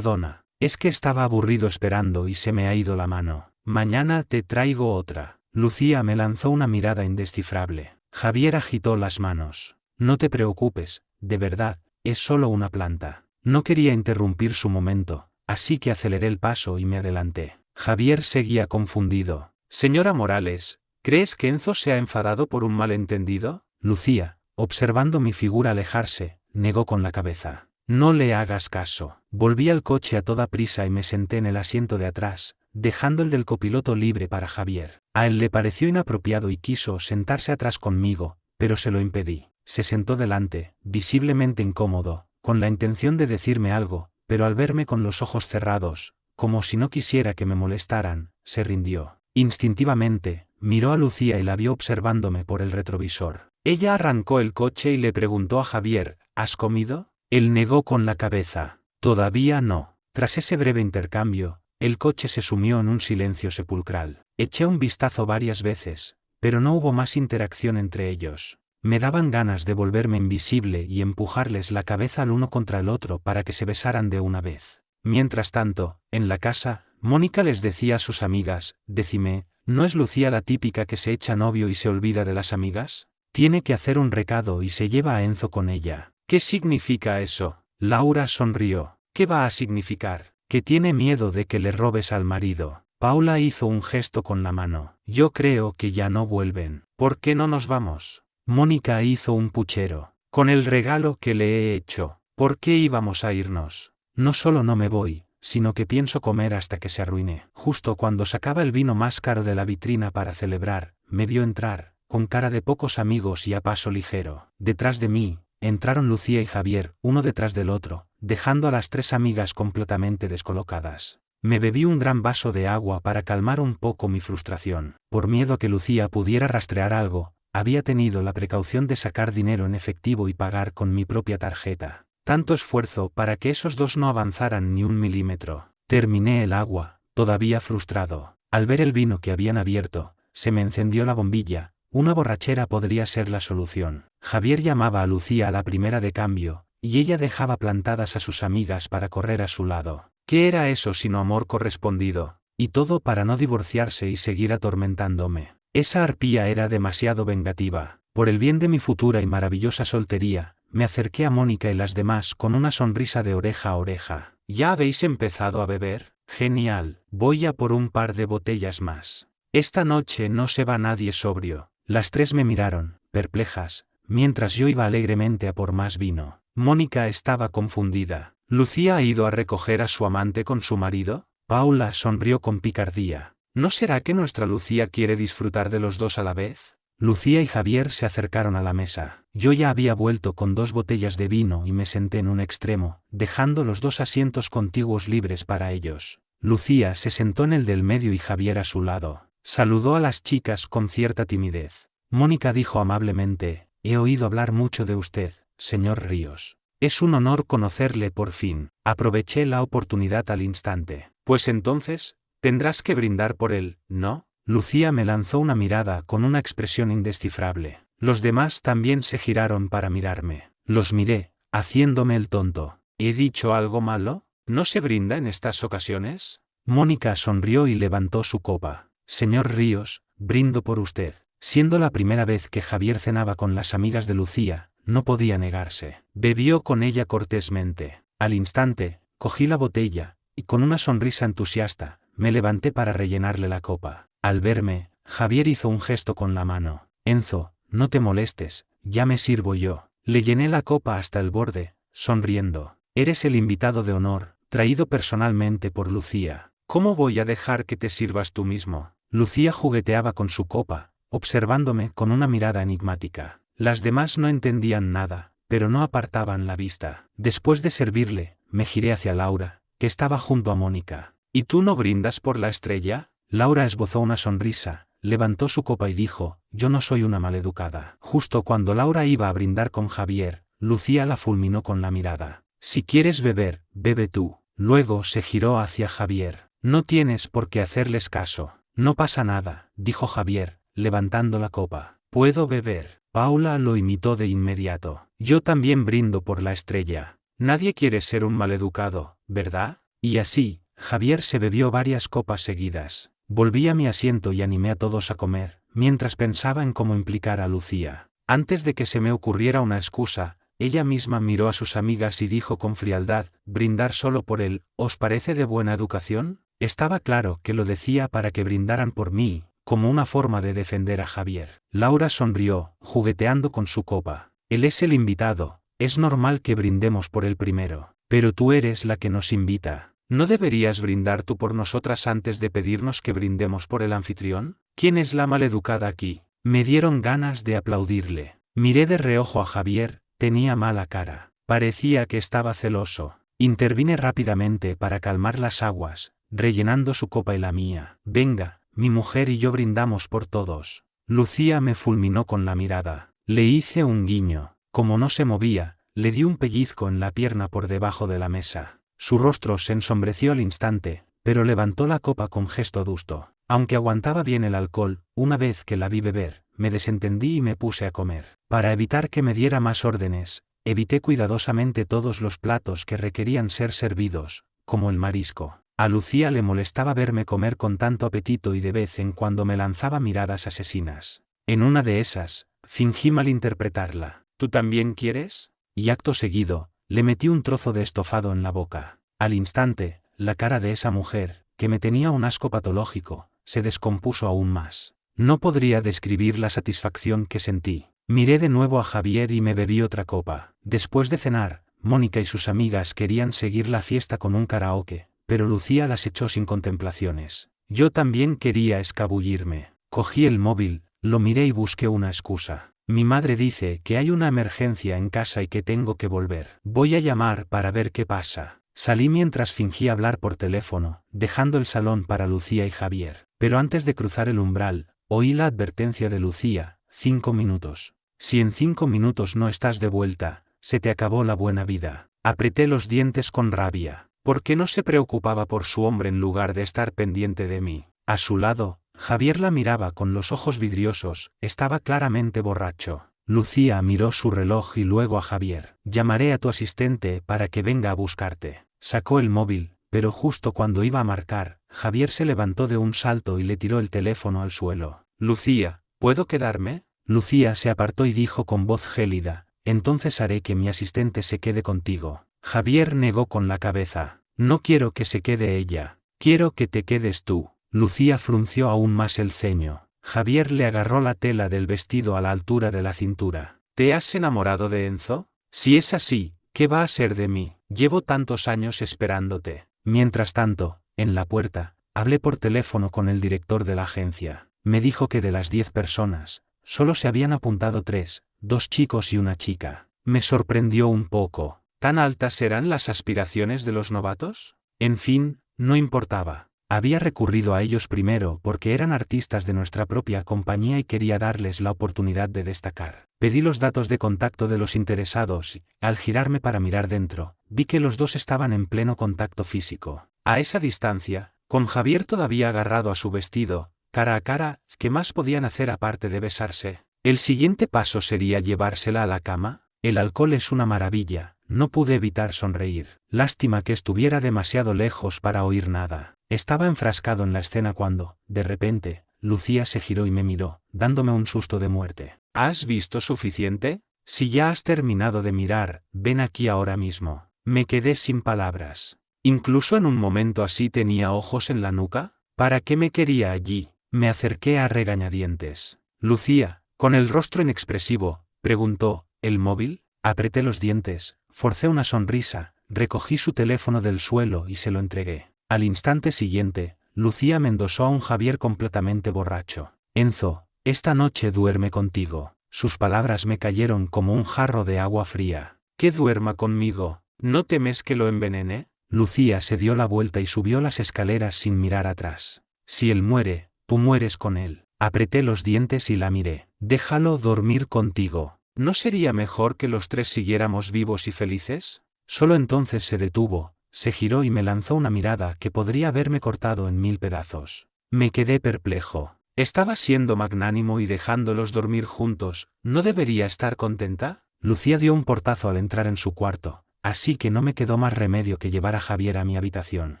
Speaker 1: es que estaba aburrido esperando y se me ha ido la mano. Mañana te traigo otra. Lucía me lanzó una mirada indescifrable. Javier agitó las manos. No te preocupes, de verdad, es solo una planta. No quería interrumpir su momento, así que aceleré el paso y me adelanté. Javier seguía confundido. Señora Morales, ¿crees que Enzo se ha enfadado por un malentendido? Lucía, observando mi figura alejarse, negó con la cabeza. No le hagas caso. Volví al coche a toda prisa y me senté en el asiento de atrás, dejando el del copiloto libre para Javier. A él le pareció inapropiado y quiso sentarse atrás conmigo, pero se lo impedí. Se sentó delante, visiblemente incómodo, con la intención de decirme algo, pero al verme con los ojos cerrados, como si no quisiera que me molestaran, se rindió. Instintivamente, miró a Lucía y la vio observándome por el retrovisor. Ella arrancó el coche y le preguntó a Javier, ¿has comido? Él negó con la cabeza. Todavía no. Tras ese breve intercambio, el coche se sumió en un silencio sepulcral. Eché un vistazo varias veces, pero no hubo más interacción entre ellos. Me daban ganas de volverme invisible y empujarles la cabeza al uno contra el otro para que se besaran de una vez. Mientras tanto, en la casa, Mónica les decía a sus amigas, decime, ¿no es Lucía la típica que se echa novio y se olvida de las amigas? Tiene que hacer un recado y se lleva a Enzo con ella. ¿Qué significa eso? Laura sonrió. ¿Qué va a significar? Que tiene miedo de que le robes al marido. Paula hizo un gesto con la mano. Yo creo que ya no vuelven. ¿Por qué no nos vamos? Mónica hizo un puchero. Con el regalo que le he hecho. ¿Por qué íbamos a irnos? No solo no me voy, sino que pienso comer hasta que se arruine. Justo cuando sacaba el vino más caro de la vitrina para celebrar, me vio entrar, con cara de pocos amigos y a paso ligero. Detrás de mí, entraron Lucía y Javier, uno detrás del otro, dejando a las tres amigas completamente descolocadas. Me bebí un gran vaso de agua para calmar un poco mi frustración. Por miedo a que Lucía pudiera rastrear algo, había tenido la precaución de sacar dinero en efectivo y pagar con mi propia tarjeta. Tanto esfuerzo para que esos dos no avanzaran ni un milímetro. Terminé el agua, todavía frustrado. Al ver el vino que habían abierto, se me encendió la bombilla. Una borrachera podría ser la solución. Javier llamaba a Lucía a la primera de cambio, y ella dejaba plantadas a sus amigas para correr a su lado. ¿Qué era eso sino amor correspondido? Y todo para no divorciarse y seguir atormentándome. Esa arpía era demasiado vengativa. Por el bien de mi futura y maravillosa soltería, me acerqué a Mónica y las demás con una sonrisa de oreja a oreja. ¿Ya habéis empezado a beber? Genial, voy a por un par de botellas más. Esta noche no se va nadie sobrio. Las tres me miraron, perplejas, mientras yo iba alegremente a por más vino. Mónica estaba confundida. ¿Lucía ha ido a recoger a su amante con su marido? Paula sonrió con picardía. ¿No será que nuestra Lucía quiere disfrutar de los dos a la vez? Lucía y Javier se acercaron a la mesa. Yo ya había vuelto con 2 botellas de vino y me senté en un extremo, dejando los 2 asientos contiguos libres para ellos. Lucía se sentó en el del medio y Javier a su lado. Saludó a las chicas con cierta timidez. Mónica dijo amablemente, he oído hablar mucho de usted, señor Ríos. Es un honor conocerle por fin. Aproveché la oportunidad al instante. Pues entonces, tendrás que brindar por él, ¿no? Lucía me lanzó una mirada con una expresión indescifrable. Los demás también se giraron para mirarme. Los miré, haciéndome el tonto. ¿He dicho algo malo? ¿No se brinda en estas ocasiones? Mónica sonrió y levantó su copa. Señor Ríos, brindo por usted. Siendo la primera vez que Javier cenaba con las amigas de Lucía, no podía negarse. Bebió con ella cortésmente. Al instante, cogí la botella, y con una sonrisa entusiasta, me levanté para rellenarle la copa. Al verme, Javier hizo un gesto con la mano. Enzo, no te molestes, ya me sirvo yo. Le llené la copa hasta el borde, sonriendo. Eres el invitado de honor, traído personalmente por Lucía. ¿Cómo voy a dejar que te sirvas tú mismo? Lucía jugueteaba con su copa, observándome con una mirada enigmática. Las demás no entendían nada, pero no apartaban la vista. Después de servirle, me giré hacia Laura, que estaba junto a Mónica. ¿Y tú no brindas por la estrella? Laura esbozó una sonrisa, levantó su copa y dijo, yo no soy una maleducada. Justo cuando Laura iba a brindar con Javier, Lucía la fulminó con la mirada. Si quieres beber, bebe tú. Luego se giró hacia Javier. No tienes por qué hacerles caso. No pasa nada, dijo Javier, levantando la copa. Puedo beber. Paula lo imitó de inmediato. Yo también brindo por la estrella. Nadie quiere ser un maleducado, ¿verdad? Y así, Javier se bebió varias copas seguidas. Volví a mi asiento y animé a todos a comer, mientras pensaba en cómo implicar a Lucía. Antes de que se me ocurriera una excusa, ella misma miró a sus amigas y dijo con frialdad, brindar solo por él, ¿os parece de buena educación? Estaba claro que lo decía para que brindaran por mí, como una forma de defender a Javier. Laura sonrió, jugueteando con su copa. Él es el invitado, es normal que brindemos por él primero. Pero tú eres la que nos invita. ¿No deberías brindar tú por nosotras antes de pedirnos que brindemos por el anfitrión? ¿Quién es la maleducada aquí? Me dieron ganas de aplaudirle. Miré de reojo a Javier, tenía mala cara. Parecía que estaba celoso. Intervine rápidamente para calmar las aguas, rellenando su copa y la mía. Venga, mi mujer y yo brindamos por todos. Lucía me fulminó con la mirada. Le hice un guiño. Como no se movía, le di un pellizco en la pierna por debajo de la mesa. Su rostro se ensombreció al instante, pero levantó la copa con gesto adusto. Aunque aguantaba bien el alcohol, una vez que la vi beber, me desentendí y me puse a comer. Para evitar que me diera más órdenes, evité cuidadosamente todos los platos que requerían ser servidos, como el marisco. A Lucía le molestaba verme comer con tanto apetito y de vez en cuando me lanzaba miradas asesinas. En una de esas, fingí malinterpretarla. ¿Tú también quieres? Y acto seguido, le metí un trozo de estofado en la boca. Al instante, la cara de esa mujer, que me tenía un asco patológico, se descompuso aún más. No podría describir la satisfacción que sentí. Miré de nuevo a Javier y me bebí otra copa. Después de cenar, Mónica y sus amigas querían seguir la fiesta con un karaoke, pero Lucía las echó sin contemplaciones. Yo también quería escabullirme. Cogí el móvil, lo miré y busqué una excusa. Mi madre dice que hay una emergencia en casa y que tengo que volver. Voy a llamar para ver qué pasa. Salí mientras fingí hablar por teléfono, dejando el salón para Lucía y Javier. Pero antes de cruzar el umbral, oí la advertencia de Lucía: 5 minutos. Si en 5 minutos no estás de vuelta, se te acabó la buena vida. Apreté los dientes con rabia. ¿Por qué no se preocupaba por su hombre en lugar de estar pendiente de mí? A su lado, Javier la miraba con los ojos vidriosos, estaba claramente borracho. Lucía miró su reloj y luego a Javier. Llamaré a tu asistente para que venga a buscarte. Sacó el móvil, pero justo cuando iba a marcar, Javier se levantó de un salto y le tiró el teléfono al suelo. Lucía, ¿puedo quedarme? Lucía se apartó y dijo con voz gélida: entonces haré que mi asistente se quede contigo. Javier negó con la cabeza. No quiero que se quede ella. Quiero que te quedes tú. Lucía frunció aún más el ceño. Javier le agarró la tela del vestido a la altura de la cintura. ¿Te has enamorado de Enzo? Si es así, ¿qué va a ser de mí? Llevo tantos años esperándote. Mientras tanto, en la puerta, hablé por teléfono con el director de la agencia. Me dijo que de las 10 personas, solo se habían apuntado 3, 2 chicos y una chica. Me sorprendió un poco. ¿Tan altas eran las aspiraciones de los novatos? En fin, no importaba. Había recurrido a ellos primero porque eran artistas de nuestra propia compañía y quería darles la oportunidad de destacar. Pedí los datos de contacto de los interesados y, al girarme para mirar dentro, vi que los dos estaban en pleno contacto físico. A esa distancia, con Javier todavía agarrado a su vestido, cara a cara, ¿qué más podían hacer aparte de besarse? ¿El siguiente paso sería llevársela a la cama? El alcohol es una maravilla, no pude evitar sonreír. Lástima que estuviera demasiado lejos para oír nada. Estaba enfrascado en la escena cuando, de repente, Lucía se giró y me miró, dándome un susto de muerte. ¿Has visto suficiente? Si ya has terminado de mirar, ven aquí ahora mismo. Me quedé sin palabras. ¿Incluso en un momento así tenía ojos en la nuca? ¿Para qué me quería allí? Me acerqué a regañadientes. Lucía, con el rostro inexpresivo, preguntó: ¿el móvil? Apreté los dientes, forcé una sonrisa, recogí su teléfono del suelo y se lo entregué. Al instante siguiente, Lucía me endosó a un Javier completamente borracho. Enzo, esta noche duerme contigo. Sus palabras me cayeron como un jarro de agua fría. ¿Que duerma conmigo? ¿No temes que lo envenene? Lucía se dio la vuelta y subió las escaleras sin mirar atrás. Si él muere, tú mueres con él. Apreté los dientes y la miré. Déjalo dormir contigo. ¿No sería mejor que los tres siguiéramos vivos y felices? Solo entonces se detuvo, se giró y me lanzó una mirada que podría haberme cortado en 1000 pedazos. Me quedé perplejo. ¿Estaba siendo magnánimo y dejándolos dormir juntos? ¿No debería estar contenta? Lucía dio un portazo al entrar en su cuarto, así que no me quedó más remedio que llevar a Javier a mi habitación.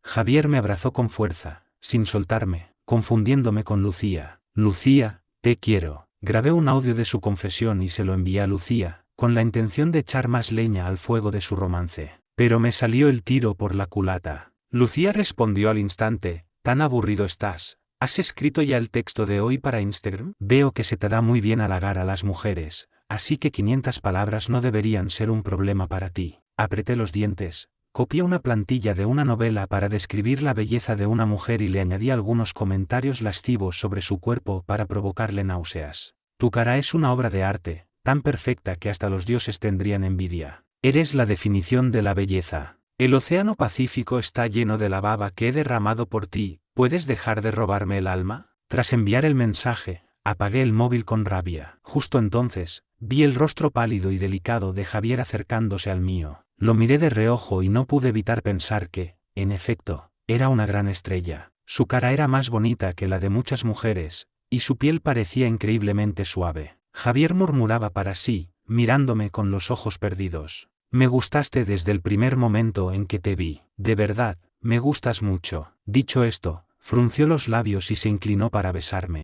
Speaker 1: Javier me abrazó con fuerza, sin soltarme, confundiéndome con Lucía. Lucía, te quiero. Grabé un audio de su confesión y se lo envié a Lucía, con la intención de echar más leña al fuego de su romance. Pero me salió el tiro por la culata. Lucía respondió al instante: «¿Tan aburrido estás? ¿Has escrito ya el texto de hoy para Instagram? Veo que se te da muy bien halagar a las mujeres, así que 500 palabras no deberían ser un problema para ti». Apreté los dientes, copié una plantilla de una novela para describir la belleza de una mujer y le añadí algunos comentarios lascivos sobre su cuerpo para provocarle náuseas. Tu cara es una obra de arte, tan perfecta que hasta los dioses tendrían envidia. Eres la definición de la belleza. El océano Pacífico está lleno de la baba que he derramado por ti, ¿puedes dejar de robarme el alma? Tras enviar el mensaje, apagué el móvil con rabia. Justo entonces, vi el rostro pálido y delicado de Javier acercándose al mío. Lo miré de reojo y no pude evitar pensar que, en efecto, era una gran estrella. Su cara era más bonita que la de muchas mujeres, y su piel parecía increíblemente suave. Javier murmuraba para sí, mirándome con los ojos perdidos. Me gustaste desde el primer momento en que te vi. De verdad, me gustas mucho. Dicho esto, frunció los labios y se inclinó para besarme.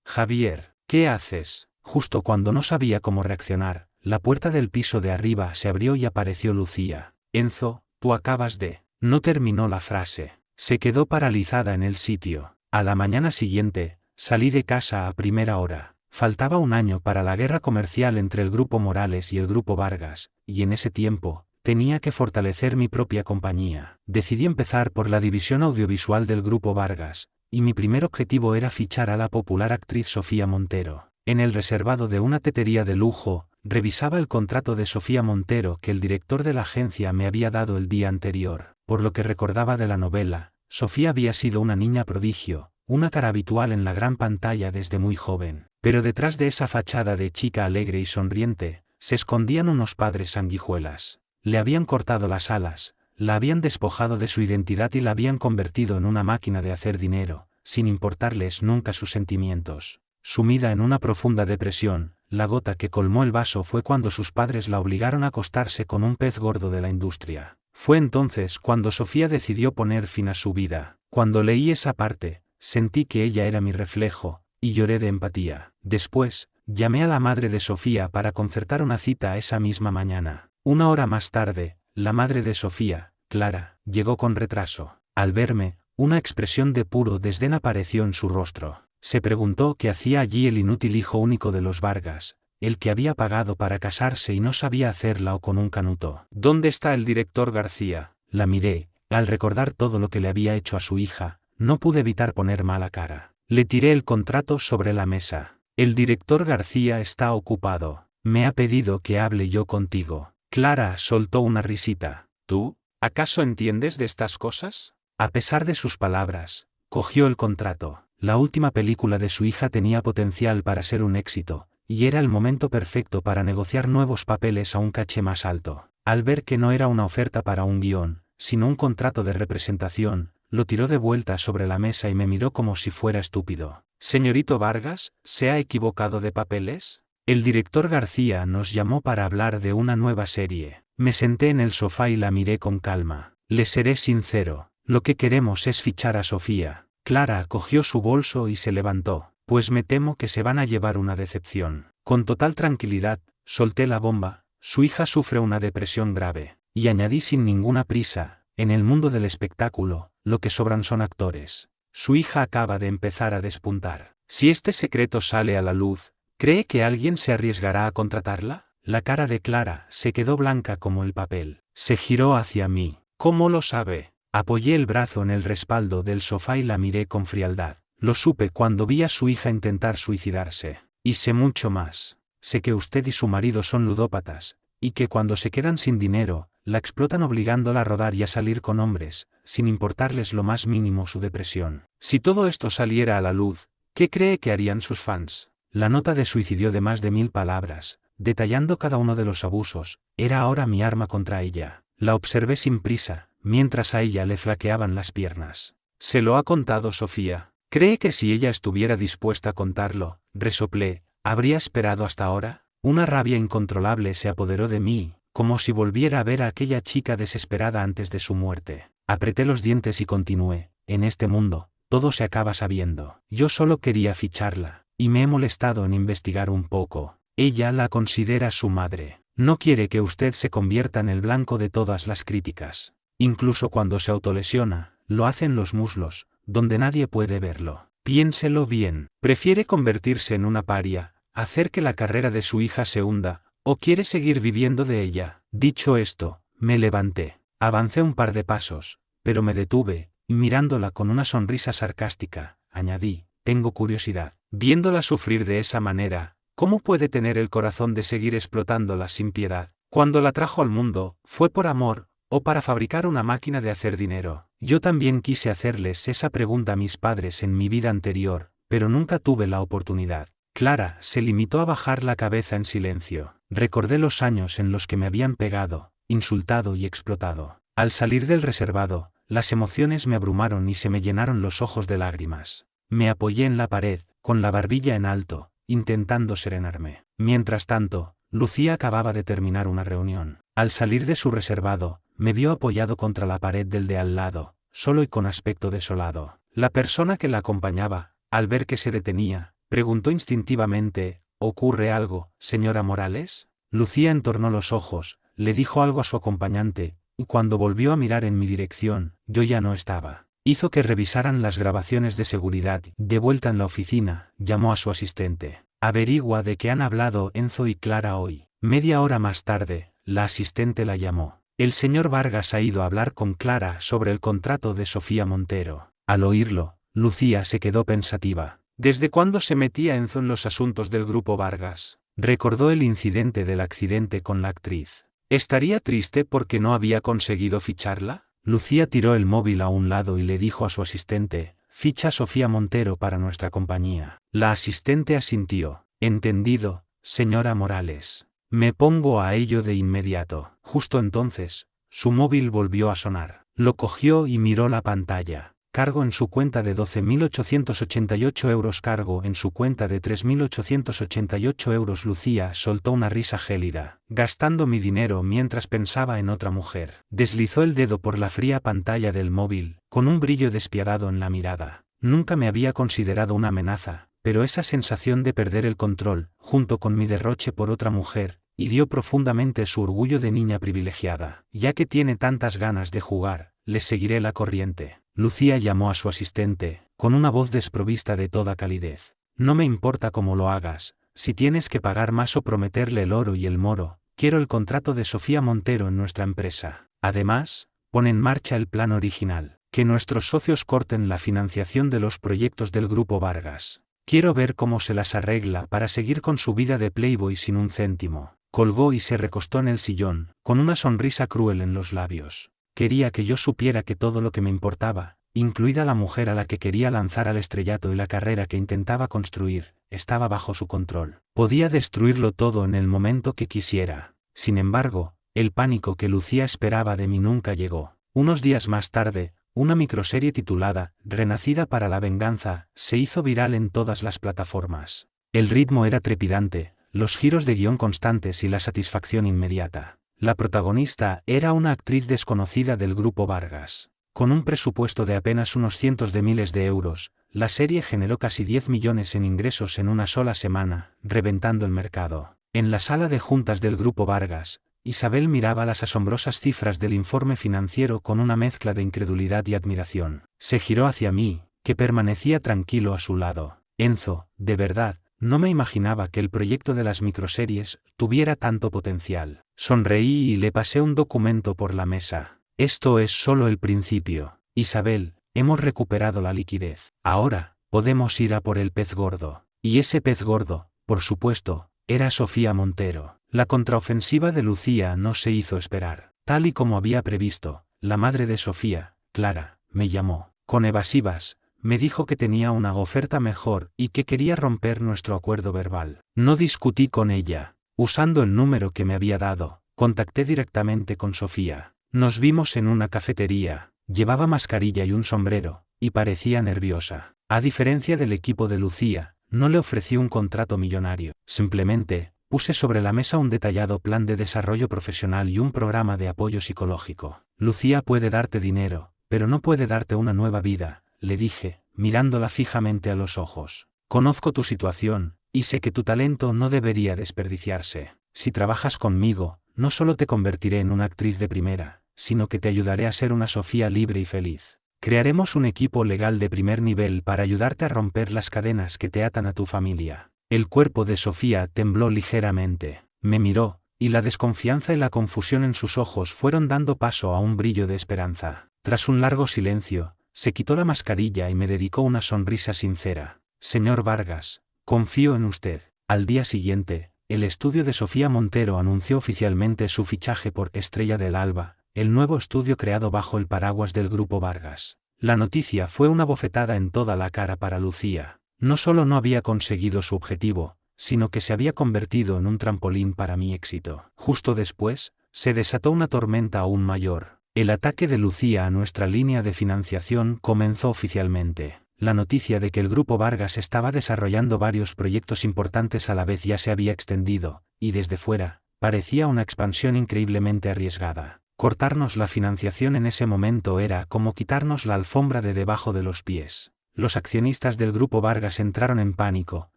Speaker 1: Javier, ¿qué haces? Justo cuando no sabía cómo reaccionar, la puerta del piso de arriba se abrió y apareció Lucía. Enzo, tú acabas de... No terminó la frase. Se quedó paralizada en el sitio. A la mañana siguiente, salí de casa a primera hora. Faltaba un año para la guerra comercial entre el Grupo Morales y el Grupo Vargas, y en ese tiempo, tenía que fortalecer mi propia compañía. Decidí empezar por la división audiovisual del Grupo Vargas, y mi primer objetivo era fichar a la popular actriz Sofía Montero. En el reservado de una tetería de lujo, revisaba el contrato de Sofía Montero que el director de la agencia me había dado el día anterior. Por lo que recordaba de la novela, Sofía había sido una niña prodigio, una cara habitual en la gran pantalla desde muy joven. Pero detrás de esa fachada de chica alegre y sonriente, se escondían unos padres sanguijuelas. Le habían cortado las alas, la habían despojado de su identidad y la habían convertido en una máquina de hacer dinero, sin importarles nunca sus sentimientos. Sumida en una profunda depresión, la gota que colmó el vaso fue cuando sus padres la obligaron a acostarse con un pez gordo de la industria. Fue entonces cuando Sofía decidió poner fin a su vida. Cuando leí esa parte, sentí que ella era mi reflejo, y lloré de empatía. Después, llamé a la madre de Sofía para concertar una cita esa misma mañana. Una hora más tarde, la madre de Sofía, Clara, llegó con retraso. Al verme, una expresión de puro desdén apareció en su rostro. Se preguntó qué hacía allí el inútil hijo único de los Vargas, el que había pagado para casarse y no sabía hacerla o con un canuto. ¿Dónde está el director García? La miré, al recordar todo lo que le había hecho a su hija, no pude evitar poner mala cara. Le tiré el contrato sobre la mesa. El director García está ocupado. Me ha pedido que hable yo contigo. Clara soltó una risita. ¿Tú? ¿Acaso entiendes de estas cosas? A pesar de sus palabras, cogió el contrato. La última película de su hija tenía potencial para ser un éxito, y era el momento perfecto para negociar nuevos papeles a un caché más alto. Al ver que no era una oferta para un guión, sino un contrato de representación, lo tiró de vuelta sobre la mesa y me miró como si fuera estúpido. Señorito Vargas, ¿se ha equivocado de papeles? El director García nos llamó para hablar de una nueva serie. Me senté en el sofá y la miré con calma. Le seré sincero, lo que queremos es fichar a Sofía. Clara cogió su bolso y se levantó. Pues me temo que se van a llevar una decepción. Con total tranquilidad, solté la bomba. Su hija sufre una depresión grave. Y añadí sin ninguna prisa, en el mundo del espectáculo, lo que sobran son actores. Su hija acaba de empezar a despuntar. Si este secreto sale a la luz, ¿cree que alguien se arriesgará a contratarla? La cara de Clara se quedó blanca como el papel. Se giró hacia mí. ¿Cómo lo sabe? Apoyé el brazo en el respaldo del sofá y la miré con frialdad. Lo supe cuando vi a su hija intentar suicidarse. Y sé mucho más. Sé que usted y su marido son ludópatas, y que cuando se quedan sin dinero, la explotan obligándola a rodar y a salir con hombres, sin importarles lo más mínimo su depresión. Si todo esto saliera a la luz, ¿qué cree que harían sus fans? La nota de suicidio de más de 1000 palabras, detallando cada uno de los abusos, era ahora mi arma contra ella. La observé sin prisa, mientras a ella le flaqueaban las piernas. «¿Se lo ha contado Sofía? ¿Cree que si ella estuviera dispuesta a contarlo?» resoplé. «¿Habría esperado hasta ahora?» Una rabia incontrolable se apoderó de mí, como si volviera a ver a aquella chica desesperada antes de su muerte. Apreté los dientes y continué. «En este mundo, todo se acaba sabiendo. Yo solo quería ficharla, y me he molestado en investigar un poco. Ella la considera su madre. No quiere que usted se convierta en el blanco de todas las críticas. Incluso cuando se autolesiona, lo hace en los muslos, donde nadie puede verlo. Piénselo bien. ¿Prefiere convertirse en una paria, hacer que la carrera de su hija se hunda, o quiere seguir viviendo de ella?» Dicho esto, me levanté. Avancé un par de pasos, pero me detuve, y mirándola con una sonrisa sarcástica, añadí: «Tengo curiosidad. Viéndola sufrir de esa manera, ¿cómo puede tener el corazón de seguir explotándola sin piedad? Cuando la trajo al mundo, ¿fue por amor, o para fabricar una máquina de hacer dinero?» Yo también quise hacerles esa pregunta a mis padres en mi vida anterior, pero nunca tuve la oportunidad. Clara se limitó a bajar la cabeza en silencio. Recordé los años en los que me habían pegado, insultado y explotado. Al salir del reservado, las emociones me abrumaron y se me llenaron los ojos de lágrimas. Me apoyé en la pared, con la barbilla en alto, intentando serenarme. Mientras tanto, Lucía acababa de terminar una reunión. Al salir de su reservado, me vio apoyado contra la pared del de al lado, solo y con aspecto desolado. La persona que la acompañaba, al ver que se detenía, preguntó instintivamente: «¿Ocurre algo, señora Morales?» Lucía entornó los ojos, le dijo algo a su acompañante, y cuando volvió a mirar en mi dirección, yo ya no estaba. Hizo que revisaran las grabaciones de seguridad. De vuelta en la oficina, llamó a su asistente. «Averigua de qué han hablado Enzo y Clara hoy». Media hora más tarde, la asistente la llamó. «El señor Vargas ha ido a hablar con Clara sobre el contrato de Sofía Montero». Al oírlo, Lucía se quedó pensativa. ¿Desde cuándo se metía Enzo en los asuntos del grupo Vargas? Recordó el incidente del accidente con la actriz. ¿Estaría triste porque no había conseguido ficharla? Lucía tiró el móvil a un lado y le dijo a su asistente: «Ficha a Sofía Montero para nuestra compañía». La asistente asintió. «Entendido, señora Morales. Me pongo a ello de inmediato». Justo entonces, su móvil volvió a sonar. Lo cogió y miró la pantalla. «Cargo en su cuenta de 12.888 euros. Cargo en su cuenta de 3.888 euros». Lucía soltó una risa gélida. «Gastando mi dinero mientras pensaba en otra mujer». Deslizó el dedo por la fría pantalla del móvil, con un brillo despiadado en la mirada. Nunca me había considerado una amenaza, pero esa sensación de perder el control, junto con mi derroche por otra mujer, hirió profundamente su orgullo de niña privilegiada. «Ya que tiene tantas ganas de jugar, le seguiré la corriente». Lucía llamó a su asistente, con una voz desprovista de toda calidez. «No me importa cómo lo hagas, si tienes que pagar más o prometerle el oro y el moro, quiero el contrato de Sofía Montero en nuestra empresa. Además, pon en marcha el plan original, que nuestros socios corten la financiación de los proyectos del grupo Vargas. Quiero ver cómo se las arregla para seguir con su vida de playboy sin un céntimo». Colgó y se recostó en el sillón, con una sonrisa cruel en los labios. Quería que yo supiera que todo lo que me importaba, incluida la mujer a la que quería lanzar al estrellato y la carrera que intentaba construir, estaba bajo su control. Podía destruirlo todo en el momento que quisiera. Sin embargo, el pánico que Lucía esperaba de mí nunca llegó. Unos días más tarde, una microserie titulada «Renacida para la venganza» se hizo viral en todas las plataformas. El ritmo era trepidante, los giros de guión constantes y la satisfacción inmediata. La protagonista era una actriz desconocida del grupo Vargas. Con un presupuesto de apenas unos cientos de miles de euros, la serie generó casi 10 millones en ingresos en una sola semana, reventando el mercado. En la sala de juntas del grupo Vargas, Isabel miraba las asombrosas cifras del informe financiero con una mezcla de incredulidad y admiración. Se giró hacia mí, que permanecía tranquilo a su lado. «Enzo, de verdad, no me imaginaba que el proyecto de las microseries tuviera tanto potencial». Sonreí y le pasé un documento por la mesa. «Esto es solo el principio, Isabel, hemos recuperado la liquidez. Ahora, podemos ir a por el pez gordo». Y ese pez gordo, por supuesto, era Sofía Montero. La contraofensiva de Lucía no se hizo esperar. Tal y como había previsto, la madre de Sofía, Clara, me llamó. Con evasivas, me dijo que tenía una oferta mejor y que quería romper nuestro acuerdo verbal. No discutí con ella. Usando el número que me había dado, contacté directamente con Sofía. Nos vimos en una cafetería, llevaba mascarilla y un sombrero, y parecía nerviosa. A diferencia del equipo de Lucía, no le ofrecí un contrato millonario. Simplemente, puse sobre la mesa un detallado plan de desarrollo profesional y un programa de apoyo psicológico. Lucía puede darte dinero, pero no puede darte una nueva vida, le dije, mirándola fijamente a los ojos. Conozco tu situación, y sé que tu talento no debería desperdiciarse. Si trabajas conmigo, no solo te convertiré en una actriz de primera, sino que te ayudaré a ser una Sofía libre y feliz. Crearemos un equipo legal de primer nivel para ayudarte a romper las cadenas que te atan a tu familia. El cuerpo de Sofía tembló ligeramente. Me miró, y la desconfianza y la confusión en sus ojos fueron dando paso a un brillo de esperanza. Tras un largo silencio, se quitó la mascarilla y me dedicó una sonrisa sincera. Señor Vargas, confío en usted. Al día siguiente, el estudio de Sofía Montero anunció oficialmente su fichaje por Estrella del Alba, el nuevo estudio creado bajo el paraguas del Grupo Vargas. La noticia fue una bofetada en toda la cara para Lucía. No solo no había conseguido su objetivo, sino que se había convertido en un trampolín para mi éxito. Justo después, se desató una tormenta aún mayor. El ataque de Lucía a nuestra línea de financiación comenzó oficialmente. La noticia de que el Grupo Vargas estaba desarrollando varios proyectos importantes a la vez ya se había extendido, y desde fuera, parecía una expansión increíblemente arriesgada. Cortarnos la financiación en ese momento era como quitarnos la alfombra de debajo de los pies. Los accionistas del Grupo Vargas entraron en pánico,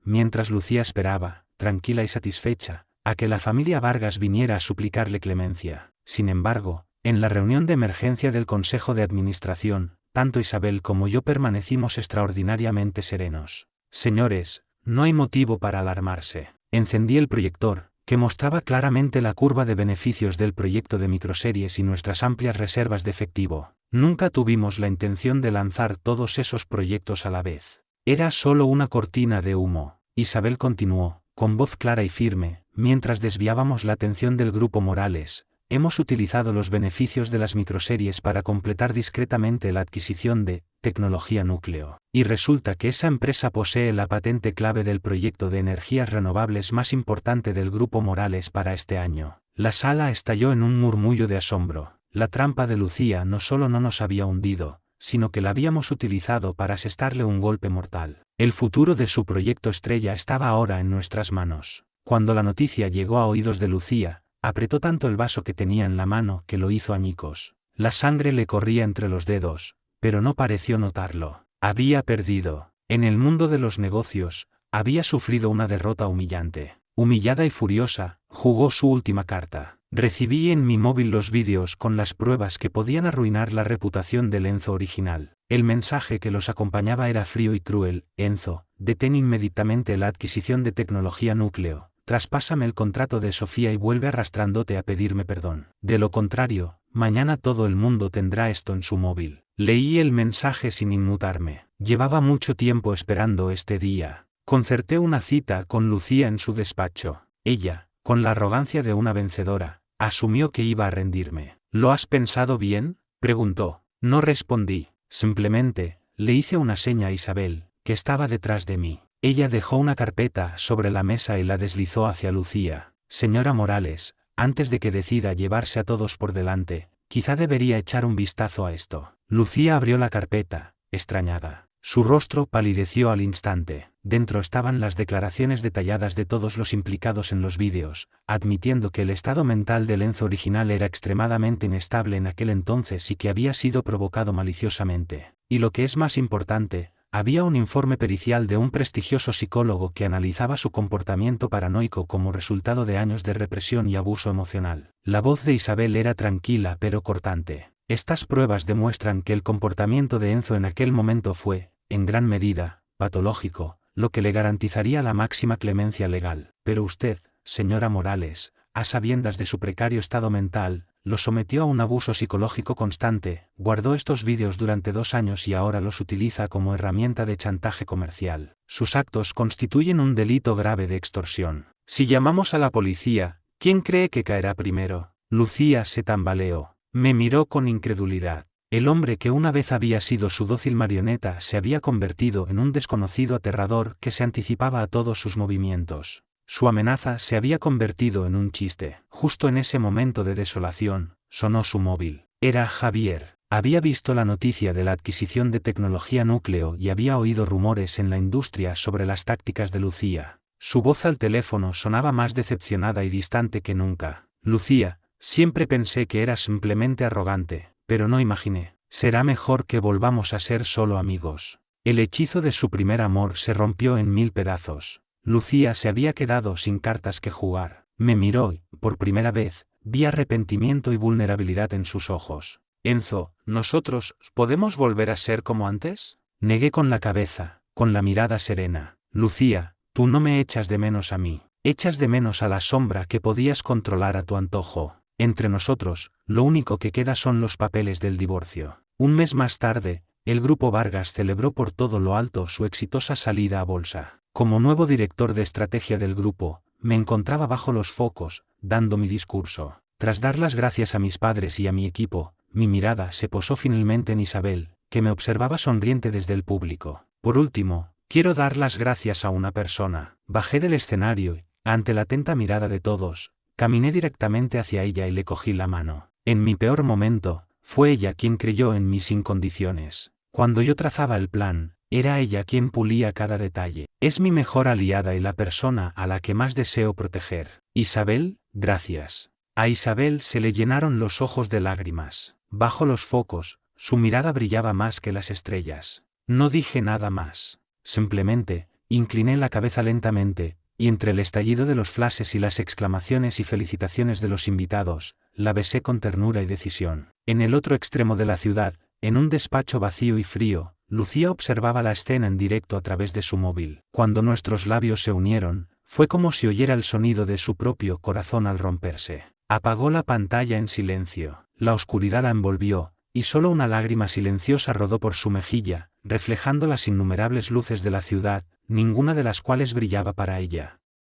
Speaker 1: mientras Lucía esperaba, tranquila y satisfecha, a que la familia Vargas viniera a suplicarle clemencia. Sin embargo, en la reunión de emergencia del Consejo de Administración, tanto Isabel como yo permanecimos extraordinariamente serenos. Señores, no hay motivo para alarmarse. Encendí el proyector, que mostraba claramente la curva de beneficios del proyecto de microseries y nuestras amplias reservas de efectivo. Nunca tuvimos la intención de lanzar todos esos proyectos a la vez. Era solo una cortina de humo. Isabel continuó, con voz clara y firme, mientras desviábamos la atención del Grupo Morales. Hemos utilizado los beneficios de las microseries para completar discretamente la adquisición de tecnología núcleo. Y resulta que esa empresa posee la patente clave del proyecto de energías renovables más importante del Grupo Morales para este año. La sala estalló en un murmullo de asombro. La trampa de Lucía no solo no nos había hundido, sino que la habíamos utilizado para asestarle un golpe mortal. El futuro de su proyecto estrella estaba ahora en nuestras manos. Cuando la noticia llegó a oídos de Lucía, apretó tanto el vaso que tenía en la mano que lo hizo añicos. La sangre le corría entre los dedos, pero no pareció notarlo. Había perdido. En el mundo de los negocios, había sufrido una derrota humillante. Humillada y furiosa, jugó su última carta. Recibí en mi móvil los vídeos con las pruebas que podían arruinar la reputación del Enzo original. El mensaje que los acompañaba era frío y cruel. Enzo, detén inmediatamente la adquisición de tecnología núcleo. Traspásame el contrato de Sofía y vuelve arrastrándote a pedirme perdón. De lo contrario, mañana todo el mundo tendrá esto en su móvil. Leí el mensaje sin inmutarme. Llevaba mucho tiempo esperando este día. Concerté una cita con Lucía en su despacho. Ella, con la arrogancia de una vencedora, asumió que iba a rendirme. ¿Lo has pensado bien?, preguntó. No respondí. Simplemente, le hice una seña a Isabel, que estaba detrás de mí. Ella dejó una carpeta sobre la mesa y la deslizó hacia Lucía. Señora Morales, antes de que decida llevarse a todos por delante, quizá debería echar un vistazo a esto. Lucía abrió la carpeta, extrañada. Su rostro palideció al instante. Dentro estaban las declaraciones detalladas de todos los implicados en los vídeos, admitiendo que el estado mental del Enzo original era extremadamente inestable en aquel entonces y que había sido provocado maliciosamente. Y lo que es más importante, había un informe pericial de un prestigioso psicólogo que analizaba su comportamiento paranoico como resultado de años de represión y abuso emocional. La voz de Isabel era tranquila pero cortante. Estas pruebas demuestran que el comportamiento de Enzo en aquel momento fue, en gran medida, patológico, lo que le garantizaría la máxima clemencia legal. Pero usted, señora Morales, a sabiendas de su precario estado mental, lo sometió a un abuso psicológico constante, guardó estos vídeos durante 2 años y ahora los utiliza como herramienta de chantaje comercial. Sus actos constituyen un delito grave de extorsión. Si llamamos a la policía, ¿quién cree que caerá primero? Lucía se tambaleó. Me miró con incredulidad. El hombre que una vez había sido su dócil marioneta se había convertido en un desconocido aterrador que se anticipaba a todos sus movimientos. Su amenaza se había convertido en un chiste. Justo en ese momento de desolación, sonó su móvil. Era Javier. Había visto la noticia de la adquisición de tecnología núcleo y había oído rumores en la industria sobre las tácticas de Lucía. Su voz al teléfono sonaba más decepcionada y distante que nunca. Lucía, siempre pensé que eras simplemente arrogante, pero no imaginé. Será mejor que volvamos a ser solo amigos. El hechizo de su primer amor se rompió en 1000 pedazos. Lucía se había quedado sin cartas que jugar. Me miró y, por primera vez, vi arrepentimiento y vulnerabilidad en sus ojos. Enzo, ¿nosotros podemos volver a ser como antes? Negué con la cabeza, con la mirada serena. Lucía, tú no me echas de menos a mí. Echas de menos a la sombra que podías controlar a tu antojo. Entre nosotros, lo único que queda son los papeles del divorcio. Un mes más tarde, el Grupo Vargas celebró por todo lo alto su exitosa salida a bolsa. Como nuevo director de estrategia del grupo, me encontraba bajo los focos, dando mi discurso. Tras dar las gracias a mis padres y a mi equipo, mi mirada se posó finalmente en Isabel, que me observaba sonriente desde el público. Por último, quiero dar las gracias a una persona. Bajé del escenario y, ante la atenta mirada de todos, caminé directamente hacia ella y le cogí la mano. En mi peor momento, fue ella quien creyó en mí sin condiciones. Cuando yo trazaba el plan, era ella quien pulía cada detalle. Es mi mejor aliada y la persona a la que más deseo proteger. Isabel, gracias. A Isabel se le llenaron los ojos de lágrimas. Bajo los focos, su mirada brillaba más que las estrellas. No dije nada más. Simplemente, incliné la cabeza lentamente, y entre el estallido de los flashes y las exclamaciones y felicitaciones de los invitados, la besé con ternura y decisión. En el otro extremo de la ciudad, en un despacho vacío y frío, Lucía observaba la escena en directo a través de su móvil. Cuando nuestros labios se unieron, fue como si oyera el sonido de su propio corazón al romperse. Apagó la pantalla en silencio, la oscuridad la envolvió, y solo una lágrima silenciosa rodó por su mejilla, reflejando las innumerables luces de la ciudad, ninguna de las cuales brillaba para ella.